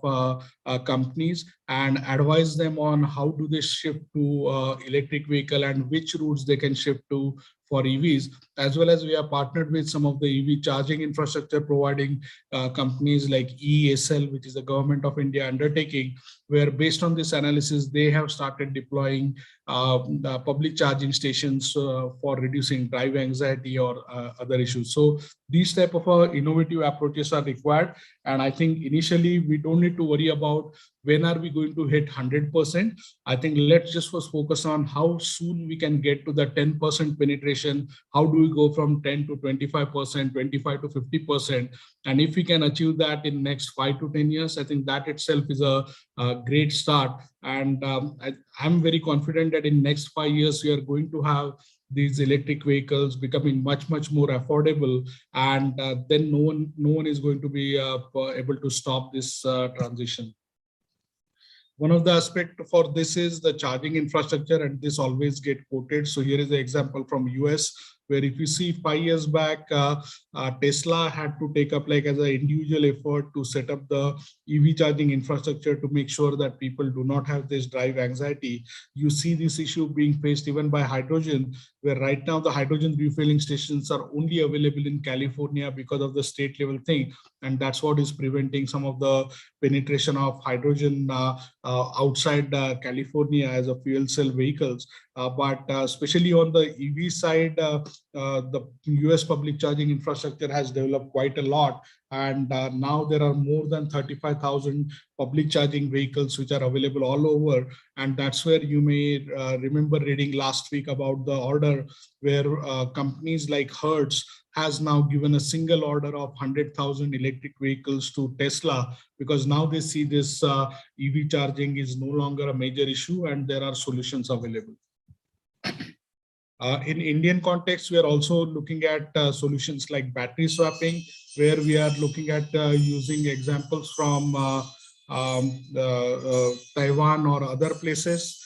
companies and advise them on how do they shift to electric vehicle and which routes they can shift to for EVs, as well as we are partnered with some of the EV charging infrastructure providing companies like ESL, which is the Government of India undertaking, where based on this analysis, they have started deploying the public charging stations for reducing drive anxiety or other issues. So these type of innovative approaches are required. And I think initially we don't need to worry about when are we going to hit 100%. I think let's just first focus on how soon we can get to the 10% penetration. How do we go from 10 to 25%, 25 to 50%? And if we can achieve that in next 5 to 10 years, I think that itself is a great start. And I'm very confident that in next 5 years, we are going to have these electric vehicles becoming much more affordable, and then no one is going to be able to stop this transition. One of the aspects for this is the charging infrastructure, and this always get quoted. So here is the example from US, where if you see 5 years back, Tesla had to take up like as an individual effort to set up the EV charging infrastructure to make sure that people do not have this drive anxiety. You see this issue being faced even by hydrogen, where right now the hydrogen refueling stations are only available in California because of the state level thing. And that's what is preventing some of the penetration of hydrogen outside California as a fuel cell vehicles. But especially on the EV side, the US public charging infrastructure has developed quite a lot. And now there are more than 35,000 public charging vehicles which are available all over. And that's where you may remember reading last week about the order where companies like Hertz has now given a single order of 100,000 electric vehicles to Tesla, because now they see this EV charging is no longer a major issue and there are solutions available. In Indian context, we are also looking at solutions like battery swapping, where we are looking at using examples from Taiwan or other places.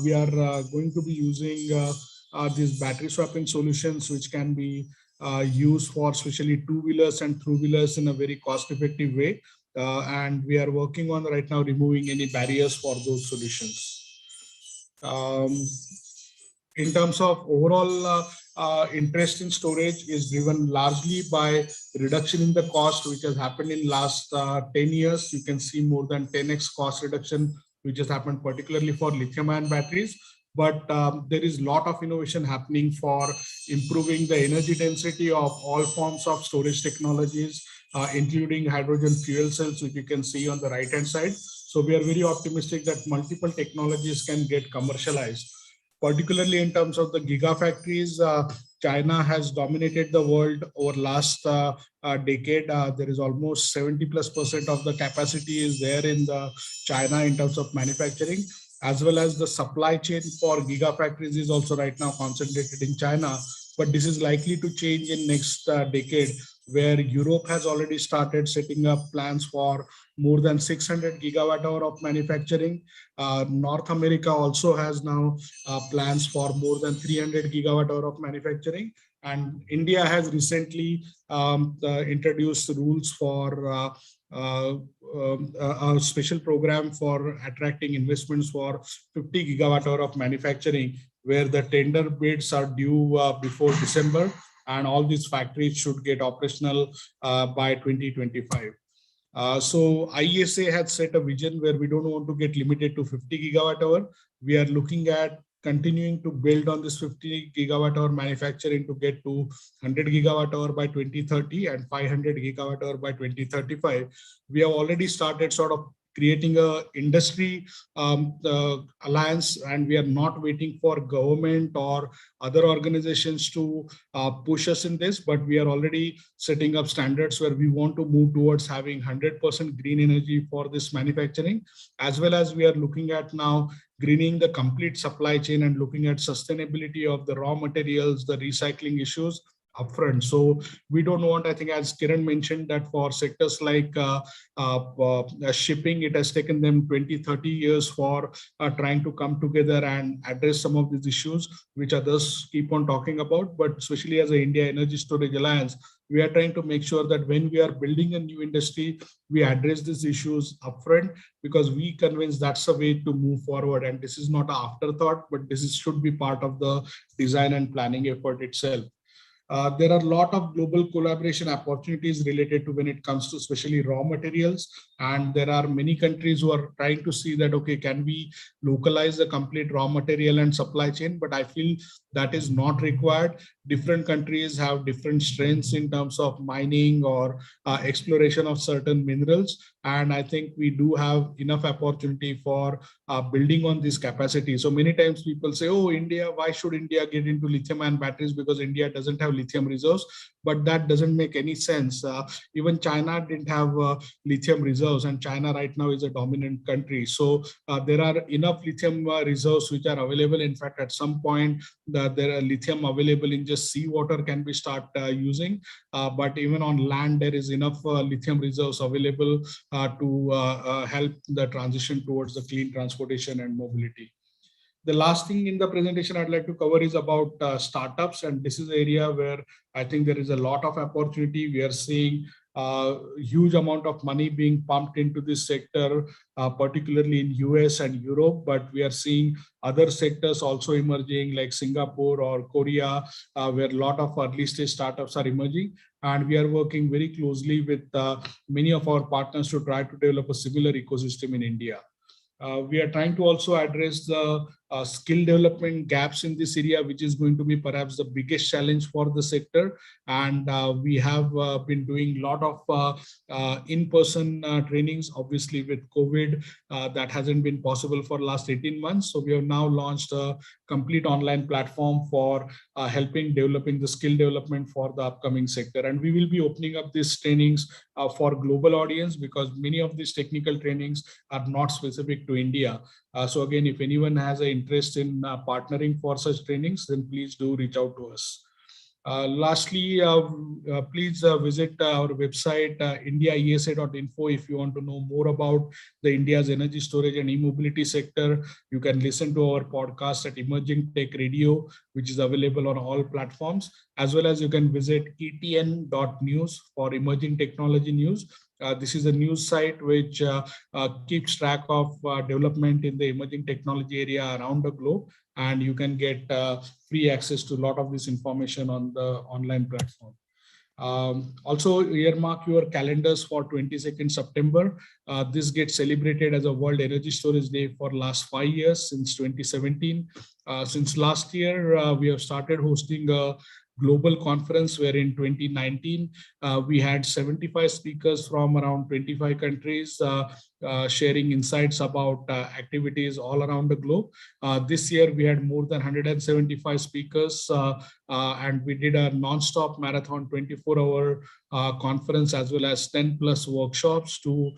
We are going to be using these battery swapping solutions, which can be used for especially two-wheelers and three-wheelers in a very cost-effective way. And we are working on right now removing any barriers for those solutions. In terms of overall interest in storage is driven largely by reduction in the cost, which has happened in last 10 years. You can see more than 10x cost reduction, which has happened particularly for lithium-ion batteries. But there is a lot of innovation happening for improving the energy density of all forms of storage technologies, including hydrogen fuel cells, which you can see on the right-hand side. So we are very optimistic that multiple technologies can get commercialized. Particularly in terms of the gigafactories, China has dominated the world over last decade. There is almost 70+% of the capacity is there in the China in terms of manufacturing, as well as the supply chain for gigafactories is also right now concentrated in China. But this is likely to change in next decade, where Europe has already started setting up plans for more than 600 gigawatt-hour of manufacturing. North America also has now plans for more than 300 gigawatt-hour of manufacturing. And India has recently introduced rules for a special program for attracting investments for 50 gigawatt-hour of manufacturing, where the tender bids are due before December, and all these factories should get operational by 2025. So IESA had set a vision where we don't want to get limited to 50 gigawatt-hour. We are looking at continuing to build on this 50 gigawatt-hour manufacturing to get to 100 gigawatt-hour by 2030 and 500 gigawatt-hour by 2035. We have already started sort of creating a industry alliance, and we are not waiting for government or other organizations to push us in this, but we are already setting up standards where we want to move towards having 100% green energy for this manufacturing, as well as we are looking at now greening the complete supply chain and looking at sustainability of the raw materials, the recycling issues, upfront. So we don't want, I think, as Kiran mentioned, that for sectors like shipping, it has taken them 20, 30 years for trying to come together and address some of these issues, which others keep on talking about. But especially as an India Energy Storage Alliance, we are trying to make sure that when we are building a new industry, we address these issues upfront, because we convince that's a way to move forward. And this is not an afterthought, but should be part of the design and planning effort itself. There are a lot of global collaboration opportunities related to when it comes to especially raw materials. And there are many countries who are trying to see that, okay, can we localize the complete raw material and supply chain? But I feel that is not required. Different countries have different strengths in terms of mining or exploration of certain minerals. And I think we do have enough opportunity for building on this capacity. So many times people say, oh, India, why should India get into lithium-ion batteries? Because India doesn't have lithium reserves. But that doesn't make any sense. Even China didn't have lithium reserves, and China right now is a dominant country. So there are enough lithium reserves which are available. In fact, at some point, there are lithium available in just seawater can be start using. But even on land, there is enough lithium reserves available to help the transition towards the clean transportation and mobility. The last thing in the presentation I'd like to cover is about startups. And this is an area where I think there is a lot of opportunity. We are seeing huge amount of money being pumped into this sector, particularly in US and Europe, but we are seeing other sectors also emerging like Singapore or Korea, where a lot of early stage startups are emerging. And we are working very closely with many of our partners to try to develop a similar ecosystem in India. We are trying to also address the skill development gaps in this area, which is going to be perhaps the biggest challenge for the sector. And we have been doing a lot of in-person trainings. Obviously, with COVID, that hasn't been possible for the last 18 months. So we have now launched a complete online platform for helping developing the skill development for the upcoming sector. And we will be opening up these trainings for global audience, because many of these technical trainings are not specific to India. So again, if anyone has an interest in partnering for such trainings, then please do reach out to us. Lastly, please visit our website, indiaesa.info, if you want to know more about the India's energy storage and e-mobility sector. You can listen to our podcast at Emerging Tech Radio, which is available on all platforms, as well as you can visit etn.news for emerging technology news. This is a news site which keeps track of development in the emerging technology area around the globe, and you can get free access to a lot of this information on the online platform. Also, earmark your calendars for 22nd September. This gets celebrated as a World Energy Storage Day for last 5 years, since 2017. Since last year, we have started hosting a global conference where in 2019 we had 75 speakers from around 25 countries sharing insights about activities all around the globe. This year we had more than 175 speakers and we did a non-stop marathon 24-hour conference, as well as 10+ workshops to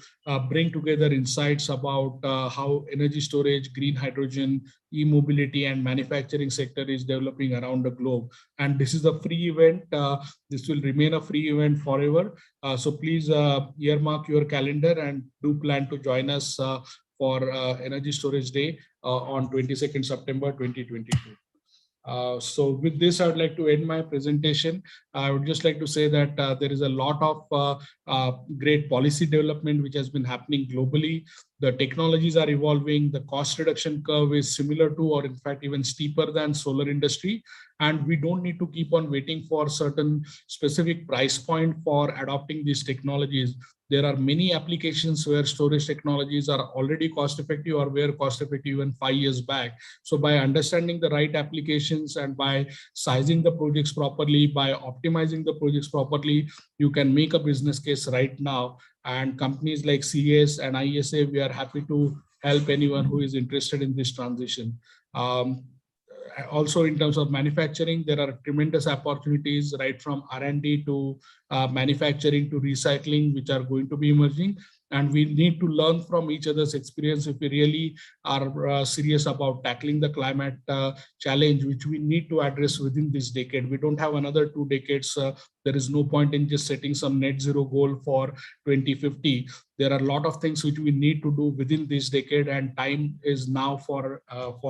bring together insights about how energy storage, green hydrogen, e-mobility and manufacturing sector is developing around the globe. And this is a free event. This will remain a free event forever. So please earmark your calendar and do plan to join us for Energy Storage Day on 22nd September 2022. So with this, I would like to end my presentation. I would just like to say that there is a lot of great policy development which has been happening globally. The technologies are evolving. The cost reduction curve is similar to, or in fact, even steeper than solar industry. And we don't need to keep on waiting for certain specific price point for adopting these technologies. There are many applications where storage technologies are already cost effective or were cost effective even 5 years back. So by understanding the right applications and by sizing the projects properly, by optimizing the projects properly, you can make a business case right now. And companies like CS and ISA, we are happy to help anyone who is interested in this transition. Also, in terms of manufacturing, there are tremendous opportunities right from R&D to manufacturing to recycling, which are going to be emerging. And we need to learn from each other's experience if we really are serious about tackling the climate challenge, which we need to address within this decade. We don't have another 2 decades. There is no point in just setting some net zero goal for 2050. There are a lot of things which we need to do within this decade, and time is now for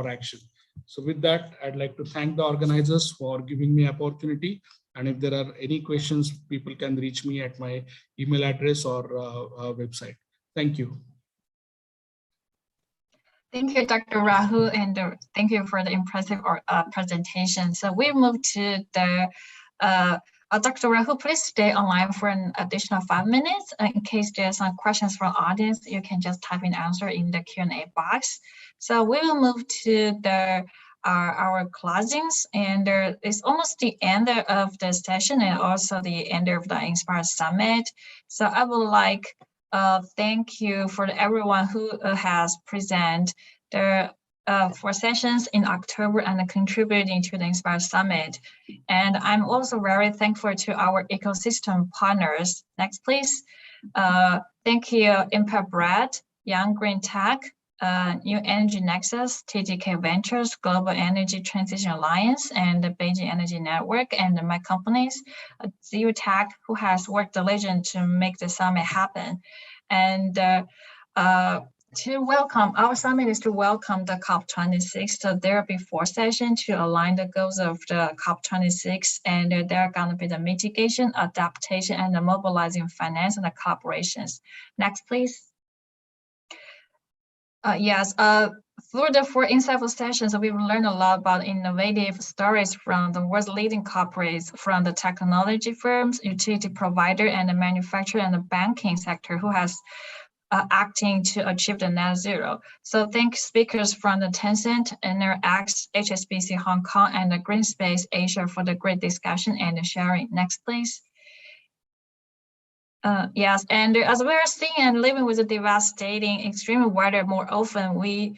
action. So with that, I'd like to thank the organizers for giving me opportunity. And if there are any questions, people can reach me at my email address or website. Thank you. Thank you, Dr. Rahul, and thank you for the impressive presentation. So we move to the, Dr. Rahul, please stay online for an additional 5 minutes. In case there's some questions from the audience, you can just type in answer in the Q&A box. So we will move to the our closings, and it's almost the end of the session and also the end of the Enspire Summit. So I would like thank you for everyone who has presented their 4 sessions in October and contributing to the Enspire Summit. And I'm also very thankful to our ecosystem partners. Next, please. Thank you, Impact Bread, Young Green Tech, New Energy Nexus, TGK Ventures, Global Energy Transition Alliance, and the Beijing Energy Network, and my companies, ZU Tech, who has worked diligently to make the summit happen. And to welcome, our summit is to welcome the COP26. So there will be 4 sessions to align the goals of the COP26, and there are going to be the mitigation, adaptation, and the mobilizing finance and the collaborations. Next, please. Yes, through the 4 insightful sessions, we will learn a lot about innovative stories from the world's leading corporates, from the technology firms, utility provider, and the manufacturer and the banking sector who has acting to achieve the net zero. So thank speakers from the Tencent, Interact, HSBC Hong Kong, and the Green Space Asia for the great discussion and the sharing. Next, please. Yes, and as we are seeing and living with the devastating extreme weather more often, we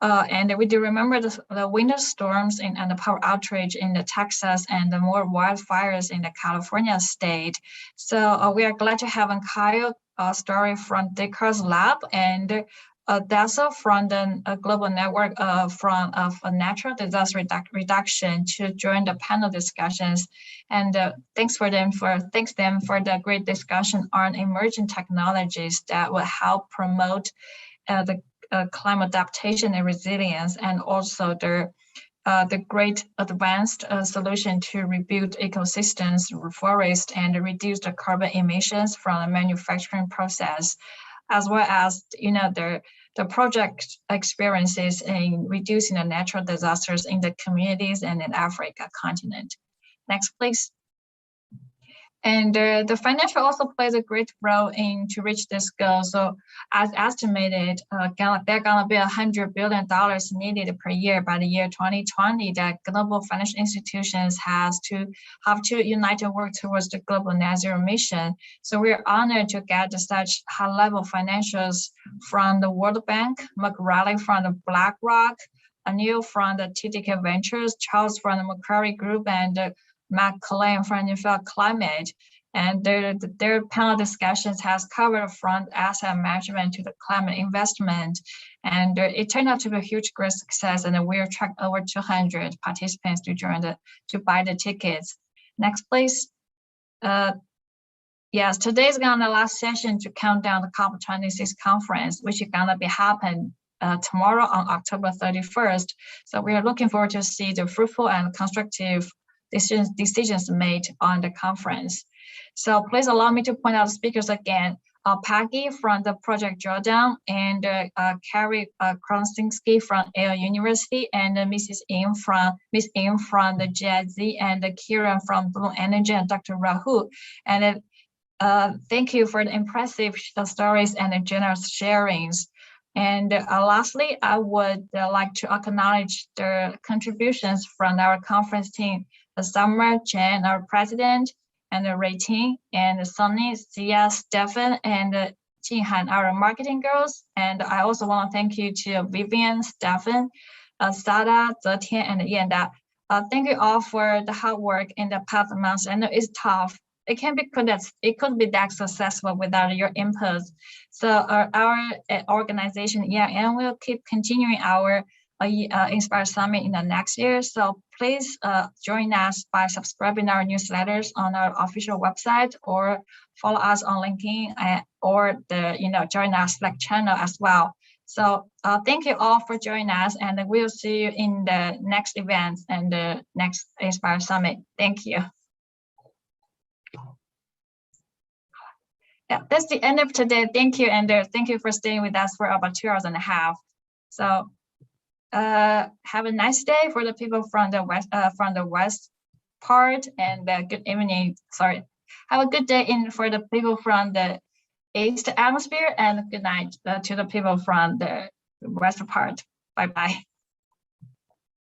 do remember the winter storms and the power outage in the Texas and the more wildfires in the California state. So we are glad to have Kyle story from Descartes Lab and Dessa from the Global Network of Natural Disaster Reduction to join the panel discussions. And thanks them for the great discussion on emerging technologies that will help promote the climate adaptation and resilience, and also the great advanced solution to rebuild ecosystems, reforest, and reduce the carbon emissions from the manufacturing process, as well as the project experiences in reducing the natural disasters in the communities and in Africa continent. Next, please. And the financial also plays a great role in to reach this goal. So as estimated, there are gonna be $100 billion needed per year by the year 2020 that global financial institutions have to unite and work towards the global net zero mission. So we're honored to get such high level financials from the World Bank, McRaleigh from the BlackRock, Anil from the TDK Ventures, Charles from the Macquarie Group, and Matt Klein from Newfield Climate. And their panel discussions has covered from asset management to the climate investment. And it turned out to be a huge great success, and we attract over 200 participants to buy the tickets. Next, please. Yes, today's gonna be the last session to count down the COP26 conference, which is gonna be happen tomorrow on October 31st. So we are looking forward to see the fruitful and constructive decisions made on the conference. So please allow me to point out the speakers again. Peggy from the project Drawdown, and Kerry Krosinsky from Yale University, and Miss Yuen from the JUCCCE, and Kiran from Blue Energy, and Dr. Rahul. And thank you for the impressive stories and the generous sharings. And lastly, I would like to acknowledge the contributions from our conference team, Summer, Jen, our president, and Rating, and Sunny, Sia, Stefan, and Jinhan, our marketing girls. And I also want to thank you to Vivian, Stefan, Sada, Zetian, and Yenda. Thank you all for the hard work in the past months. I know it's tough it could be that successful without your input. So our organization EIN will keep continuing our Inspire Summit in the next year. So please join us by subscribing our newsletters on our official website, or follow us on LinkedIn, or join our Slack channel as well. So thank you all for joining us, and we'll see you in the next event and the next Inspire Summit. Thank you. Yeah, that's the end of today. Thank you, and thank you for staying with us for about 2.5 hours. So have a nice day for the people from the west part, and good evening. Sorry, have a good day for the people from the east atmosphere, and good night to the people from the west part. Bye bye.